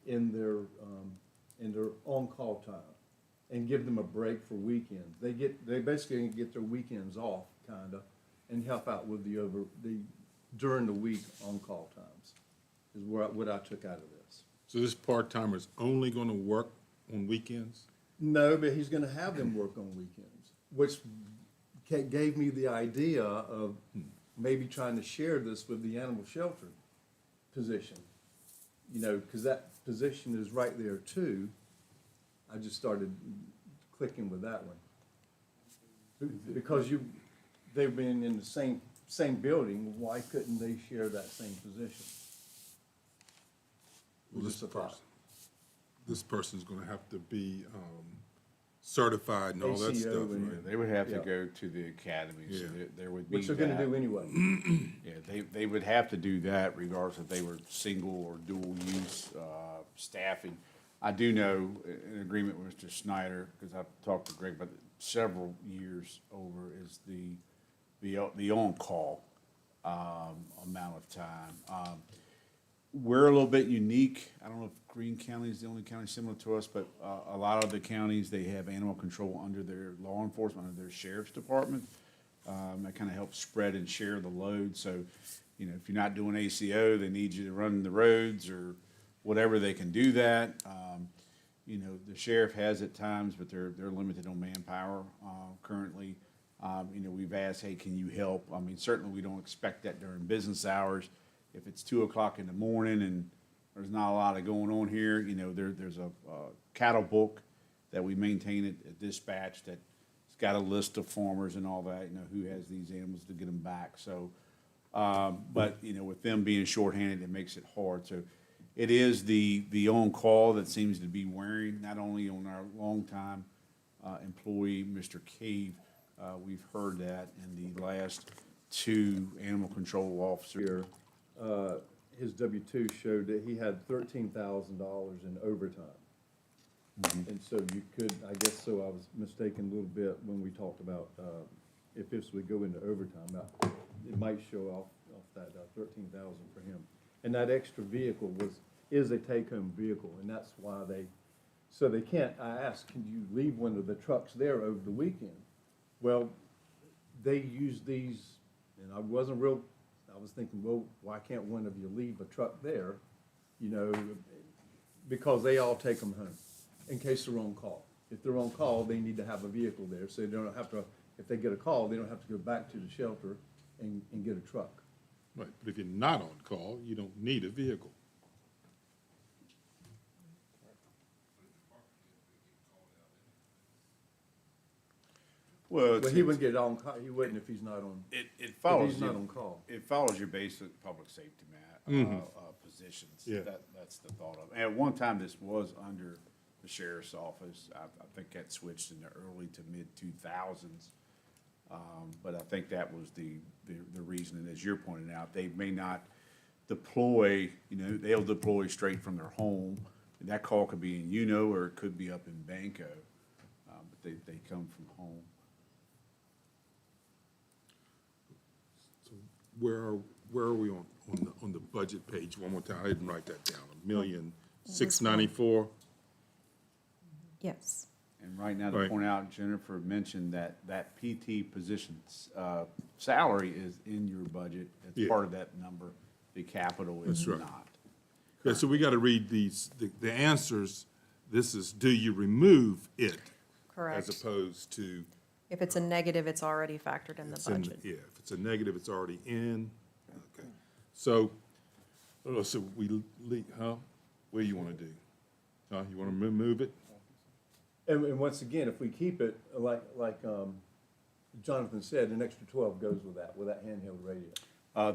in their on-call time, and give them a break for weekends. They basically get their weekends off, kinda, and help out with during the week on-call times, is what I took out of this. So this part-timer's only gonna work on weekends? No, but he's gonna have them work on weekends, which gave me the idea of maybe trying to share this with the animal shelter position. You know, because that position is right there too. I just started clicking with that one. Because they've been in the same building, why couldn't they share that same position? Well, this person's gonna have to be, certified and all that ACO stuff, and- right? They would have to Yeah. go to the academy, so Yeah. there would be Which they're gonna that. do anyway. Yeah, they would have to do that regardless if they were single or dual use, staffing. I do know, in agreement with Mr. Snyder, because I've talked to Greg about it several years over, is the on-call, amount of time. We're a little bit unique. I don't know if Greene County is the only county similar to us, but a lot of the counties, they have animal control under their law enforcement, under their sheriff's department. That kind of helps spread and share the load. So, you know, if you're not doing ACO, they need you to run the roads or whatever, they can do that. You know, the sheriff has at times, but they're limited on manpower currently. You know, we've asked, hey, can you help? I mean, certainly we don't expect that during business hours. If it's 2 o'clock in the morning and there's not a lot of going on here, you know, there's a cattle book that we maintain at dispatch that's got a list of farmers and all that, you know, who has these animals to get them back. So, but, you know, with them being shorthanded, it makes it hard. So it is the on-call that seems to be wearing, not only on our longtime employee, Mr. Cave. We've heard that in the last 2 animal control officers. his W-2 showed that he had $13,000 in overtime. And so you could, I guess, so I was mistaken a little bit when we talked about, if this would go into overtime, it might show off that 13,000 for him. And that extra vehicle is a take-home vehicle, and that's why so they can't, I asked, can you leave one of the trucks there over the weekend? Well, they use these, and I was thinking, well, why can't one of you leave a truck there? You know, because they all take them home in case they're on call. If they're on call, they need to have a vehicle there, so they don't have to, if they get a call, they don't have to go back to the shelter and get a truck. Right, but if you're not on call, you don't need a vehicle. Well, But he wouldn't get on call, he wouldn't if he's not on, it follows. if he's not on call. It follows your basic public safety positions. Yeah. That's the thought of. And at one time, this was under the sheriff's office. I think that switched in the early to mid-2000s. But I think that was the reason, and as you're pointing out, they may not deploy, you know, they'll deploy straight from their home. And that call could be in Uno or it could be up in Banco, but they come from home. So where are we on the budget page? One more time, I didn't write that down. $1,694,000. Yes. And right now, to Right. point out, Jennifer mentioned that PT position's salary is in your budget. It's Yeah. part of that number. The capital is That's right. not. Okay, so we got to read these, the answers. This is, do you remove it? Correct. As opposed to. If it's a negative, it's already factored in the It's in- budget. Yeah, if it's a negative, it's already in. Okay. So, so we, huh? What do you want to do? Huh? You want to remove it? And once again, if we keep it, like Jonathan said, an extra 12 goes with that handheld radio.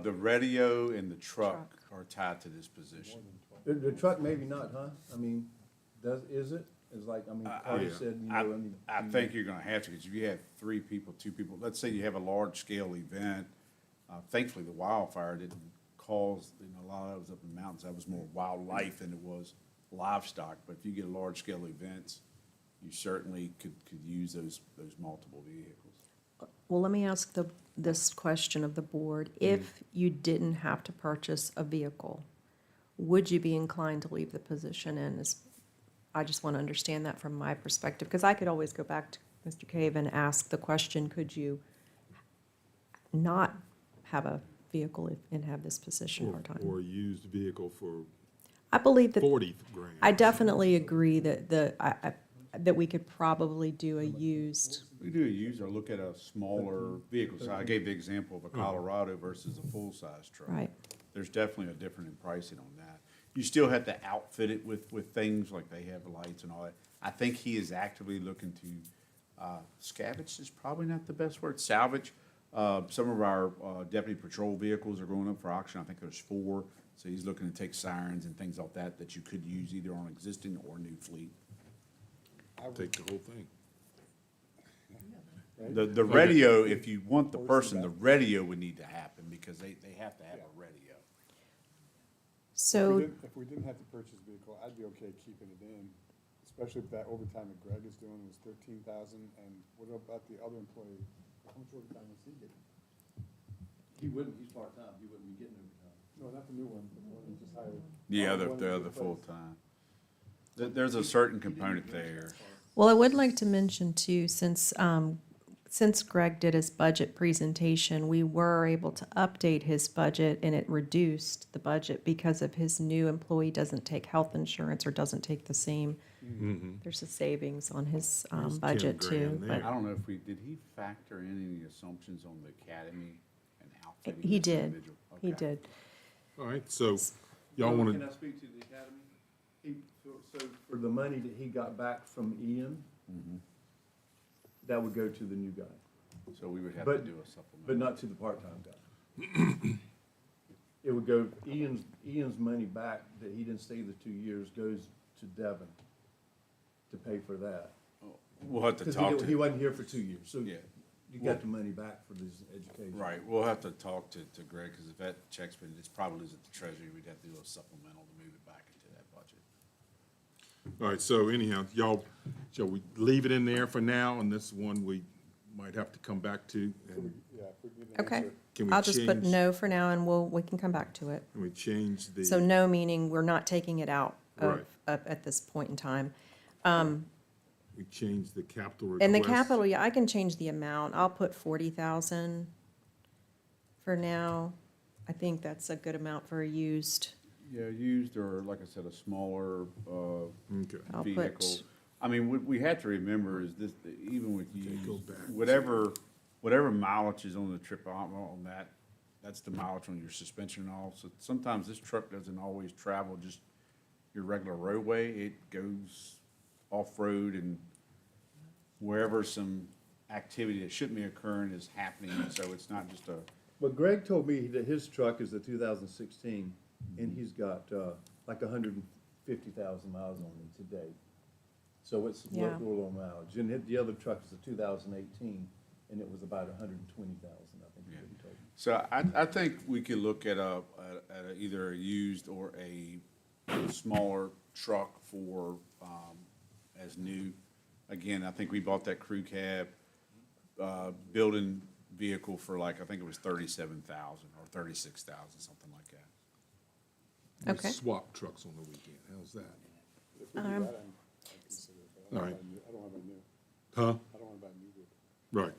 The radio and the truck are tied to this position. The truck maybe not, huh? I mean, is it? It's like, I mean, Carter Yeah. said, you know, I mean. I think you're gonna have to, because if you have 3 people, 2 people, let's say you have a large-scale event, thankfully, the wildfire didn't cause, you know, a lot of those up in the mountains, that was more wildlife than it was livestock, but if you get large-scale events, you certainly could use those multiple vehicles. Well, let me ask this question of the board. If you didn't have to purchase a vehicle, would you be inclined to leave the position in? I just want to understand that from my perspective, because I could always go back to Mr. Cave and ask the question, could you not have a vehicle and have this position part-time? Or a used vehicle for I believe that 40 grand. I definitely agree that that we could probably do a used. We do a use or look at a smaller vehicle. So I gave the example of a Colorado versus a full-size truck. Right. There's definitely a difference in pricing on that. You still have to outfit it with things like they have lights and all that. I think he is actively looking to, scavenge is probably not the best word, salvage. Some of our deputy patrol vehicles are going up for auction. I think there's 4. So he's looking to take sirens and things like that you could use either on existing or new fleet. I'll take the whole thing. The radio, if you want the person, the radio would need to happen because they have to have a radio. So, If we didn't have to purchase a vehicle, I'd be okay keeping it in, especially if that overtime that Greg is doing was 13,000, and what about the other employee? How much overtime is he getting? He wouldn't, he's part-time, he wouldn't be getting overtime. No, not the new one, but the one we just hired. Yeah, The one the we other replaced. full-time. There's a certain component there. well, I would like to mention too, since Greg did his budget presentation, we were able to update his budget and it reduced the budget because of his new employee doesn't take health insurance or doesn't take the same. There's a savings on his There's budget 10 too. grand But there. I don't know if did he factor in any assumptions on the academy and outfitting? he this did, individual? he Okay. did. All right, so y'all want Can to, I speak to the academy? So for the money that he got back from Ian, that would go to the new guy, So we would have to But- do a supplement. but not to the part-time guy. It would go, Ian's money back that he didn't stay the 2 years goes to Devin to pay for that. We'll have to Because talk he to, wasn't here for 2 years, so yeah. you got the money back for this education. Right, we'll have to talk to Greg, because if that check's been, it's probably at the treasury, we'd have to do a supplemental to move it back into that budget. All right, so anyhow, y'all, shall we leave it in there for now, and this one we might have to come back to? And Yeah, if we get an Okay. answer. can we I'll just put change- no for now and we can come back to it. Can we change the? So no meaning we're not taking it out Right. at this point in time. We change the capital request? And the capital, yeah, I can change the amount. I'll put 40,000 for now. I think that's a good amount for a used. Yeah, used, or like I said, a smaller, Okay. I'll vehicle. put, I mean, what we have to remember is this, even with Okay, go used, back. whatever mileage is on the trip on that, that's the mileage on your suspension and all. So sometimes this truck doesn't always travel just your regular roadway. It goes off-road and wherever some activity that shouldn't be occurring is happening. So it's not just a, But Greg told me that his truck is a 2016, and he's got, like 150,000 miles on it today. So it's Yeah. little mileage. And the other truck is a 2018, and it was about 120,000, I think, is what he told me. so I think we could look at either a used or a smaller truck for, as new. Again, I think we bought that crew cab, building vehicle for like, I think it was 37,000 or 36,000, something like that. We Okay. swap trucks on the weekend, how's that? If we do Um, that, I'd consider it, but All I right. don't want to buy new, Huh? I don't want to buy a new vehicle. Right.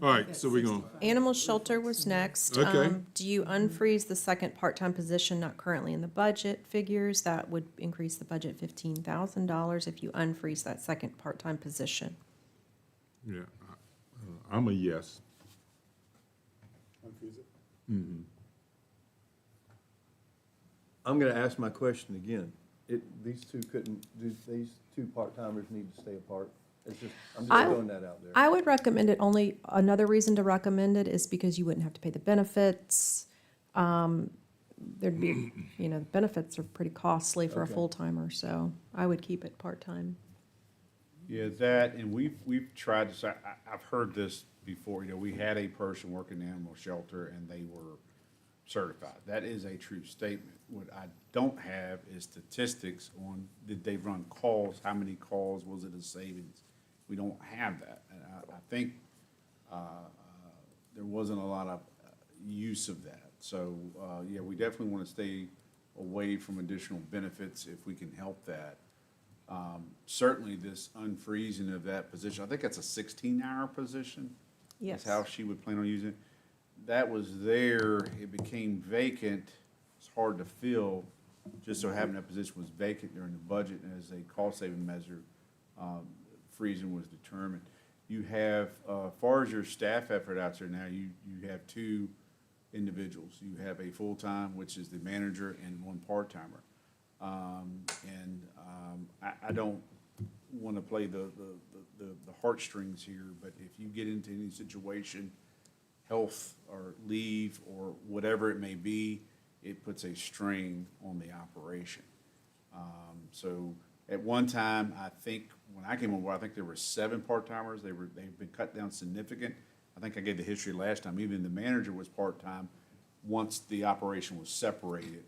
All right, so we're gonna, animal shelter was next. Okay. Do you unfreeze the second part-time position not currently in the budget figures? That would increase the budget $15,000 if you unfreeze that second part-time position. yeah, I'm a yes. Unfreeze it. I'm gonna ask my question again. These two these two part-timers need to stay apart? It's just, I'm just I- throwing that out there. I would recommend it, only, another reason to recommend it is because you wouldn't have to pay the benefits. There'd be, the benefits are pretty costly for a Okay. full-timer, so I would keep it part-time. Yeah, that, and we've tried to say, I've heard this before, we had a person work in the animal shelter and they were certified. That is a true statement. What I don't have is statistics on, did they run calls, how many calls, was it a savings? We don't have that. And I think, there wasn't a lot of use of that. So, yeah, we definitely want to stay away from additional benefits if we can help that. Certainly this unfreezing of that position, I think that's a 16-hour position. Yes. That's how she would plan on using it. That was there, it became vacant, it's hard to fill, just so having that position was vacant during the budget, and as a cost-saving measure, freezing was determined. You have, as far as your staff effort out there now, you have two individuals. You have a full-time, which is the manager, and one part-timer. I don't want to play the heartstrings here, but if you get into any situation, health or leave or whatever it may be, it puts a strain on the operation. So at one time, I think, when I came on board, I think there were 7 part-timers. They've been cut down significant. I think I gave the history last time. Even the manager was part-time once the operation was separated.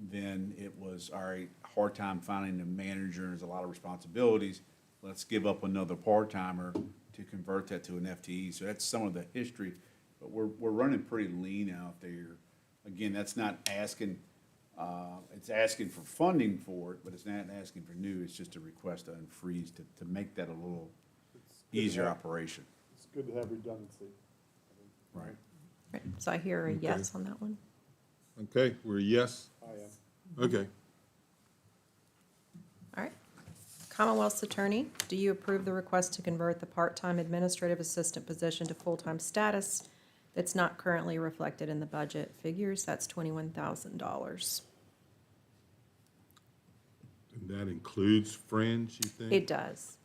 Then it was, all right, hard time finding the manager, and there's a lot of responsibilities. Let's give up another part-timer to convert that to an FTE. So that's some of the history, but we're running pretty lean out there. Again, that's not asking, it's asking for funding for it, but it's not asking for new, it's just a request to unfreeze to make that a little It's good to easier have- operation. It's good to have redundancy. Right. Right, so I hear a Okay. yes on that one. Okay, we're a yes? I am. Okay. All right. Commonwealth's Attorney, do you approve the request to convert the part-time administrative assistant position to full-time status that's not currently reflected in the budget figures? That's $21,000. And that includes fringe, you think? It does.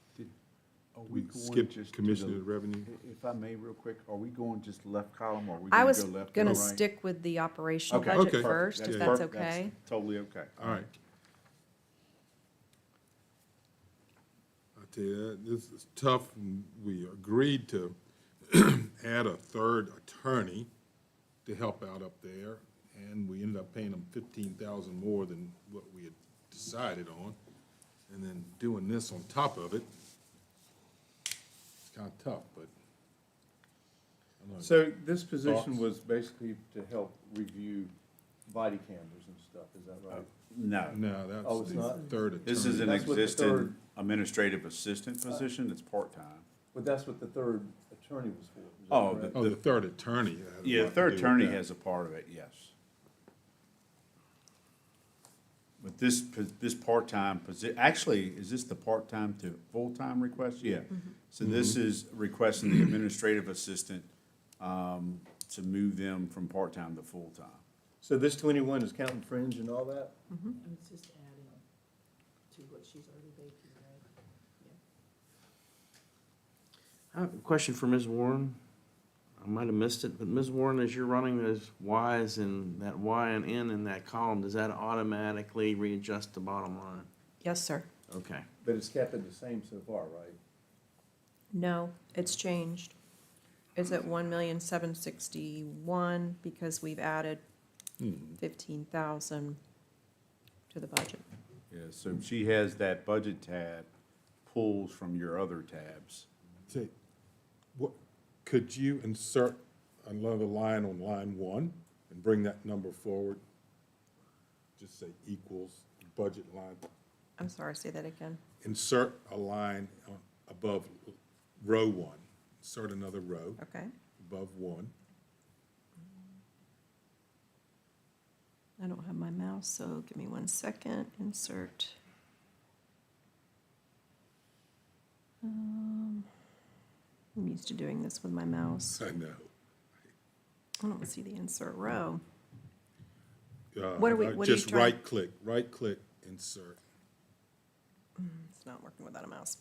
Are We going skip just to commissioner revenue? If I may, real quick, are we going just left column, or are we I gonna was go left gonna and right? stick with the operational Okay. budget Okay. first, Perfect. if Yeah. that's perfect. okay. Totally okay. All right. I tell you, this is tough. We agreed to add a third attorney to help out up there, and we ended up paying them $15,000 more than what we had decided on. And then doing this on top of it, it's kind of tough, but. I don't know. So this position Thoughts? was basically to help review body cameras and stuff, is that right? No, No, Oh, that's it's the not? third attorney. this is an That's what the existing third- administrative assistant position that's part-time. But that's what the third attorney was for, is that Oh, correct? Oh, the third attorney. has a Yeah, lot the to third do with attorney that. has a part of it, yes. But this part-time actually, is this the part-time to full-time request? Yeah. So this is requesting the administrative assistant, to move them from part-time to full-time. So this 21 is counting fringe and all that? And it's just adding to what she's already making, right? I have a question for Ms. Warren. I might have missed it, but Ms. Warren, as you're running those Ys and that Y and N in that column, does that automatically readjust the bottom line? Yes, sir. Okay. But it's kept it the same so far, right? No, it's changed. It's at 1,761,000 because we've added 15,000 to the budget. Yeah, so she has that budget tab, pulls from your other tabs. Say, what, could you insert another line on line 1 and bring that number forward? Just say equals budget line. I'm sorry, say that again. Insert a line above row 1. Insert another row Okay. above 1. I don't have my mouse, so give me 1 second. Insert. I'm used to doing this with my mouse. I know. I don't see the insert row. What are you Just trying- right click, insert. It's not working without a mouse.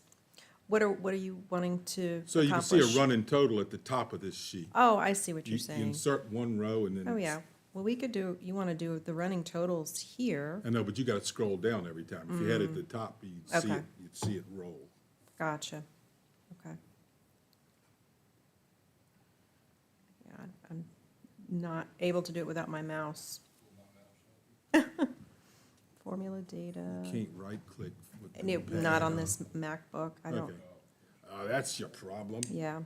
What are you wanting to So you can see accomplish? a running total at the top of this sheet. Oh, I see what You you're you saying. insert one row and then. Oh, yeah. Well, we could do, you want to do the running totals here. I know, but you gotta scroll down every time. If you had it at the top, you'd see Okay. it, you'd see it roll. Gotcha. Okay. Yeah, I'm not able to do it without my mouse. Formula data. Can't right click with the And it, pad not on this MacBook. I don't, Okay. That's your problem. yeah.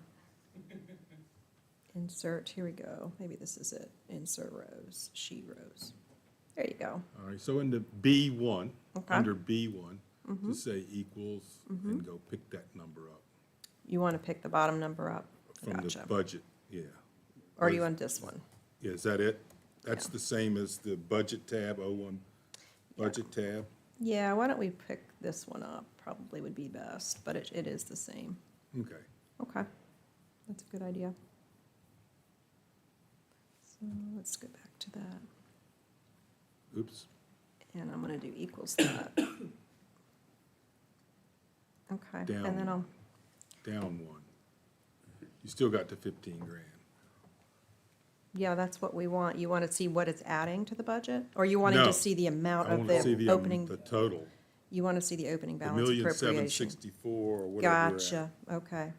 Insert, here we go. Maybe this is it. Insert rows, sheet rows. There you go. All right, so in the B1, Okay. under B1, just say equals and go pick that number up You want to pick the bottom number up? from the Gotcha. budget, yeah. Or do you want this one? Yeah, is that it? That's Yeah. the same as the budget tab, 01 budget tab? Yeah, why don't we pick this one up? Probably would be best, but it is the same. Okay. Okay, that's a good idea. So let's go back to that, Oops. and I'm gonna do equals that. Okay, and then Down. I'll, Down 1. You still got the 15 grand. yeah, that's what we want. You want to see what it's adding to the budget? Or you wanting No. to see the amount I of want to see the the opening? total. You want to see the opening The balance appropriation? 1,764,000 or whatever we're at. Gotcha, okay.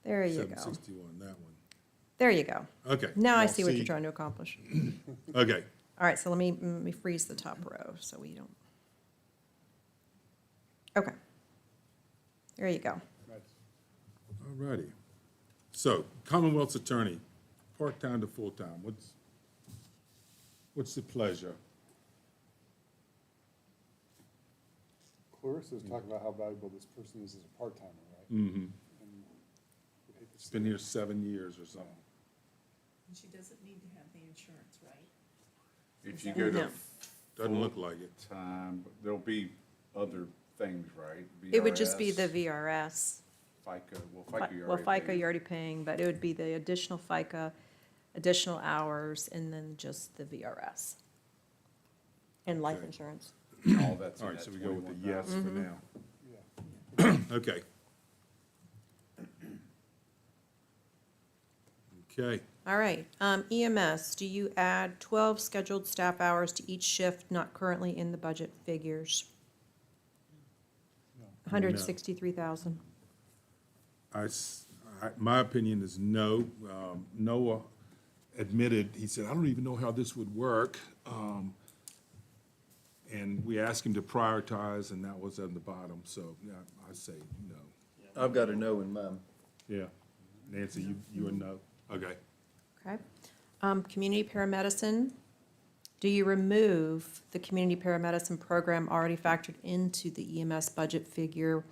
There you go. 761, that one. There you go. Okay. Now I Y'all see what you're trying to accomplish. Okay. All right, so let me freeze the top row so we don't. Okay. There you go. All righty. So Commonwealth's attorney, part-time to full-time, what's the pleasure? Clarissa was talking about how valuable this person is as a part-timer, right? Mm-hmm. And we hate to It's been here 7 years or something. And she doesn't need to have the insurance, right? If you go to No. Doesn't look like it. time, there'll be other things, right? It would just be VRS, the VRS. FICA, well, FICA you Well, already FICA paid. you're already paying, but it would be the additional FICA, additional hours, and then just the VRS. And life Okay. insurance. All that's in All right, that so we go with the 21,000. yes for Mm-hmm. now. Yeah. Okay. Okay. All right, EMS, do you add 12 scheduled staff hours to each shift not currently in the budget figures? 163,000. My opinion is no. Noah admitted, he said, I don't even know how this would work. And we asked him to prioritize, and that was at the bottom, so, yeah, I say no. I've got a no in mind. Yeah. Nancy, you a no? Okay. Okay. Community paramedicine, do you remove the community paramedicine program already factored into the EMS budget figure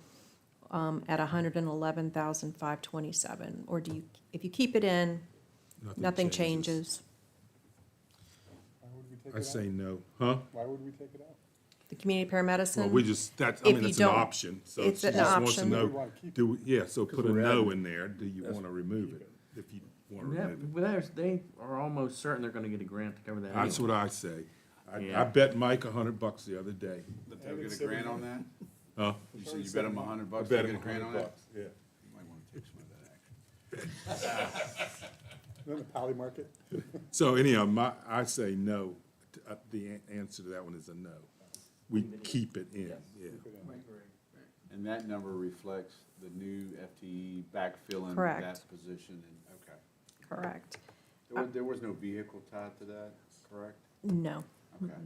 at 111,527? Or do you, if you keep it in, nothing changes? Why would we take I it say out? no. Huh? Why would we take it out? The community paramedicine? Well, we just, If it's you an don't- option, so it's she an just wants to option. know, We wanna keep do, yeah, so put a we're no adding- in there, do you wanna remove it? If you wanna Yeah, remove it. but they are almost certain they're gonna get a grant to cover that. That's anyway. what I say. I Yeah. bet Mike $100 the other day. But they'll get a grant on that? Huh? You said you bet them $100, I they'll bet get him a grant on that? $100, yeah. You might wanna take some of that action. Then the Pally Market? So anyhow, I say no. The answer to that one is a no. We keep it in, yeah. And that number reflects the new FTE backfilling Correct. that position, and, okay. Correct. There was no vehicle tied to that, correct? No. Okay.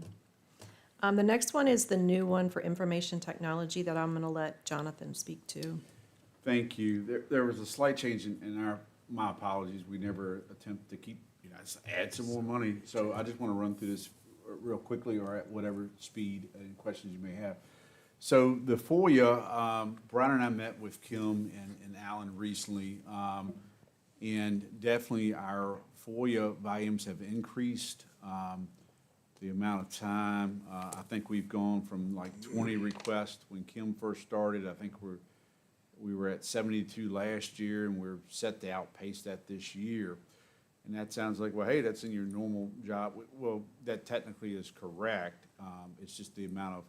The next one is the new one for information technology that I'm gonna let Jonathan speak to. Thank you. There was a slight change in my apologies, we never attempt to keep, just add some more money. So I just want to run through this real quickly or at whatever speed and questions you may have. So the FOIA, Brian and I met with Kim and Alan recently, and definitely our FOIA volumes have increased. The amount of time, I think we've gone from like 20 requests when Kim first started. I think we were at 72 last year, and we're set to outpace that this year. And that sounds like, well, hey, that's in your normal job. Well, that technically is correct. It's just the amount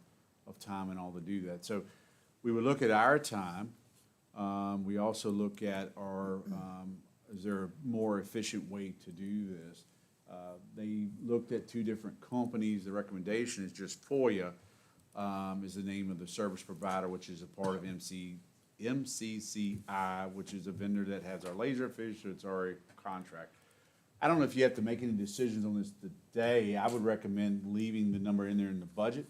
of time and all to do that. So we would look at our time. We also look at is there a more efficient way to do this? They looked at two different companies. The recommendation is just FOIA is the name of the service provider, which is a part of MCCI, which is a vendor that has our Laserfish, so it's already a contract. I don't know if you have to make any decisions on this today. I would recommend leaving the number in there in the budget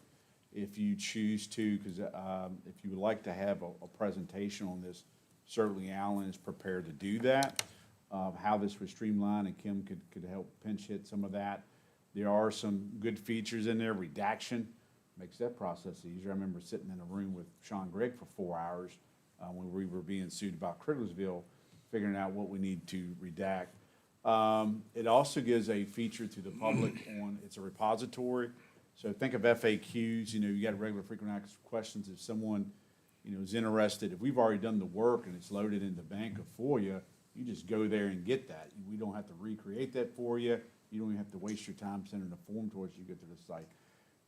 if you choose to, because if you would like to have a presentation on this, certainly Alan is prepared to do that. How this was streamlined, and Kim could help pinch hit some of that. There are some good features in there. Redaction makes that process easier. I remember sitting in a room with Sean Gregg for 4 hours when we were being sued about Crittlersville, figuring out what we need to redact. It also gives a feature to the public on, it's a repository. So think of FAQs, you got regular frequent asked questions. If someone, is interested, if we've already done the work and it's loaded in the bank of FOIA, you just go there and get that. We don't have to recreate that for you. You don't even have to waste your time sending a form to us. You get to the site.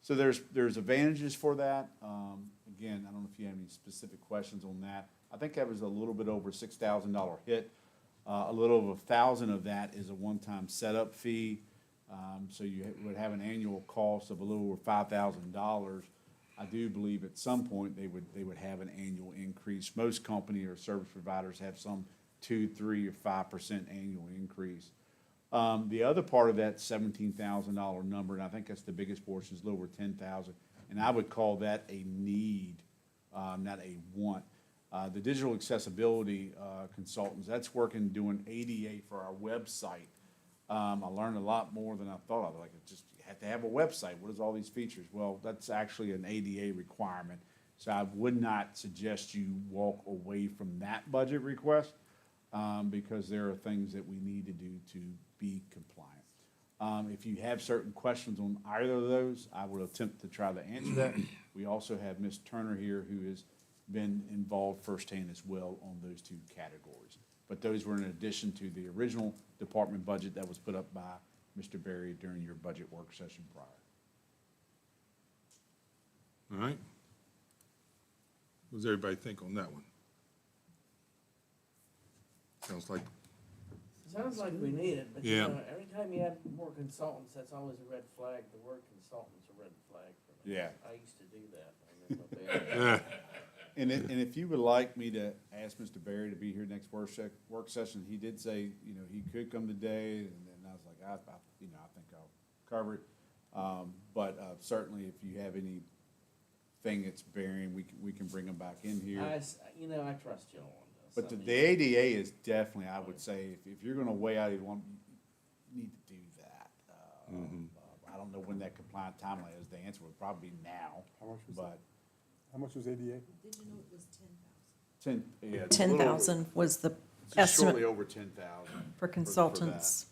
So there's advantages for that. Again, I don't know if you have any specific questions on that. I think that was a little bit over $6,000 hit. A little over 1,000 of that is a one-time setup fee. So you would have an annual cost of a little over $5,000. I do believe at some point they would have an annual increase. Most company or service providers have some 2, 3, or 5% annual increase. The other part of that $17,000 number, and I think that's the biggest portion, is a little over $10,000, and I would call that a need, not a want. The digital accessibility consultants, that's working doing ADA for our website. I learned a lot more than I thought of. Like, it just, you have to have a website. What is all these features? Well, that's actually an ADA requirement. So I would not suggest you walk away from that budget request because there are things that we need to do to be compliant. If you have certain questions on either of those, I will attempt to try to answer that. We also have Ms. Turner here, who has been involved firsthand as well on those two categories. But those were in addition to the original department budget that was put up by Mr. Berry during your budget work session prior. All right. What does everybody think on that one? Sounds like, Sounds like we need it, but Yeah. Every time you add more consultants, that's always a red flag. The word consultant's a red flag for me. Yeah. I used to do that. I remember And if you would like me to ask Mr. Barry to be here next work session, he did say, you know, he could come today, and then I was like, I think I'll cover it. But certainly if you have anything that's bearing, we can bring them back in here. I trust you on this. But the ADA is definitely, I would say, if you're gonna weigh out either one, you need to do that. I don't know when that compliant timeline is. The answer would probably be now, but. How much was ADA? Did you know it was 10,000? 10, yeah. it's a little over- 10,000 was the Just estimate shortly over 10,000. for consultants.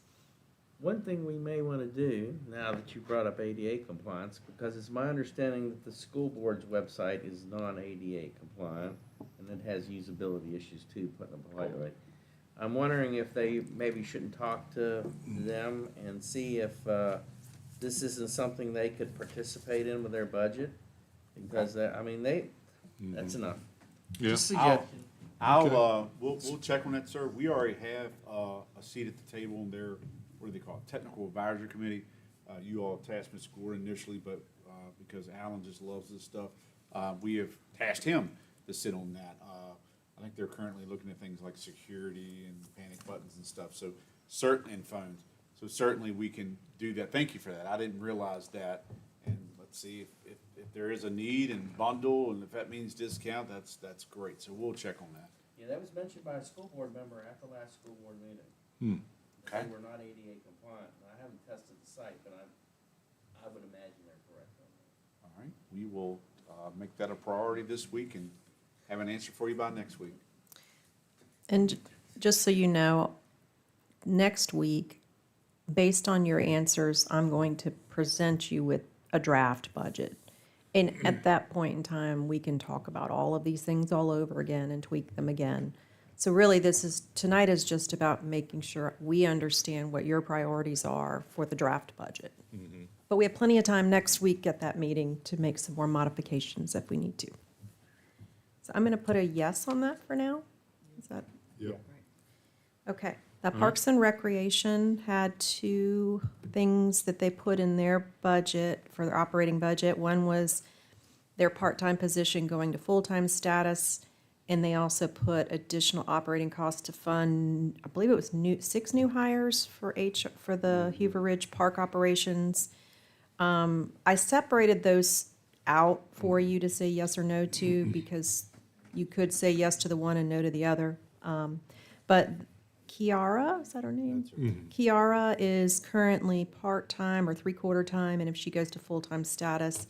One thing we may want to do, now that you brought up ADA compliance, because it's my understanding that the school board's website is non-ADA compliant, and it has usability issues too, putting it politely. I'm wondering if they maybe shouldn't talk to them and see if this isn't something they could participate in with their budget, because, that's enough. Yeah. Just suggestion. We'll check on that, sir. We already have a seat at the table in their, what do they call it, Technical Advisory Committee. You all tasked Mr. Gordon initially, but because Alan just loves this stuff, we have tasked him to sit on that. I think they're currently looking at things like security and panic buttons and stuff, and phones. So certainly we can do that. Thank you for that. I didn't realize that. And let's see if there is a need and bundle, and if that means discount, that's great. So we'll check on that. Yeah, that was mentioned by a school board member at the last school board meeting. Okay. They were not ADA compliant, and I haven't tested the site, but I would imagine they're correct on that. All right, we will make that a priority this week and have an answer for you by next week. And just so you know, next week, based on your answers, I'm going to present you with a draft budget. And at that point in time, we can talk about all of these things all over again and tweak them again. So really, tonight is just about making sure we understand what your priorities are for the draft budget. But we have plenty of time next week at that meeting to make some more modifications if we need to. So I'm going to put a yes on that for now. Is that? Yeah. Okay. Now, Parks and Recreation had two things that they put in their budget, for their operating budget. One was their part-time position going to full-time status, and they also put additional operating costs to fund, I believe it was 6 new hires for the Hoover Ridge Park operations. I separated those out for you to say yes or no to, because you could say yes to the one and no to the other. But Kiara, is that her name? Kiara is currently part-time or three-quarter time, and if she goes to full-time status,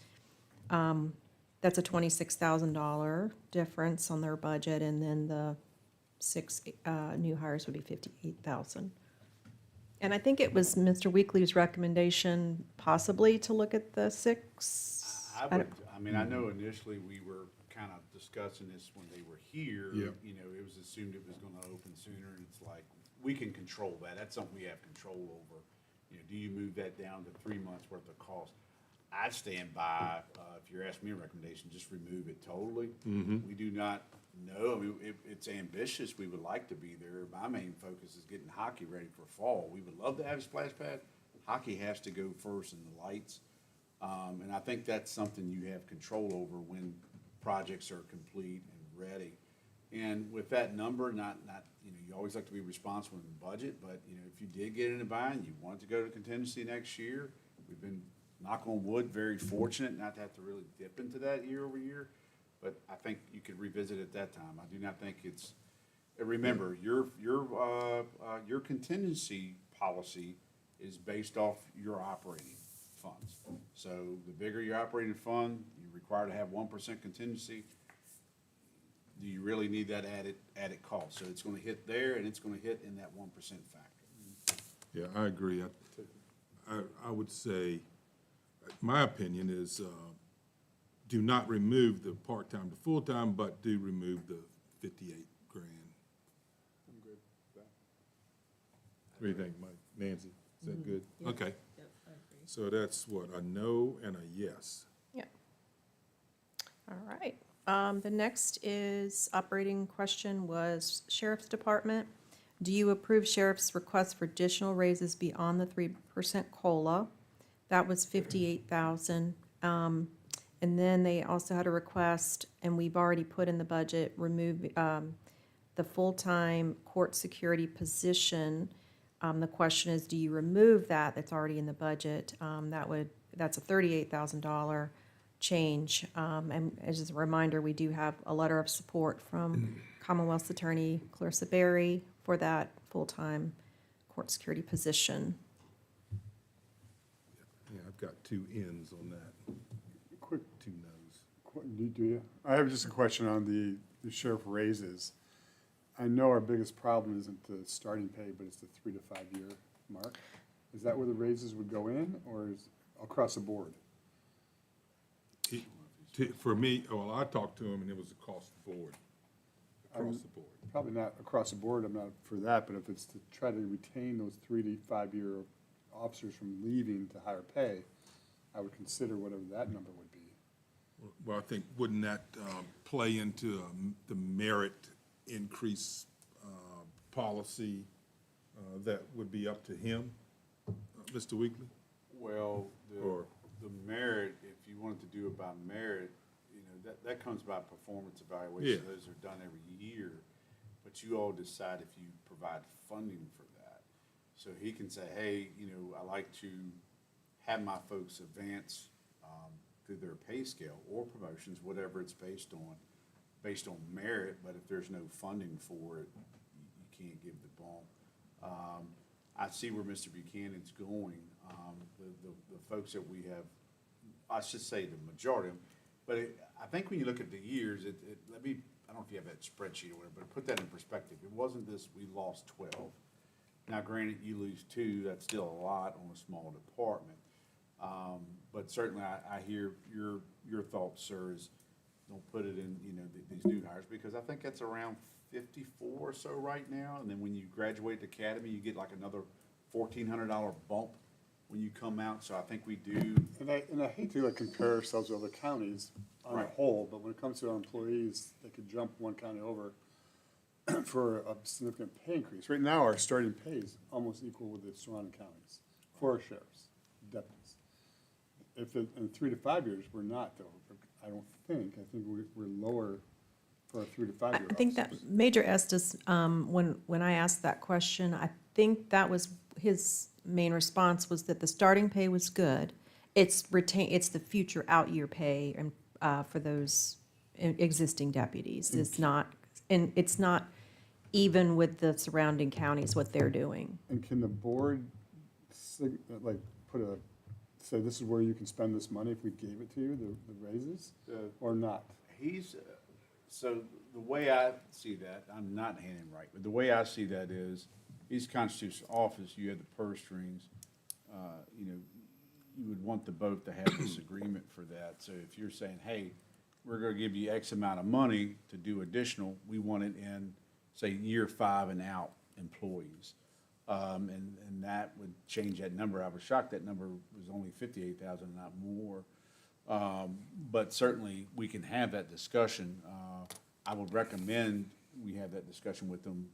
that's a $26,000 difference on their budget, and then the 6 new hires would be $58,000. And I think it was Mr. Weekly's recommendation possibly to look at the 6. I know initially we were kind of discussing this when they were here. Yeah. You know, it was assumed it was gonna open sooner, and it's like, we can control that. That's something we have control over. You know, do you move that down to 3 months worth of cost? I stand by, if you're asking me a recommendation, just remove it totally. We do not know, I mean, it's ambitious, we would like to be there. My main focus is getting hockey ready for fall. We would love to have a splash pad. Hockey has to go first in the lights. And I think that's something you have control over when projects are complete and ready. And with that number, not you always like to be responsible in the budget, but, if you did get in a bind, you want to go to contingency next year, we've been, knock on wood, very fortunate not to have to really dip into that year over year, but I think you could revisit at that time. I do not think it's, remember, your contingency policy is based off your operating funds. So the bigger your operating fund, you're required to have 1% contingency. Do you really need that added cost? So it's gonna hit there, and it's gonna hit in that 1% factor. Yeah, I agree. I would say, my opinion is, do not remove the part-time to full-time, but do remove the 58 grand. I'm good with that. What do you think, Mike? Nancy, is that good? Yeah. Okay, Yep, I agree. so that's what, a no and a yes. Yeah. All right. The next is operating question was Sheriff's Department. Do you approve Sheriff's request for additional raises beyond the 3% COLA? That was $58,000. And then they also had a request, and we've already put in the budget, remove the full-time court security position. The question is, do you remove that? That's already in the budget. That's a $38,000 change. And as a reminder, we do have a letter of support from Commonwealth's Attorney Clarissa Berry for that full-time court security position. Yeah, I've got two ends on that, Quick, two no's. do you? I have just a question on the sheriff raises. I know our biggest problem isn't the starting pay, but it's the 3 to 5 year mark. Is that where the raises would go in, or is across the board? For me, well, I talked to him and it was across the board. Across the board. Probably not across the board, I'm not for that, but if it's to try to retain those 3 to 5 year officers from leaving to higher pay, I would consider whatever that number would be. Well, I think, wouldn't that play into the merit increase policy that would be up to him, Mr. Weekly? Well, Or- the merit, if you wanted to do it by merit, you know, that comes by performance evaluation. Yeah. Those are done every year, but you all decide if you provide funding for that. So he can say, hey, you know, I like to have my folks advance through their pay scale or promotions, whatever it's based on merit, but if there's no funding for it, you can't give the bump. I see where Mr. Buchanan's going. The folks that we have, I should say the majority of them, but I think when you look at the years, I don't know if you have that spreadsheet or whatever, but put that in perspective. It wasn't this, we lost 12. Now granted, you lose 2, that's still a lot on a small department. But certainly I hear your thoughts, sir, is don't put it in, you know, these new hires, because I think that's around 54 or so right now. And then when you graduate the academy, you get like another $1,400 bump when you come out. So I think we do. And I hate to like compare ourselves to other counties on a Right. whole, but when it comes to our employees, they could jump one county over for a significant pay increase. Right now, our starting pay is almost equal with the surrounding counties for our sheriffs, deputies. If in 3 to 5 years, we're not though. I don't think. I think we're lower for a 3 to 5 year. I think that Major Estes, when I asked that question, I think that was his main response was that the starting pay was good. It's the future out year pay and for those existing deputies. It's not even with the surrounding counties what they're doing. And can the board like say this is where you can spend this money if we gave it to you, the raises, or not? So the way I see that, I'm not handing right, but the way I see that is, he's constitutional office, you have the purse strings, you know, you would want the both to have this agreement for that. So if you're saying, hey, we're gonna give you X amount of money to do additional, we want it in, say, year 5 and out employees. And that would change that number. I was shocked that number was only 58,000, not more. But certainly, we can have that discussion. I would recommend we have that discussion with them,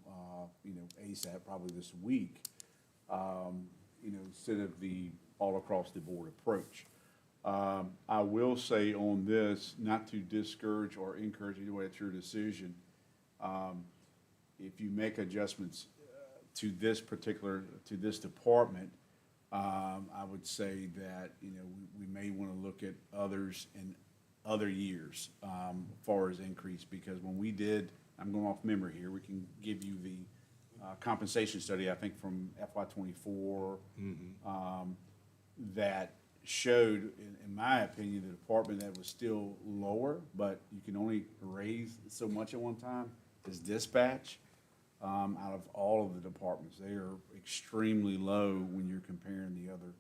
you know, ASAP, probably this week, you know, instead of the all-across-the-board approach. I will say on this, not to discourage or encourage, either way, it's your decision. If you make adjustments to this department, I would say that, you know, we may want to look at others in other years, as far as increase, because when we did, I'm going off memory here, we can give you the compensation study, I think from FY24, that showed, in my opinion, the department that was still lower, but you can only raise so much at one time, is dispatch. Out of all of the departments, they are extremely low when you're comparing the other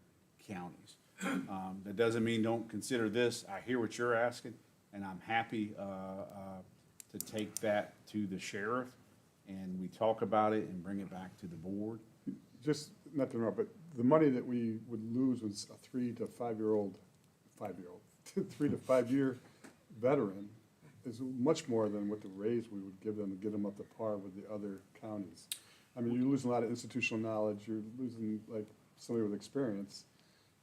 counties. That doesn't mean don't consider this. I hear what you're asking, and I'm happy to take that to the sheriff, and we talk about it and bring it back to the board. Just, not to interrupt, but the money that we would lose was a 3 to 5 year old, 3 to 5 year veteran is much more than what the raise we would give them to get them up to par with the other counties. I mean, you're losing a lot of institutional knowledge, you're losing like somebody with experience,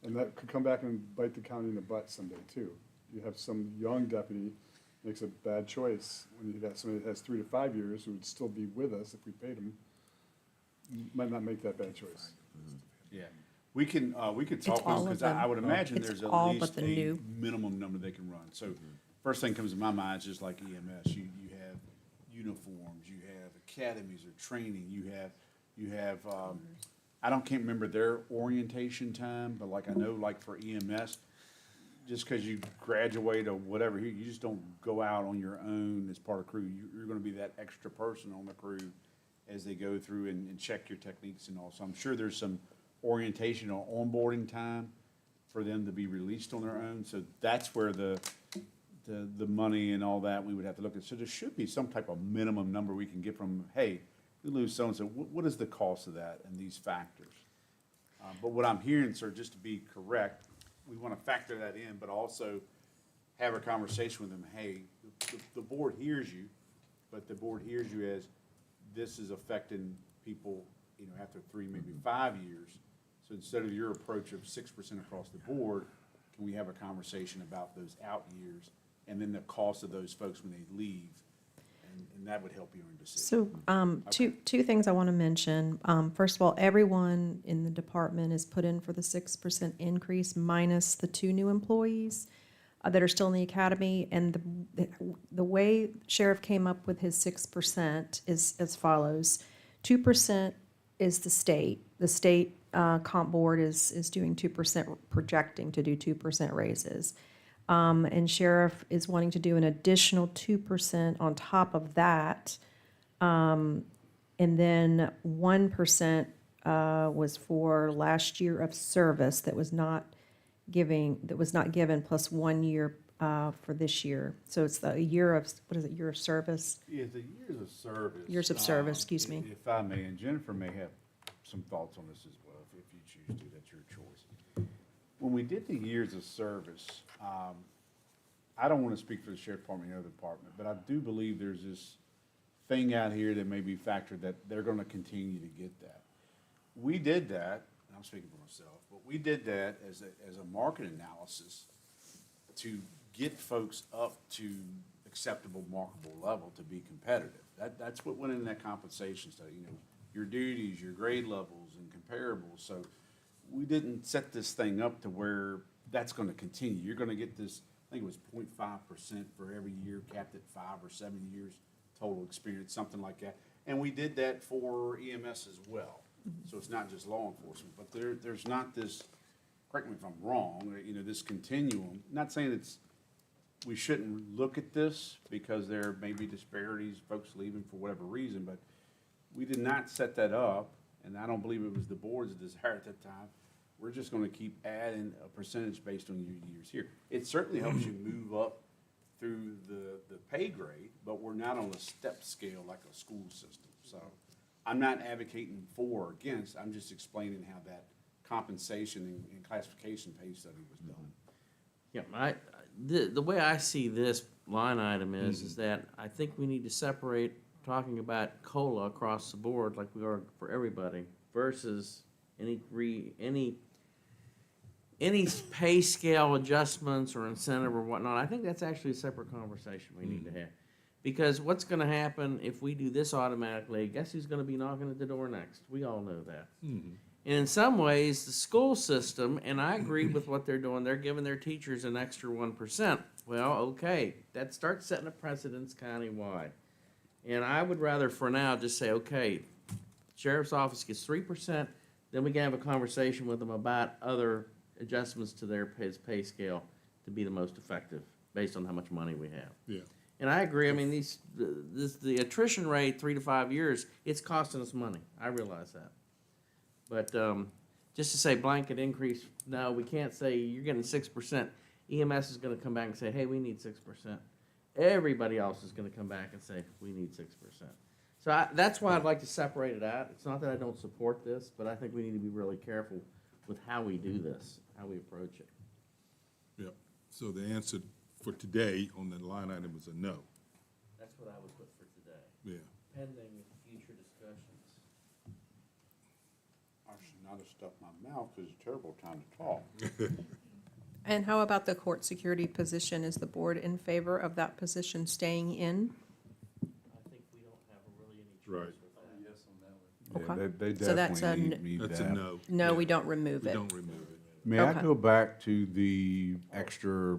and that could come back and bite the county in the butt someday too. you have some young deputy makes a bad choice, when you have somebody that has 3 to 5 years who would still be with us if we paid them, might not make that bad choice. Yeah, we can talk with them, all of because them. I would imagine It's there's at all but least the a new. minimum number they can run. So first thing comes to my mind is just like EMS, you have uniforms, you have academies or training, you have, can't remember their orientation time, but like I know like for EMS, just because you graduate or whatever, you just don't go out on your own as part of crew. You're gonna be that extra person on the crew as they go through and check your techniques and all. So I'm sure there's some orientation or onboarding time for them to be released on their own. So that's where the money and all that we would have to look at. So there should be some type of minimum number we can get from, hey, we lose so-and-so, what is the cost of that and these factors? But what I'm hearing, sir, just to be correct, we want to factor that in, but also have a conversation with them. Hey, the board hears you, but the board hears you as this is affecting people, after 3, maybe 5 years. So instead of your approach of 6% across the board, can we have a conversation about those out years and then the cost of those folks when they leave? And that would help you in decision. So, two things I want to mention. First of all, everyone in the department is put in for the 6% increase minus the 2 new employees that are still in the academy. And the way Sheriff came up with his 6% is as follows. 2% is the state. The state comp board is doing 2%, projecting to do 2% raises. And Sheriff is wanting to do an additional 2% on top of that. And then 1% was for last year of service that was not given plus 1 year for this year. So it's the year of, year of service? Yeah, the years of service. Years of service, excuse me. If I may, and Jennifer may have some thoughts on this as well, if you choose to, that's your choice. When we did the years of service, I don't want to speak for the sheriff department or the other department, but I do believe there's this thing out here that may be factored that they're going to continue to get that. We did that, and I'm speaking for myself, but we did that as a market analysis to get folks up to acceptable, marketable level to be competitive. That's what went in that compensation study, your duties, your grade levels, and comparables. So we didn't set this thing up to where that's going to continue. You're going to get this, I think it was 0.5% for every year, capped at 5 or 7 years total experience, something like that. And we did that for EMS as well. So it's not just law enforcement, but there's not this, correct me if I'm wrong, this continuum. Not saying we shouldn't look at this because there may be disparities, folks leaving for whatever reason, but we did not set that up, and I don't believe it was the board's desire at that time. We're just gonna keep adding a percentage based on your years here. It certainly helps you move up through the pay grade, but we're not on a step scale like a school system. So I'm not advocating for or against, I'm just explaining how that compensation and classification pay study was done. Yeah, the way I see this line item is that I think we need to separate talking about COLA across the board like we are for everybody versus any pay scale adjustments or incentive or whatnot. I think that's actually a separate conversation we need to have. Because what's going to happen if we do this automatically, guess who's going to be knocking at the door next? We all know that. And in some ways, the school system, and I agree with what they're doing, they're giving their teachers an extra 1%. Well, okay, that starts setting a precedence countywide. And I would rather, for now, just say, okay, sheriff's office gets 3%, then we can have a conversation with them about other adjustments to their pay scale to be the most effective based on how much money we have. Yeah. And I agree. I mean, the attrition rate, 3 to 5 years, it's costing us money. I realize that. But just to say blanket increase, no, we can't say you're getting 6%. EMS is going to come back and say, hey, we need 6%. Everybody else is going to come back and say, we need 6%. So that's why I'd like to separate it out. It's not that I don't support this, but I think we need to be really careful with how we do this, how we approach it. Yep. So the answer for today on the line item is a no. That's what I would put for today. Yeah. Pending future discussions. I should not have stuffed my mouth because it's a terrible time to talk. And how about the court security position? Is the board in favor of that position staying in? I think we don't have really any Right. choice with that. Yes on that one. Yeah, Okay. they So that's definitely a need That's a that. no. No, Yeah. we don't remove We it. don't remove it. May I Okay. go back to the extra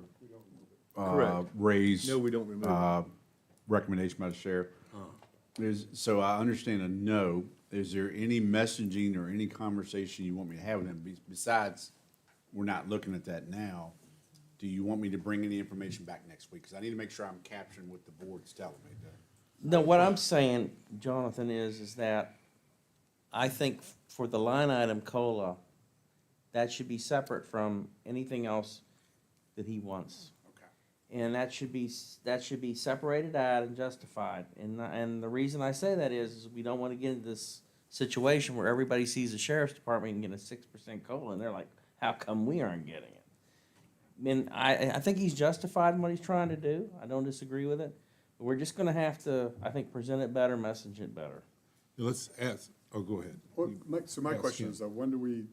Correct. raise? No, we don't remove it. Recommendation by the sheriff? So I understand a no. Is there any messaging or any conversation you want me to have with them? Besides, we're not looking at that now. Do you want me to bring any information back next week? Because I need to make sure I'm capturing what the board's telling me there. No, what I'm saying, Jonathan, is that I think for the line item COLA, that should be separate from anything else that he wants. Okay. And that should be separated out and justified. And the reason I say that is we don't want to get into this situation where everybody sees the sheriff's department and get a 6% COLA, and they're like, how come we aren't getting it? I mean, I think he's justified in what he's trying to do. I don't disagree with it. But we're just gonna have to, I think, present it better, message it better. Let's ask, oh, go ahead. Well, so my Ask question him. is, when do we,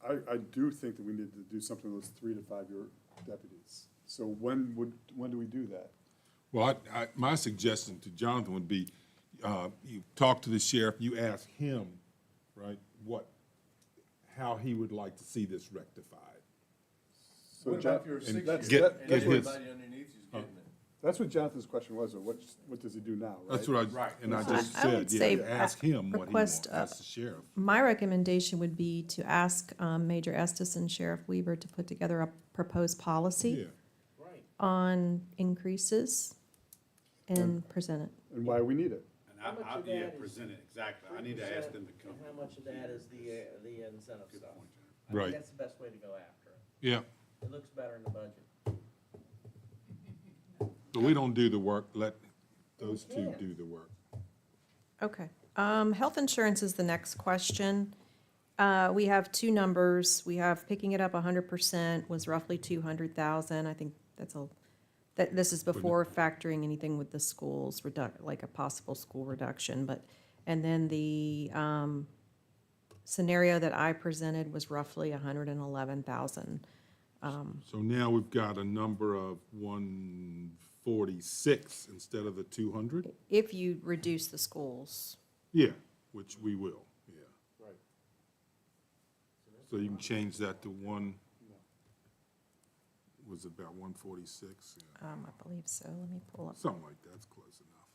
I do think that we need to do something with those 3 to 5 year deputies. So when do we do that? Well, my suggestion to Jonathan would be, you talk to the sheriff, you ask him, right, how he would like to see this rectified. So What about if you're 60? that's- Get- that- get that's what- his- Everybody underneath you's getting it. That's what Jonathan's question was, or what does he do now, right? That's what and I just I would said, say yeah, ask him what he wants, request, ask the sheriff. My recommendation would be to ask Major Estes and Sheriff Weaver to put together a proposed policy Yeah, Right. on increases and present it. And why we need it. And How much of that is present it, exactly. I need to ask them to come. And how much of that is the incentive stuff? I Right. think that's the best way to go after it. yeah, It looks better in the budget. but we don't do the work, let those two do the work. Okay. Health insurance is the next question. We have two numbers. We have picking it up 100% was roughly 200,000. I think this is before factoring anything with the schools, like a possible school reduction, and then the scenario that I presented was roughly 111,000. So now we've got a number of 146 instead of the 200? If you reduce the schools. Yeah, which we will, yeah. Right. So you can change that to was it about 146? Yeah. I believe so. Let me pull up. Something like that's close enough.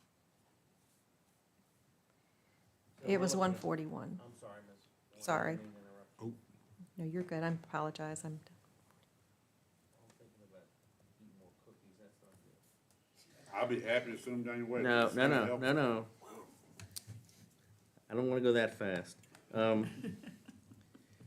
It was 141. I'm sorry, Miss. Sorry. I didn't mean to interrupt. Oh, No, you're good. I apologize. I'm thinking about eating more cookies, that's not good. I'll be happy to send them down your way. No. I don't wanna go that fast.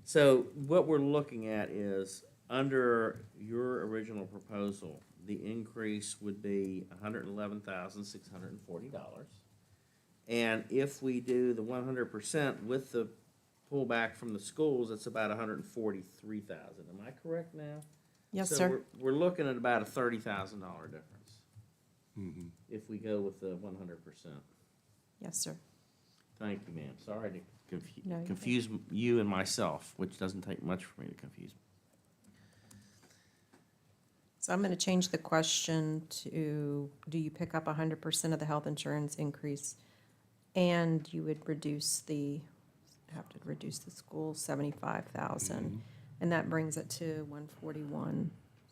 So what we're looking at is, under your original proposal, the increase would be $111,640. And if we do the 100% with the pullback from the schools, it's about 143,000. Am I correct now? Yes, So sir. we're looking at about a $30,000 difference mhm. if we go with the 100%. Yes, sir. Thank you, ma'am. Sorry to No, you're confuse you and myself, which doesn't take much for me to confuse me. So I'm going to change the question to, do you pick up 100% of the health insurance increase? And you would have to reduce the school 75,000. And that brings it to 141.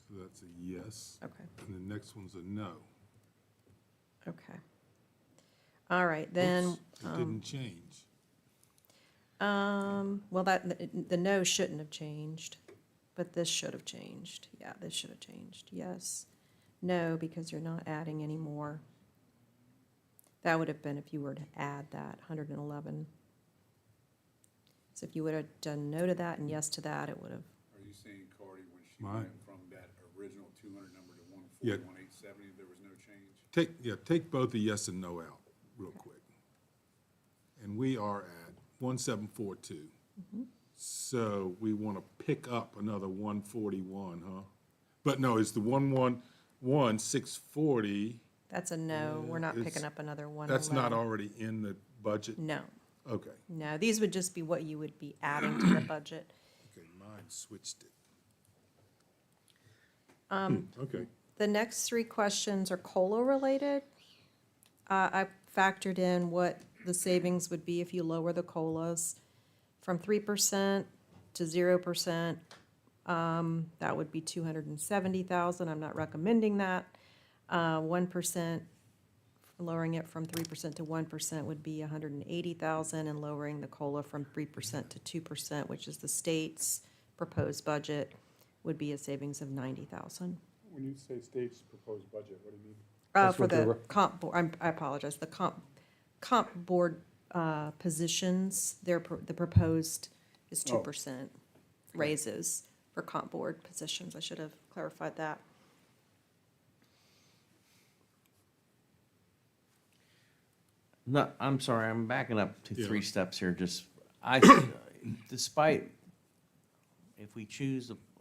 So that's a yes. Okay, And the next one's a no. okay. All right, then. Oops, it didn't change. Well, the no shouldn't have changed, but this should have changed. Yeah, this should have changed. Yes. No, because you're not adding any more. That would have been if you were to add that 111. So if you would have done no to that and yes to that, it would have. Are you saying, Cardi, when she Mine. went from that original 200 number to Yeah. 141,870, there was no change? Take both the yes and no out real quick. And we are at 1742. So we want to pick up another 141, huh? But no, it's the 111,640. That's a no. We're not It's- picking up another 111. That's not already in the budget? No, Okay, no. These would just be what you would be adding to the budget. okay, mine switched it. Okay. The next three questions are COLA related. I factored in what the savings would be if you lower the COLAs from 3% to 0%. That would be 270,000. I'm not recommending that. 1%, lowering it from 3% to 1% would be 180,000, and lowering the COLA from 3% to 2%, which is the state's proposed budget, would be a savings of 90,000. When you say state's proposed budget, what do you mean? For the comp board, I apologize, the comp board positions, the proposed is 2% raises for comp board positions. I should have clarified that. No, I'm sorry, I'm backing up to Yeah. 3 steps here, despite, if we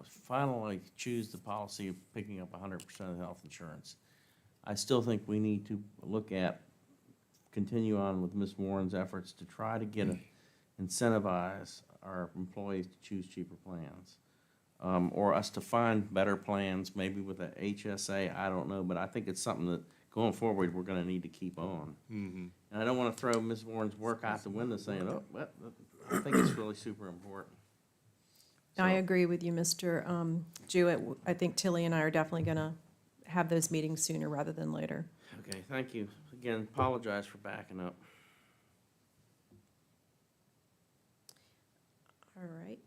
finally choose the policy of picking up 100% of health insurance, I still think we need to continue on with Ms. Warren's efforts to try to incentivize our employees to choose cheaper plans. Or us to find better plans, maybe with a HSA, I don't know, but I think it's something that, going forward, we're gonna need to keep on. Mm-hmm. And I don't wanna throw Ms. Warren's work out the window saying, oh, well, I think it's really super important. I So- agree with you, Mr. Jewett. I think Tilly and I are definitely gonna have those meetings sooner rather than later. Okay, thank you. Again, apologize for backing up. All right.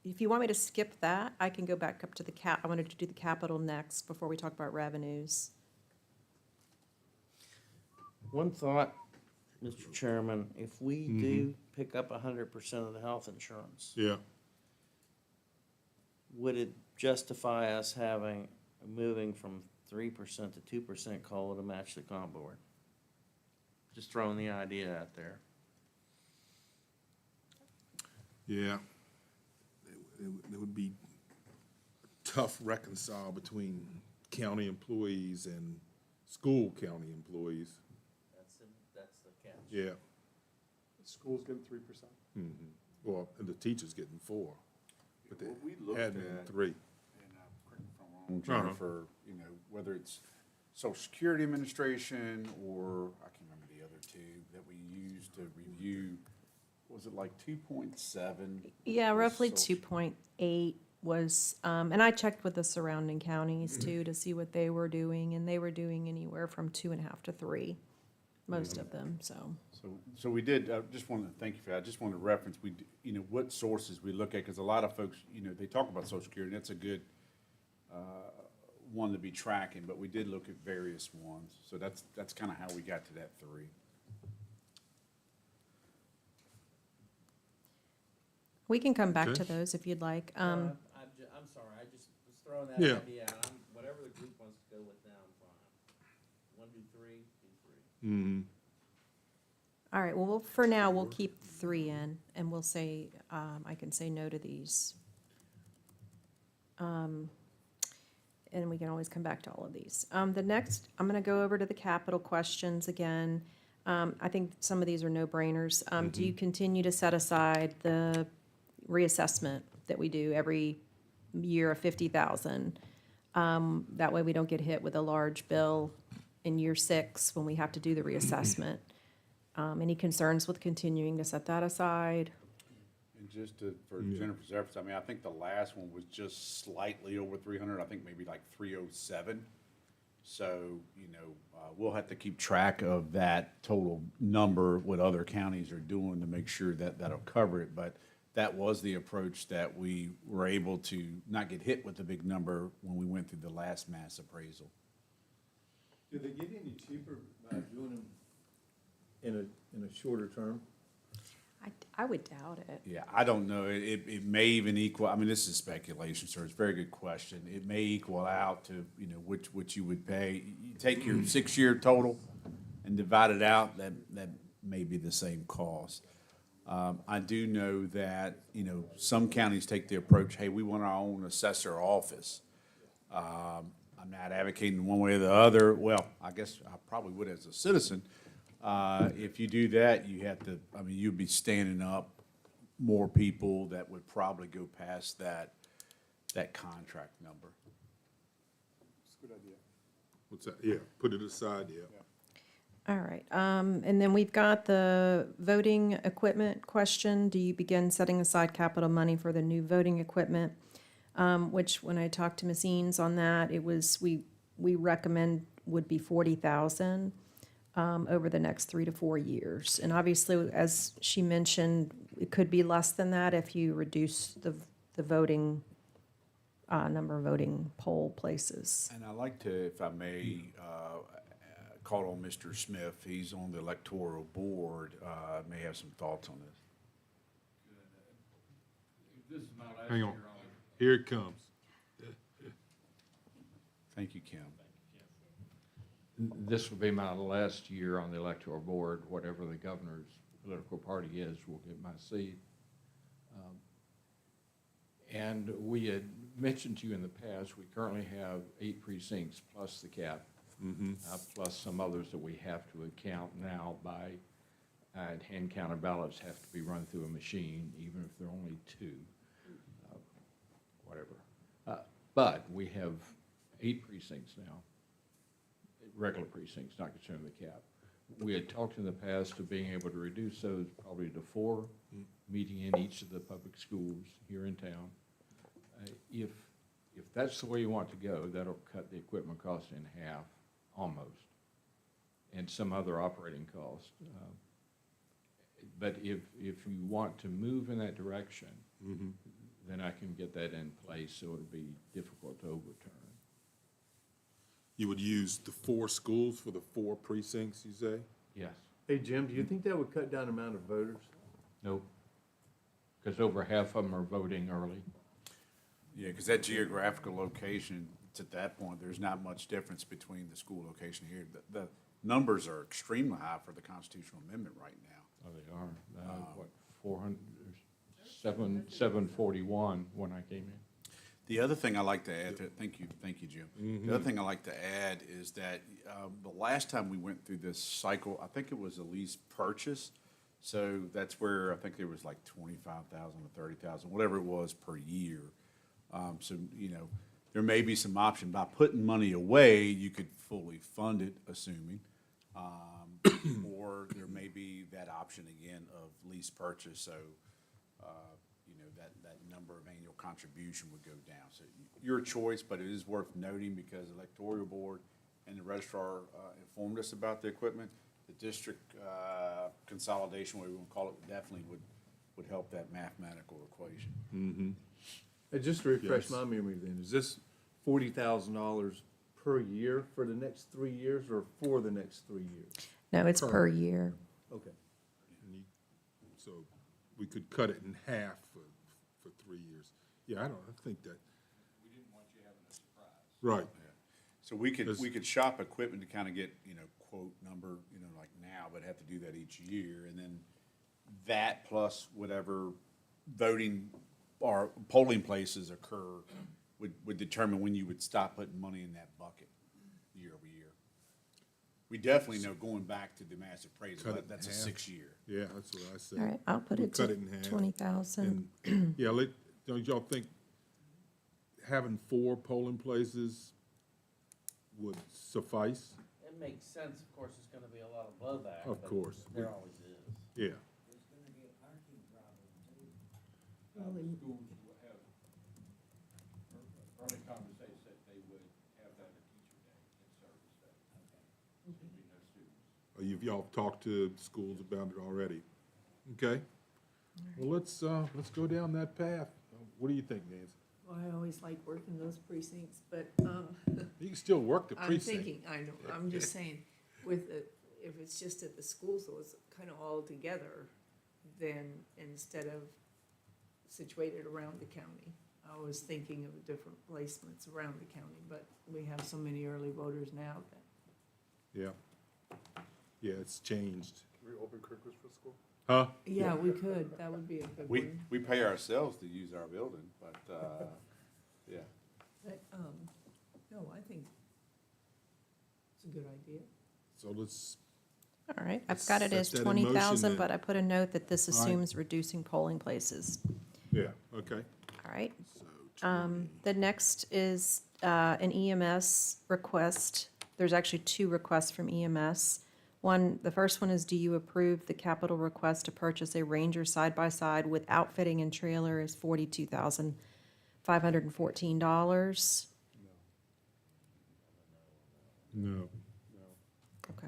If you want me to skip that, I can go back up to I wanted to do the capital next before we talk about revenues. One thought, Mr. Chairman, if we do pick up 100% of the health insurance, Yeah. would it justify us moving from 3% to 2% COLA to match the comp board? Just throwing the idea out there. Yeah. It would be tough reconcile between county employees and school county employees. That's the catch. Yeah. Schools getting 3%. Mm-hmm. Well, and the teachers getting 4, but the What we looked admin at- 3. And correct me if I'm wrong, Jennifer, you know, whether it's Social Security Administration or, I can't remember the other two that we used to review, was it like 2.7? Yeah, roughly was 2.8 was, and I checked with the surrounding counties too to see what they were doing, and they were doing anywhere from 2.5 to 3, most of them, so. So we did, I just wanted to thank you for that. I just wanted to reference, you know, what sources we look at, because a lot of folks, you know, they talk about Social Security, and that's a good one to be tracking, but we did look at various ones. So that's kind of how we got to that 3. We can come back to Okay. those if you'd like. I'm sorry, I just was throwing that Yeah. idea out. Whatever the group wants to go with now, I'm fine. Want to do 3, do 3. Mm-hmm. All right, well, for now, we'll keep 3 in, and we'll say, I can say no to these. And we can always come back to all of these. The next, I'm gonna go over to the capital questions again. I think some of these are no-brainers. Do you continue to set aside the reassessment that we do every year of 50,000? That way we don't get hit with a large bill in year 6 when we have to do the reassessment. Any concerns with continuing to set that aside? And just for Jennifer's reference, I mean, I think the last one was just slightly over 300, I think maybe like 307. So, you know, we'll have to keep track of that total number, what other counties are doing to make sure that that'll cover it. But that was the approach that we were able to not get hit with the big number when we went through the last mass appraisal. Do they get any cheaper by doing them in a shorter term? I would doubt it. Yeah, I don't know. It may even equal, I mean, this is speculation, sir. It's a very good question. It may equal out to, you know, which you would pay. You take your 6-year total and divide it out, that may be the same cost. I do know that, you know, some counties take the approach, hey, we want our own assessor office. I'm not advocating one way or the other. Well, I guess I probably would as a citizen. If you do that, you have to, I mean, you'd be standing up more people that would probably go past that contract number. Good idea. What's that? Yeah, put it aside, yeah. All right, and then we've got the voting equipment question. Do you begin setting aside capital money for the new voting equipment? Which, when I talked to Ms. Eanes on that, it was, we recommend would be 40,000 over the next 3 to 4 years. And obviously, as she mentioned, it could be less than that if you reduce the voting, number of voting poll places. And I'd like to, if I may, call on Mr. Smith. He's on the electoral board, may have some thoughts on this. This is my last Hang year on. on Here it comes. Thank you, Kim. This will be my last year on the electoral board. Whatever the governor's political party is, will get my seat. And we had mentioned to you in the past, we currently have 8 precincts plus the cap, plus some others that we have to account now by, hand-counted ballots have to be run through a machine, even if there are only 2, whatever. But we have 8 precincts now, regular precincts, not considering the cap. We had talked in the past of being able to reduce those probably to 4, meeting in each of the public schools here in town. If that's the way you want to go, that'll cut the equipment cost in half, almost, and some other operating costs. But if you want to move in that direction, then I can get that in place, so it'll be difficult to overturn. You would use the 4 schools for the 4 precincts, you say? Yes. Hey, Jim, do you think that would cut down the amount of voters? Nope. Because over half of them are voting early. Yeah, because that geographical location, it's at that point, there's not much difference between the school location here. The numbers are extremely high for the constitutional amendment right now. Oh, they are. What, 741 when I came in. The other thing I like to add, thank you, Jim. The other thing I like to add is that the last time we went through this cycle, I think it was a lease purchase. So that's where I think there was like 25,000 or 30,000, whatever it was per year. So, you know, there may be some option. By putting money away, you could fully fund it, assuming. Or there may be that option again of lease purchase, so, you know, that number of annual contribution would go down. So your choice, but it is worth noting because the electoral board and the registrar informed us about the equipment. The district consolidation, whatever we want to call it, definitely would help that mathematical equation. Just to refresh Yes. my memory then, is this $40,000 per year for the next 3 years or for the next 3 years? No, it's per year. Okay. So we could cut it in half for 3 years. Yeah, I think that, We didn't want you having a surprise. right. So we could shop equipment to kind of get, you know, quote number, you know, like now, but have to do that each year. And then that plus whatever voting or polling places occur would determine when you would stop putting money in that bucket year over year. We definitely know going back to the mass appraisal, Cut it in that's a half. 6-year. Yeah, that's what I said. All right, I'll put We'll it cut to it in half. 20,000. And, yeah, don't y'all think having 4 polling places would suffice? It makes sense, of course, it's gonna be a lot of blowback. Of but course. There always is. Yeah. Schools will have, early conversations that they would have that a teacher day and service day. There'd be no students. Y'all talked to schools about it already? Okay. Well, let's go down that path. What do you think, Nancy? Well, I always like working those precincts, but, You can still work the I'm precinct. thinking, I know, I'm just saying, with the, if it's just at the schools, so it's kind of all together, then instead of situated around the county, I was thinking of different placements around the county, but we have so many early voters now that. Yeah. Yeah, it's changed. Can we open Kirkwood for school? Huh? Yeah, we could, that would be a good one. We pay ourselves to use our building, but, yeah. But, no, I think it's a good idea. So let's, All right, I've got it Set as that in motion 20,000, then. but I put a note that this All right. assumes reducing polling places. yeah, okay. All right, So The next is an EMS request. There's actually two requests from EMS. The first one is, do you approve the capital request to purchase a Ranger side-by-side with outfitting and trailer is $42,514? No. Okay.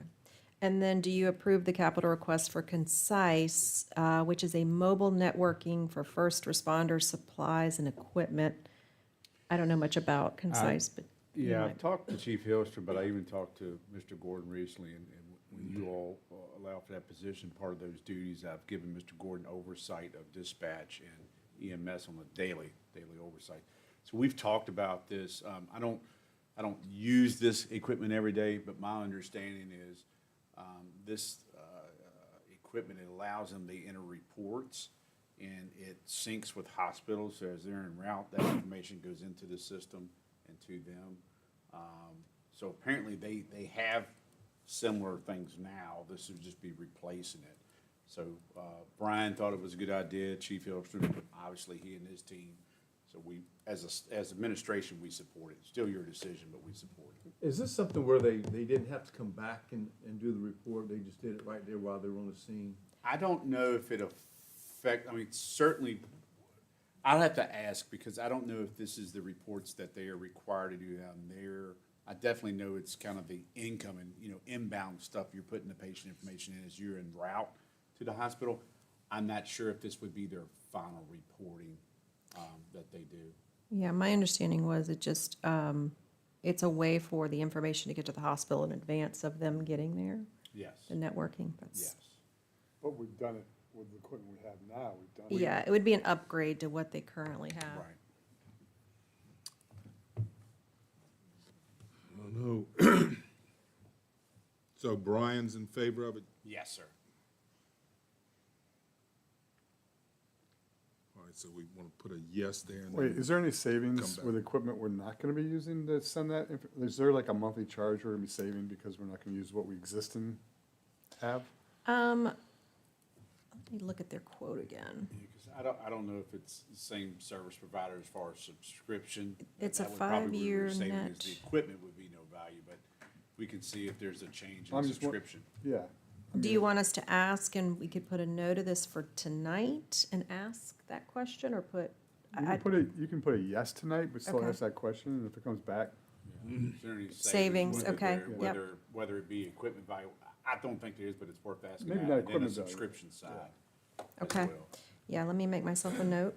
And then do you approve the capital request for Concise, which is a mobile networking for first responders, supplies, and equipment? I don't know much about Concise, but you Yeah, might. I've talked to Chief Hilster, but I even talked to Mr. Gordon recently, and when you all allow for that position, part of those duties, I've given Mr. Gordon oversight of dispatch and EMS on a daily oversight. So we've talked about this. I don't use this equipment every day, but my understanding is this equipment, it allows them to enter reports, and it syncs with hospitals. So as they're en route, that information goes into the system and to them. So apparently they have similar things now. This would just be replacing it. So Brian thought it was a good idea. Chief Hilster, obviously he and his team. So we, as administration, we support it. Still your decision, but we support it. Is this something where they didn't have to come back and do the report? They just did it right there while they were on the scene? I don't know if it certainly, I'll have to ask, because I don't know if this is the reports that they are required to do down there. I definitely know it's kind of the incoming, inbound stuff you're putting the patient information in as you're en route to the hospital. I'm not sure if this would be their final reporting that they do. Yeah, my understanding was it just, it's a way for the information to get to the hospital in advance of them getting there. Yes. The networking, that's. Yes. But we've done it with the equipment we have now, we've done it. Yeah, it would be an upgrade to what they currently have. Right. I don't know. So Brian's in favor of it? Yes, sir. All right, so we want to put a yes there. And Wait, then is there any savings come with back. equipment we're not gonna be using to send that? Is there like a monthly charge we're gonna be saving because we're not gonna use what we existing have? Let me look at their quote again. Yeah, 'cause I don't know if it's the same service provider as far as subscription. It's a That would probably be where 5-year we're saving is net. The equipment would be no value, but we can see if there's a change in I'm just subscription. Yeah. Do you want us to ask, and we could put a note of this for tonight and ask that question, or put? You can put a yes tonight, but still Okay. ask that question, and if it comes back, Is there any Savings, whether okay, there- yep. Whether it be equipment value, I don't think there is, but it's worth asking. Maybe that. not And then the equipment value. subscription side as Okay. well. Yeah, let me make myself a note.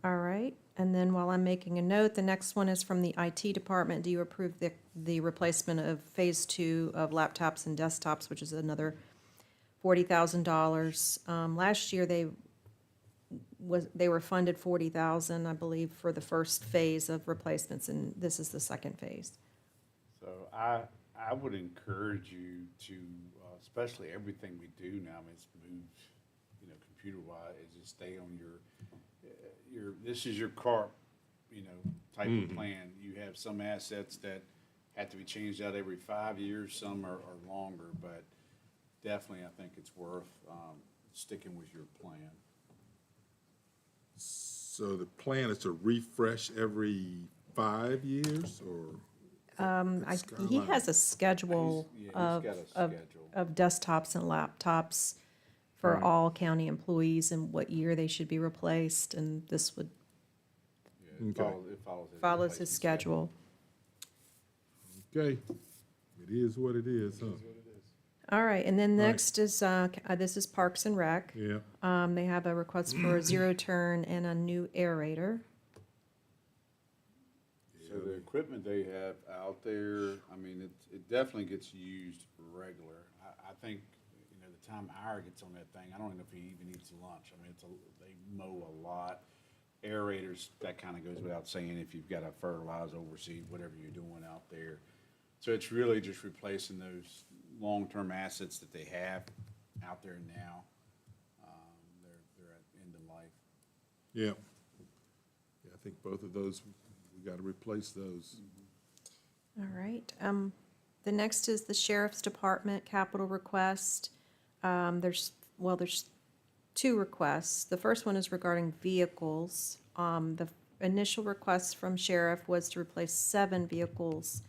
All right, and then while I'm making a note, the next one is from the IT department. Do you approve the replacement of phase 2 of laptops and desktops, which is another $40,000? Last year, they were funded $40,000, I believe, for the first phase of replacements, and this is the second phase. So I would encourage you to, especially everything we do now, I mean, it's moved, computer-wise, is just stay on your, this is your CARP, type of plan. You have some assets that have to be changed out every 5 years, some are longer, but definitely I think it's worth sticking with your plan. So the plan is to refresh every 5 years, or? He has a schedule He's of, got a of, schedule. of desktops and laptops for Right. all county employees and what year they should be replaced, and this would Yeah, it Okay. follows follows replacement his schedule. Okay, it is what it is, huh? All right, and then Right. next is, this is Parks and Rec. Yeah, They have a request for a zero turn and a new aerator. So the equipment they have out there, I mean, it definitely gets used regular. I think, the time Ira gets on that thing, I don't even know if he even eats lunch. I mean, they mow a lot. Aerators, that kind of goes without saying if you've got to fertilize, overseed, whatever you're doing out there. So it's really just replacing those long-term assets that they have out there now. They're at end of life. yeah. Yeah, I think both of those, we got to replace those. All right. The next is the Sheriff's Department capital request. There's two requests. The first one is regarding vehicles. The initial request from sheriff was to replace 7 vehicles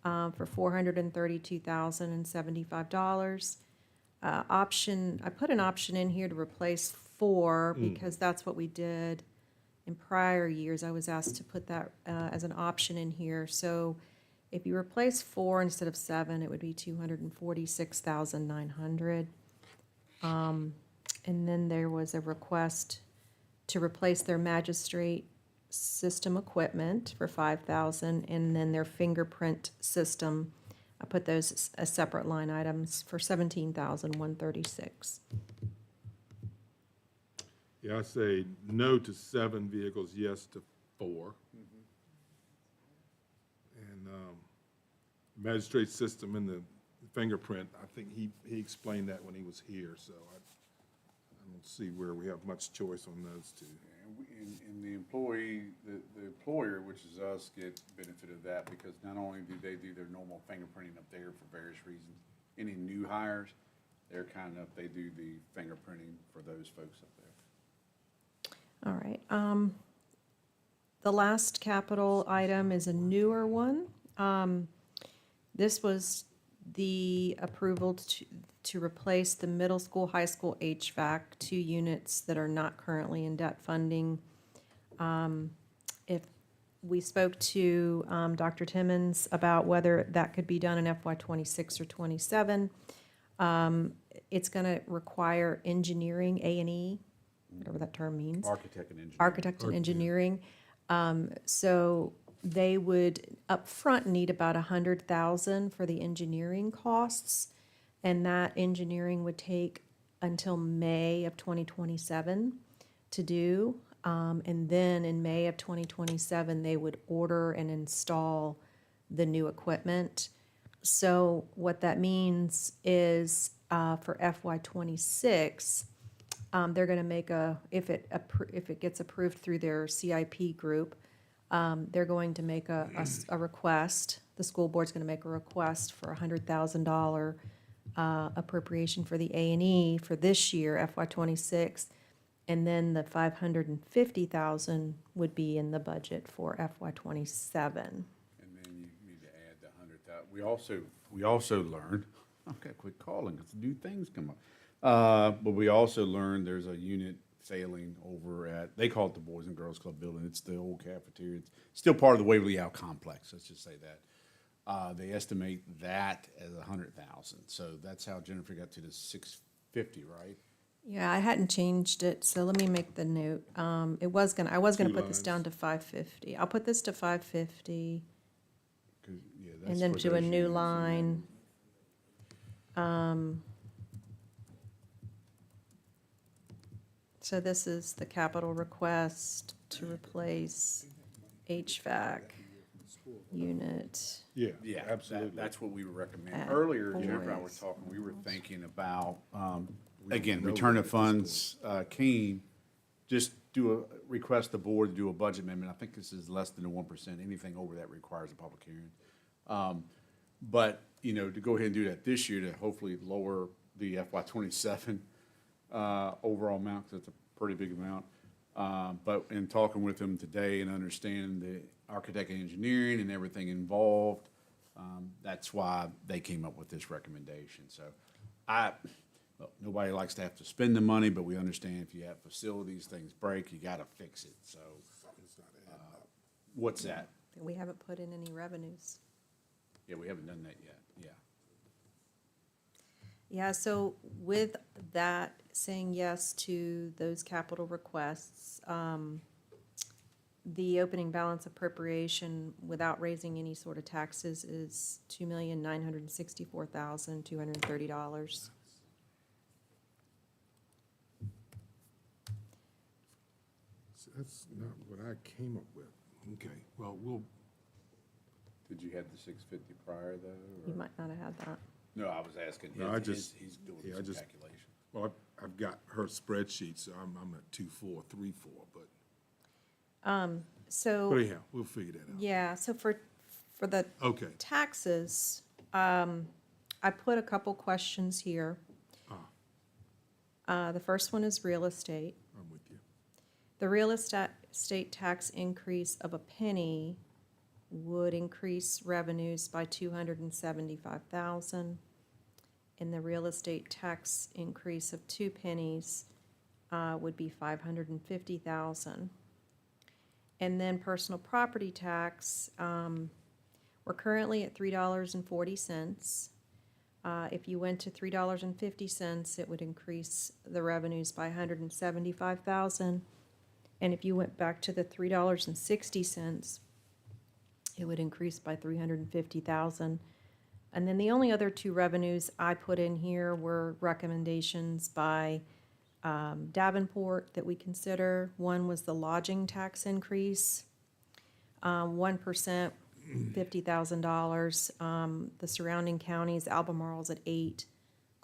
for $432,075. I put an option in here to replace 4 because that's what we did in prior years. I was asked to put that as an option in here. So if you replace 4 instead of 7, it would be $246,900. And then there was a request to replace their magistrate system equipment for $5,000, and then their fingerprint system. I put those as separate line items for $17,136. Yeah, I say no to 7 vehicles, yes to 4. And magistrate system and the fingerprint, I think he explained that when he was here, so I don't see where we have much choice on those two. And the employee, the employer, which is us, get benefit of that because not only do they do their normal fingerprinting up there for various reasons, any new hires, they do the fingerprinting for those folks up there. All right. The last capital item is a newer one. This was the approval to replace the middle school, high school HVAC, 2 units that are not currently in debt funding. If we spoke to Dr. Timmons about whether that could be done in FY '26 or '27, it's going to require engineering, A&E, whatever that term means. Architect and engineer. Architect and engineering. So they would upfront need about $100,000 for the engineering costs, and that engineering would take until May of 2027 to do. And then in May of 2027, they would order and install the new equipment. So what that means is for FY '26, they're going to make if it gets approved through their CIP group, they're going to make a request. The school board's going to make a request for $100,000 appropriation for the A&E for this year, FY '26, and then the $550,000 would be in the budget for FY '27. And then you need to add the 100,000. We also learned, I've got to quit calling because new things come up. But we also learned there's a unit failing over at, they call it the Boys and Girls Club building. It's the old cafeteria. It's still part of the Waverly Howe complex, let's just say that. They estimate that as 100,000. So that's how Jennifer got to the 650, right? Yeah, I hadn't changed it, so let me make the note. I was gonna put this down to 550. I'll put this to 550, and then do a new line. So this is the capital request to replace HVAC unit. Yeah, Yeah, absolutely. that's what we would recommend. At Earlier, Jennifer and I were Boys. talking, we were thinking about, again, return of funds, Keen, just request the board to do a budget amendment. I think this is less than 1%. Anything over that requires a public hearing. But, to go ahead and do that this year to hopefully lower the FY '27 overall amount, because it's a pretty big amount. But in talking with them today and understanding the architect and engineering and everything involved, that's why they came up with this recommendation. So look, nobody likes to have to spend the money, but we understand if you have facilities, things break, you gotta fix it, so. What's that? We haven't put in any revenues. Yeah, we haven't done that yet, yeah. Yeah, so with that, saying yes to those capital requests, the opening balance appropriation without raising any sort of taxes is $2,964,230. That's not what I came up with. Okay, well, Did you have the 650 prior though? You or- might not have had that. No, I was asking No, I his, just- he's doing yeah, I some just- calculation. well, I've got her spreadsheet, so I'm at 2,434, but So, anyhow, we'll figure that out. yeah, so for the Okay. taxes, I put a couple questions here. The first one is real estate. I'm with you. The real estate tax increase of a penny would increase revenues by 275,000. And the real estate tax increase of 2 pennies would be 550,000. And then personal property tax, we're currently at $3.40. If you went to $3.50, it would increase the revenues by 175,000. And if you went back to the $3.60, it would increase by 350,000. And then the only other 2 revenues I put in here were recommendations by Davenport that we consider. One was the lodging tax increase, 1%, $50,000. The surrounding counties, Albemarle's at 8,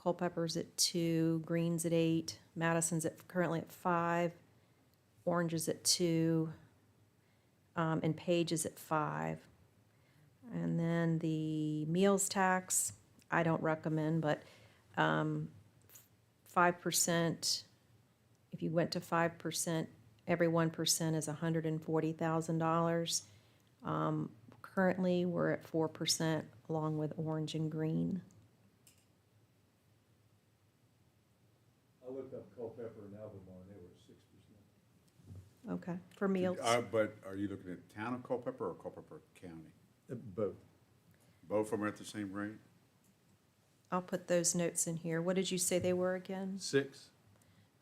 Culpeper's at 2, Green's at 8, Madison's currently at 5, Orange is at 2, and Page is at 5. And then the meals tax, I don't recommend, but 5%, if you went to 5%, every 1% is $140,000. Currently, we're at 4% along with Orange and Green. I looked up Culpeper and Albemarle, and they were 6%. Okay, for meals. But are you looking at town of Culpeper or Culpeper County? Both. Both of them are at the same rate? I'll put those notes in here. What did you say they were again? 6.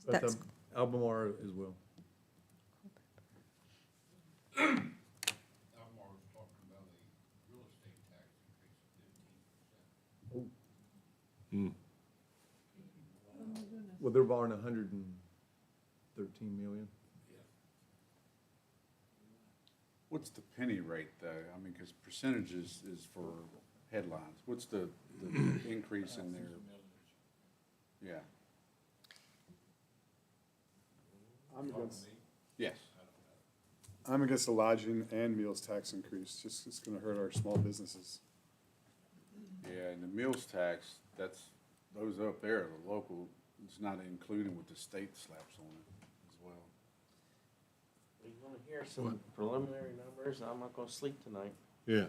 But That's- Albemarle as well. Almar was talking about a real estate tax increase of 15%. Well, they're borrowing 113 million. What's the penny rate, though? I mean, because percentages is for headlines. What's the increase in there? Yeah. I'm against, Yes. I'm against the lodging and meals tax increase, just, it's gonna hurt our small businesses. Yeah, and the meals tax, those up there, the local, it's not including what the state slaps on it as well. You wanna hear some preliminary numbers? I'm not gonna sleep tonight. Yeah.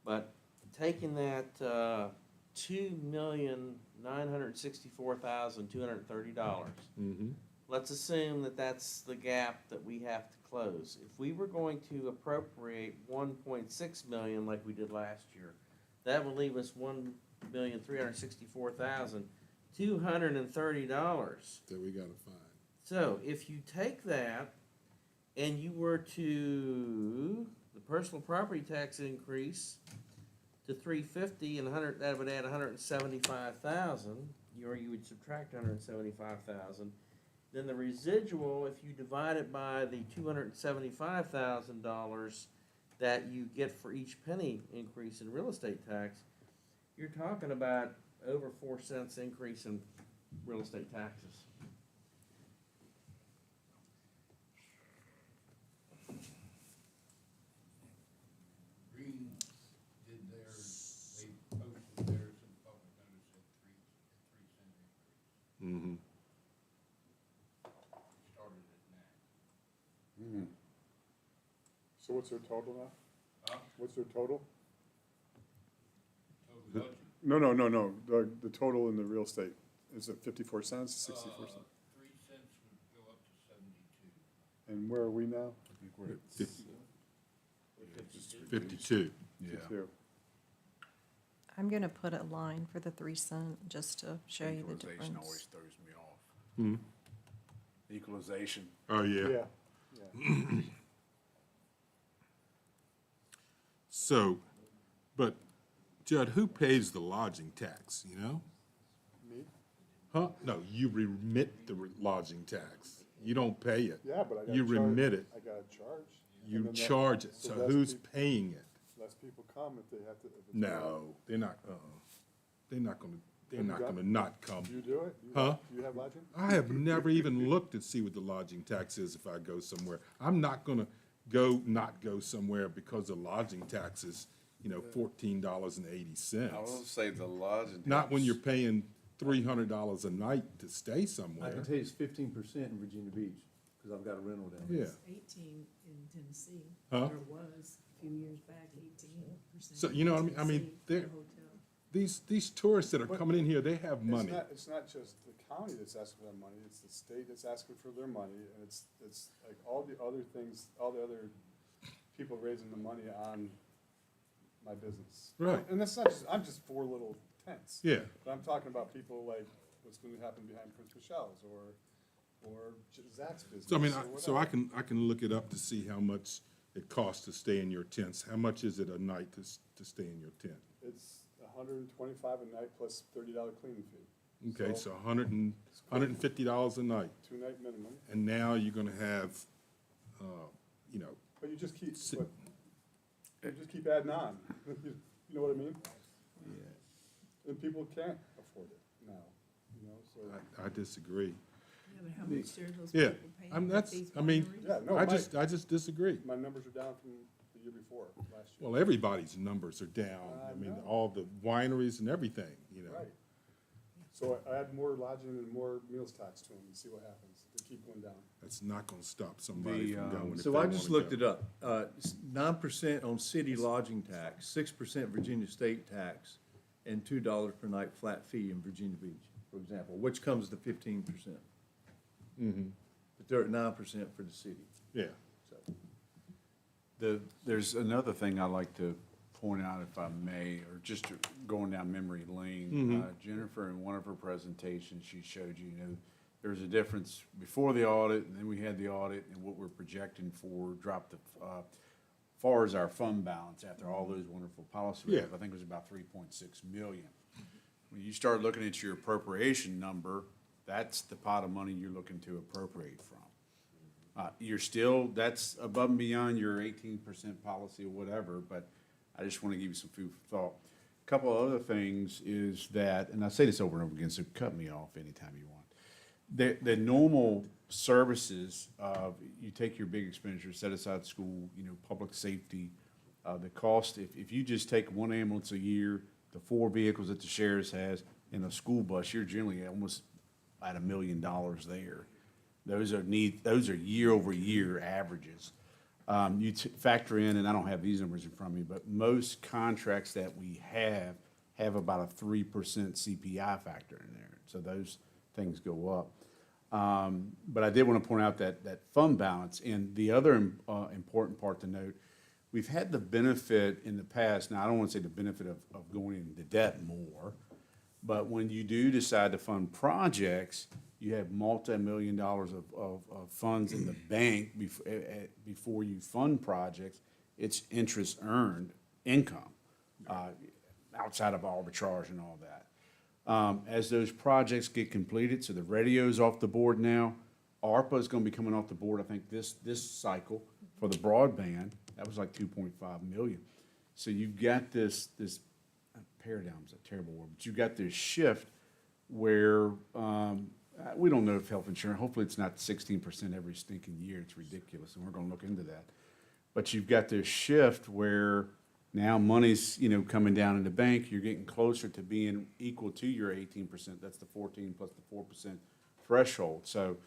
But taking that, $2,964,230. Mm-hmm. Let's assume that that's the gap that we have to close. If we were going to appropriate 1.6 million like we did last year, that would leave us $1,364,230. That we gotta find. So if you take that and you were to, the personal property tax increase to 350 and that would add 175,000, or you would subtract 175,000. Then the residual, if you divide it by the $275,000 that you get for each penny increase in real estate tax, you're talking about over 4 cents increase in real estate taxes. Green did theirs, they posted theirs in public notice at 3 cent increase. Mm-hmm. Started at 9. So what's their total now? Huh? What's their total? Total budget. No, the total in the real estate, is it 54 cents, 64 cents? 3 cents would go up to 72. And where are we now? I think we're at 52. Yeah. 52. I'm gonna put a line for the 3 cent, just to show you the Equalization difference. always throws me off. Hmm. Equalization. Oh, yeah. Yeah. So, but Judd, who pays the lodging tax, you know? Me? Huh? No, you remit the lodging tax. You don't pay it. Yeah, but I gotta You remit it. I gotta charge. And You then that- charge it. so So less who's peop- paying it? Less people come if they have to. If it's No, they're not, they're not gonna, they're Have you not done- gonna not come. You do it? Huh? You have lodging? I have never even looked to see what the lodging tax is if I go somewhere. I'm not gonna not go somewhere because the lodging tax is, $14.80. I will say the lodging. Not when tax- you're paying $300 a night to stay I somewhere. can tell you it's 15% in Virginia Beach, because I've got a rental down there. Yeah. It's 18 in Tennessee. Huh? Or was a few years back, 18%. So, you know what I mean? I mean, they're, these tourists that are coming in here, they have money. It's not just the county that's asking for their money, it's the state that's asking for their money, and it's like all the other things, all the other people raising the money on my business. Right. And that's not just, I'm just four little tents. Yeah. But I'm talking about people like what's gonna happen behind Prince Michelle's or Zach's business. So I mean, or so whatever. I can look it up to see how much it costs to stay in your tents. How much is it a night to stay in your tent? It's $125 a night plus $30 cleaning fee. Okay, so $150 a night. 2-night minimum. And now you're gonna have, you know, But you just keep, you just keep adding on. You know what I mean? Yeah. And people can't afford it now, you know, so. I disagree. Yeah, but how much are those Yeah, people paying I'm, at that's, these I mean, wineries? Yeah, no, I just disagree. My numbers are down from the year before, last year. Well, everybody's numbers are down. I mean, know. all the wineries and everything, you know. Right. So I add more lodging and more meals tax to them and see what happens. They keep going down. That's not gonna stop somebody from going if they So I just wanna looked go. it up. 9% on city lodging tax, 6% Virginia state tax, and $2 per night flat fee in Virginia Beach, for example, which comes to 15%. But they're at 9% for the city. Yeah. So There's another thing I'd like to point out, if I may, or just going down memory lane. Jennifer, in one of her presentations, she showed you, there's a difference before the audit, and then we had the audit, and what we're projecting for dropped far as our fund balance after all those wonderful policy Yeah. revs, I think it was about 3.6 million. When you start looking at your appropriation number, that's the pot of money you're looking to appropriate from. You're still, that's above and beyond your 18% policy or whatever, but I just want to give you some food for thought. A couple of other things is that, and I say this over and over again, so cut me off anytime you want. The normal services of, you take your big expenditure, set aside school, public safety, the cost, if you just take one ambulance a year, the 4 vehicles that the sheriff has, and a school bus, you're generally almost at $1 million there. Those are year over year averages. You factor in, and I don't have these numbers in front of me, but most contracts that we have about a 3% CPI factor in there. So those things go up. But I did want to point out that fund balance. And the other important part to note, we've had the benefit in the past, now I don't want to say the benefit of going into debt more, but when you do decide to fund projects, you have multi-million dollars of funds in the bank before you fund projects. It's interest earned income, outside of arbitrage and all that. As those projects get completed, so the radio's off the board now, ARPA is gonna be coming off the board, I think, this cycle for the broadband. That was like 2.5 million. So you've got this paradigm's a terrible word, but you've got this shift where, we don't know if health insurance, hopefully it's not 16% every stinking year, it's ridiculous, and we're gonna look into that. But you've got this shift where now money's, coming down in the bank, you're getting closer to being equal to your 18%, that's the 14 plus the 4% threshold. So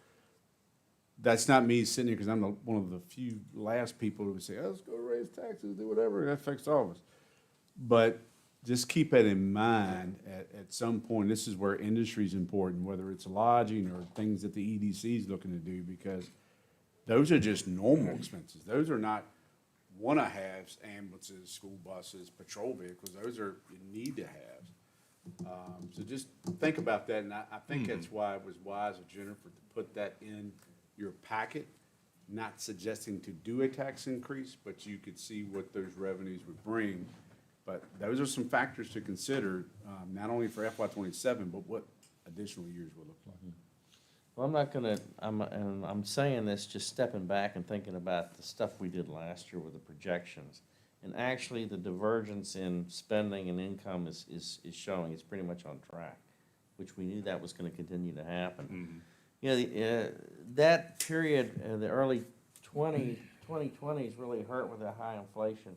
that's not me sitting here, because I'm one of the few last people who would say, let's go raise taxes, do whatever, that affects all of us. But just keep that in mind at some point. This is where industry is important, whether it's lodging or things that the EDC is looking to do, because those are just normal expenses. Those are not want-to-haves, ambulances, school buses, patrol vehicles. Those are need-to-haves. So just think about that, and I think that's why it was wise of Jennifer to put that in your packet, not suggesting to do a tax increase, but you could see what those revenues would bring. But those are some factors to consider, not only for FY '27, but what additional years will look like. Well, I'm not gonna, I'm saying this just stepping back and thinking about the stuff we did last year with the projections. And actually, the divergence in spending and income is showing it's pretty much on track, which we knew that was gonna continue to happen. That period, the early 2020s really hurt with the high inflation.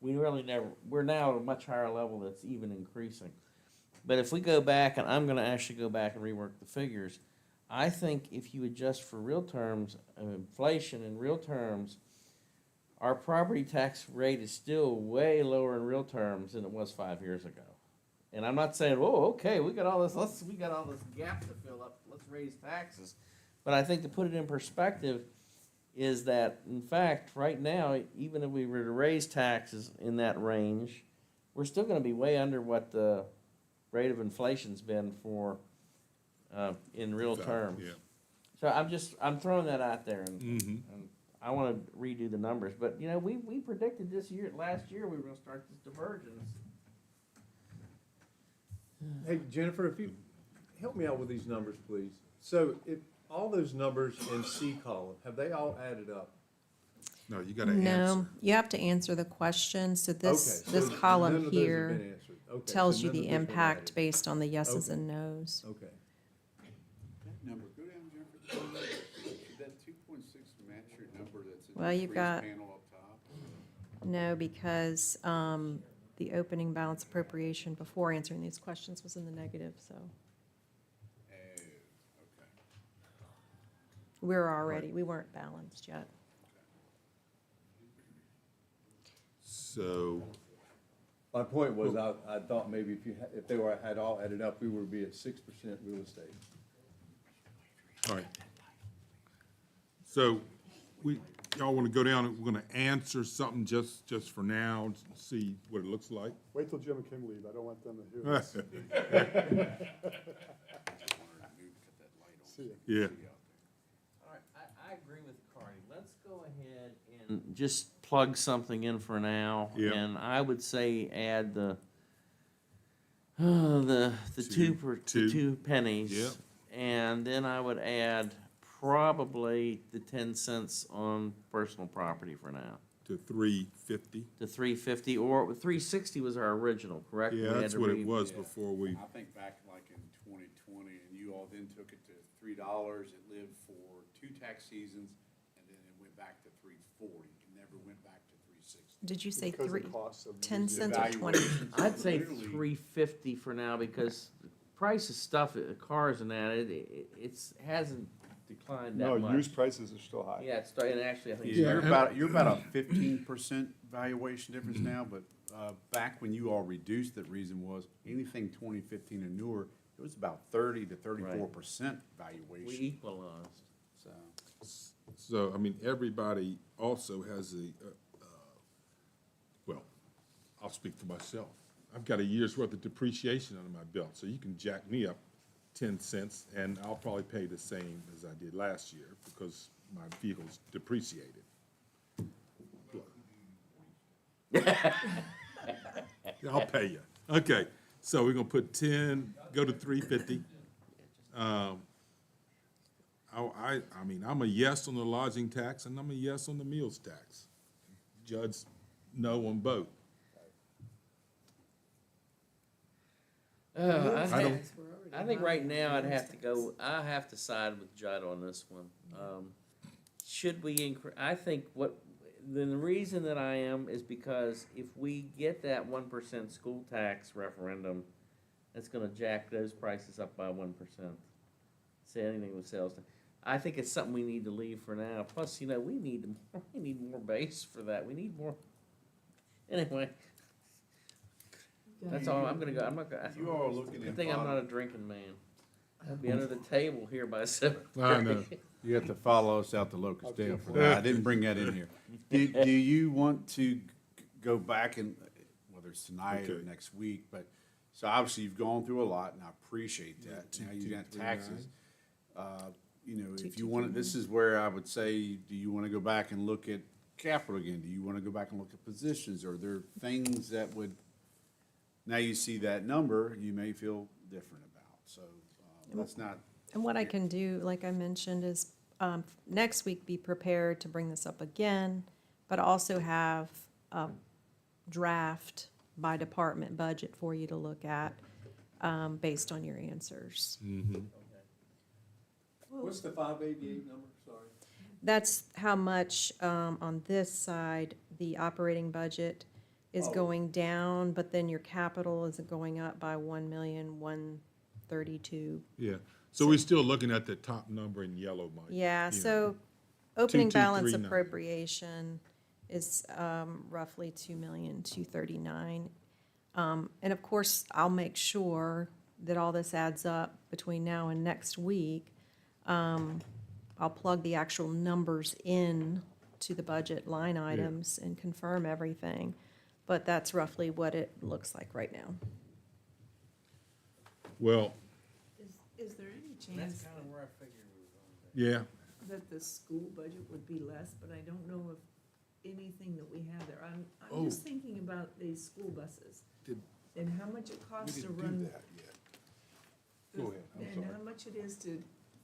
We're now at a much higher level that's even increasing. But if we go back, and I'm gonna actually go back and rework the figures, I think if you adjust for real terms, inflation in real terms, our property tax rate is still way lower in real terms than it was 5 years ago. And I'm not saying, oh, okay, we got all this gap to fill up, let's raise taxes. But I think to put it in perspective is that, in fact, right now, even if we were to raise taxes in that range, we're still gonna be way under what the rate of inflation's been for, in real terms. Yeah. So I'm throwing that out there, and Mm-hmm. and I wanna redo the numbers, but, you know, we predicted last year, we were gonna start this divergence. Hey, Jennifer, if you, help me out with these numbers, please. So if, all those numbers in C column, have they all added up? No, you gotta No, answer. you have to answer the question, so this, Okay, so this column none of those have here been answered. Okay, so tells you none of the those were impact added. based on the yeses Okay. and nos. Okay. That number, go down, Jennifer. Should that 2.6 match your number that's in Well, the you've freeze got- panel up top? No, because, the opening balance appropriation before answering these questions was in the negative, so Oh, okay. we weren't balanced yet. So, My point was, I thought maybe if they had all added up, we would be at 6% real estate. all right. So, y'all wanna go down, and we're gonna answer something just for now, and see what it looks like? Wait till Jim and Kim leave, I don't want them to hear this. See ya. Yeah. All right, I agree with Carney. Let's go ahead and just plug something in for now. Yeah. And I would say add the Two. 2 pennies. Yeah. And then I would add probably the 10 cents on personal property for now. To 350. To 350, or 360 was our original, correct? We Yeah, had that's to what re- it was before we, I think back like in 2020, and you all then took it to $3. It lived for 2 tax seasons, and then it went back to $3.40. It never went back to $3.60. Did you say Because of three, costs of 10 using cents or 20? Evaluations. I'd say Literally, 350 for now, because the price of stuff, cars and that, it's hasn't declined that No, much. used prices are still high. Yeah, it's, and actually, I think. Yeah. You're about a 15% valuation difference now, but back when you all reduced, the reason was anything 2015 and newer, it was about 30 to 34% We valuation. equalized. So, so, I mean, everybody also has well, I'll speak for myself. I've got a year's worth of depreciation under my belt, so you can jack me up 10 cents, and I'll probably pay the same as I did last year, because my vehicle's depreciated. I'll pay you. Okay, so we're gonna put 10, go to 350. I mean, I'm a yes on the lodging tax, and I'm a yes on the meals tax. Judge, no on both. I think right now I have to side with Judd on this one. Should we increase, I think the reason that I am is because if we get that 1% school tax referendum, that's gonna jack those prices up by 1%. Say anything with sales tax. I think it's something we need to leave for now. Plus, we need more base for that. We need more. Anyway. That's all, I'm gonna go, I'm not gonna. You all are looking Good at thing I'm not a bottom. drinking man. I'd be under the table here by 7:30. I know. You have to follow us out to Locust Dale for that. I didn't bring that in here. Do you want to go back and, whether it's tonight or Okay. next week, but, so obviously you've gone through a lot, and I appreciate that. Now you got 239. taxes. If you want, this is where I would say, do you want to go back and look at capital again? Do you want to go back and look at positions? Are there things that would, now you see that number, you may feel different about, so, let's not. And what I can do, like I mentioned, is next week be prepared to bring this up again, but also have a draft by department budget for you to look at based on your answers. What's the 588 number, sorry? That's how much on this side, the operating budget is going down, but then your capital is going up by 1,132,000. Yeah, so we're still looking at the top number in yellow, Mike. Yeah, you know. so opening balance 2239. appropriation is roughly 2,239,000. And of course, I'll make sure that all this adds up between now and next week. I'll plug the actual numbers in to the budget line items and confirm everything. But that's roughly what it looks like right now. Well, Is there any That's chance kind of where I figured we were going. yeah, that the school budget would be less, but I don't know if anything that we have there. I'm Oh. just thinking about these school buses Did- and how much it we costs to didn't do run. that yet. Go ahead, I'm And sorry. how much it is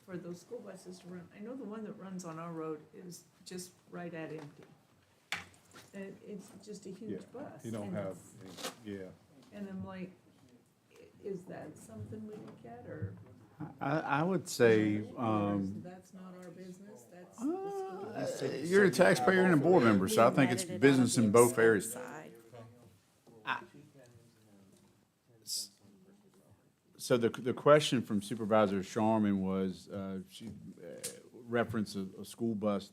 for those school buses to run. I know the one that runs on our road is just right at empty. And it's just a huge bus. You don't and have, it's- yeah. And I'm like, is that something we look at, or? I would say, That's not our business, that's the school. you're a taxpayer and a board member, so I think it's business in both areas. Side. So the question from Supervisor Sharman was, she referenced a school bus,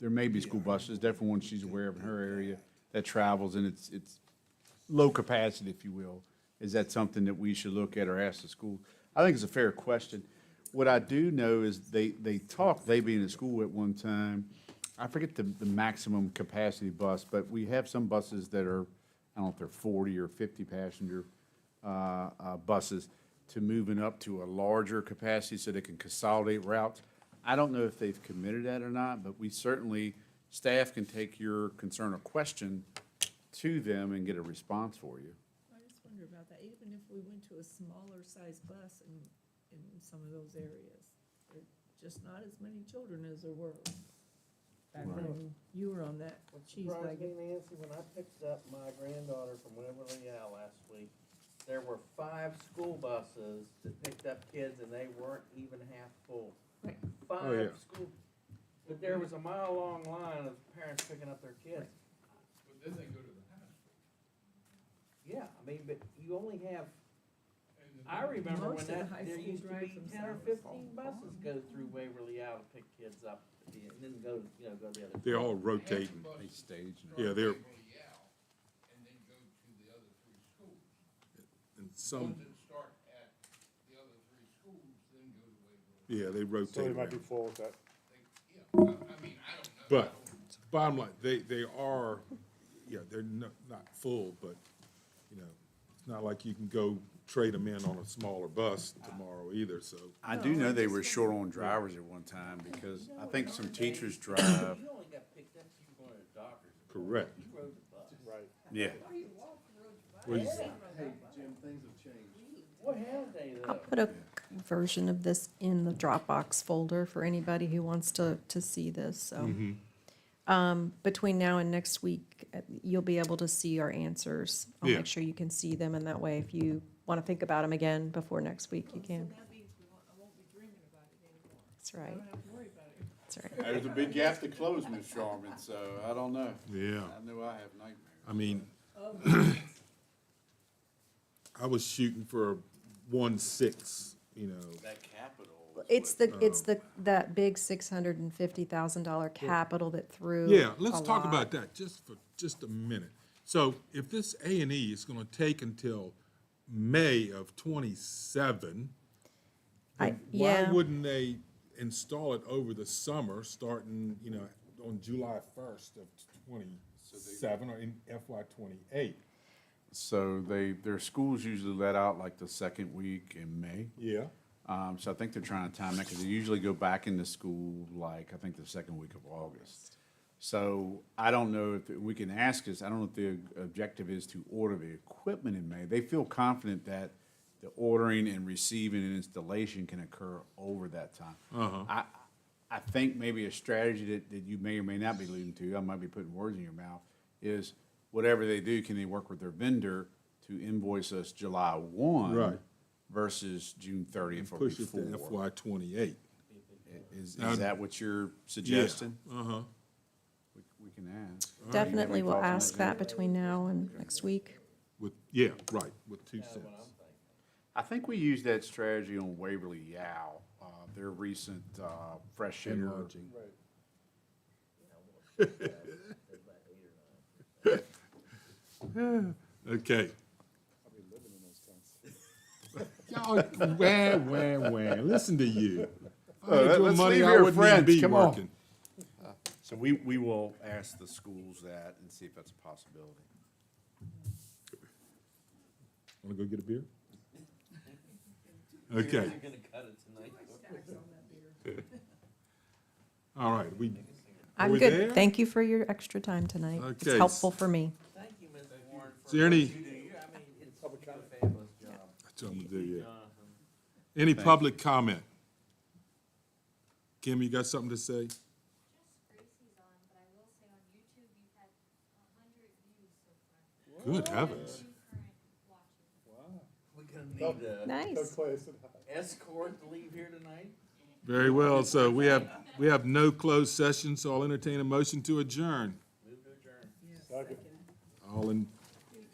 there may be school buses, definitely one she's aware of in her area that travels, and it's low capacity, if you will. Is that something that we should look at or ask the school? I think it's a fair question. What I do know is they being in school at one time, I forget the maximum capacity bus, but we have some buses that are, I don't know if they're 40 or 50 passenger buses, to moving up to a larger capacity so they can consolidate routes. I don't know if they've committed that or not, but we certainly, staff can take your concern or question to them and get a response for you. I just wonder about that, even if we went to a smaller size bus in some of those areas, there just not as many children as there were back when you were on that cheese Surprised me, wagon. Nancy, when I picked up my granddaughter from Waverly last week, there were 5 school buses that picked up kids and they weren't even half full. Right. 5 Oh, yeah. school, but there was a mile-long line of parents picking up their kids. But then they go to the high school. Yeah, I mean, but you only have, I remember when Most of the that, high there school used to drive be from 10 or South 15 buses go through Waverly to pick kids up, and then go the other. They're all rotating. They stage. Yeah, they're, And then go to the other 3 schools. and some, Ones that start at the other 3 schools, then go to Waverly. yeah, they So rotate they might be around. full with that. Yeah, I mean, I don't know. But bottom line, they are, yeah, they're not full, but, it's not like you can go trade them in on a smaller bus tomorrow either, so. I do know they were short on drivers at one time, because I think some teachers drive, You only got picked up if you were going to the doctor's. Correct. You rode the bus. Right. yeah. Well, you- Hey, Jim, things have changed. What have they though? I'll put a version of this in the Dropbox folder for anybody who wants to see this, so. Between now and next week, you'll be able to see our answers. I'll Yeah. make sure you can see them, and that way, if you want to think about them again before next week, you can. That means I won't be dreaming about it anymore. That's I right, don't have to worry about it. that's right. There's a big gap to close, Ms. Sharman, so I don't know. Yeah, I know I have nightmares. I mean, Oh, I was shooting for 1.6, That capital. It's that big $650,000 capital that threw. Yeah, let's a talk lot. about that just a minute. So if this A&E is gonna take until May of 27, then why yeah. wouldn't they install it over the summer, starting, on July 1st of 27 or in FY 28? So their schools usually let out like the second week in May. Yeah, So I think they're trying to time that, because they usually go back into school like, I think the second week of August. So I don't know if, we can ask this, I don't know if the objective is to order the equipment in May. They feel confident that the ordering and receiving and installation can occur over that time. I think maybe a strategy that you may or may not be alluding to, I might be putting words in your mouth, is whatever they do, can they work with their vendor to invoice us July 1? Right. Versus June 30th or push it to before? FY 28. Is that what you're suggesting? Uh-huh. We can ask. Definitely will Thoughts on ask that between now and next week. With, yeah, right, with 2 cents. I think we used that strategy on Waverly Yow, their recent, fresh air. Enlarging. Okay. Y'all, wah. Listen to you. If I had your Let's money, leave I here wouldn't even friends. be Come on. working. So we will ask the schools that and see if that's a possibility. Want to go get a beer? Okay. You're gonna cut it tonight. All right, are I'm we good. there? Thank you for your extra time tonight. It's Okay. helpful for me. Thank you, Ms. Warren, Is there any, It's a fabulous job. I told him to do, yeah. Any public comment? Kim, you got something to say? Just Gracie's on, but I will say on YouTube, you've had 100 views so far. Good heavens. We're gonna need Nice. a escort to leave here tonight? Very well, so we have no closed session, so I'll entertain a motion to adjourn. Move to adjourn. All in,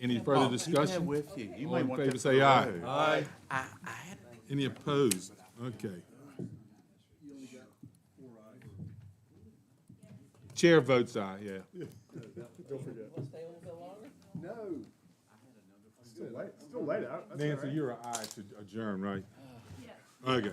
any further discussion? With you. You All might in want favor, that say for aye. the road. Aye. Any opposed? Okay. Chair votes aye, yeah. Don't forget. Wanna stay a little bit longer? No. Still late, I- Nancy, you're an aye to adjourn, right? Okay.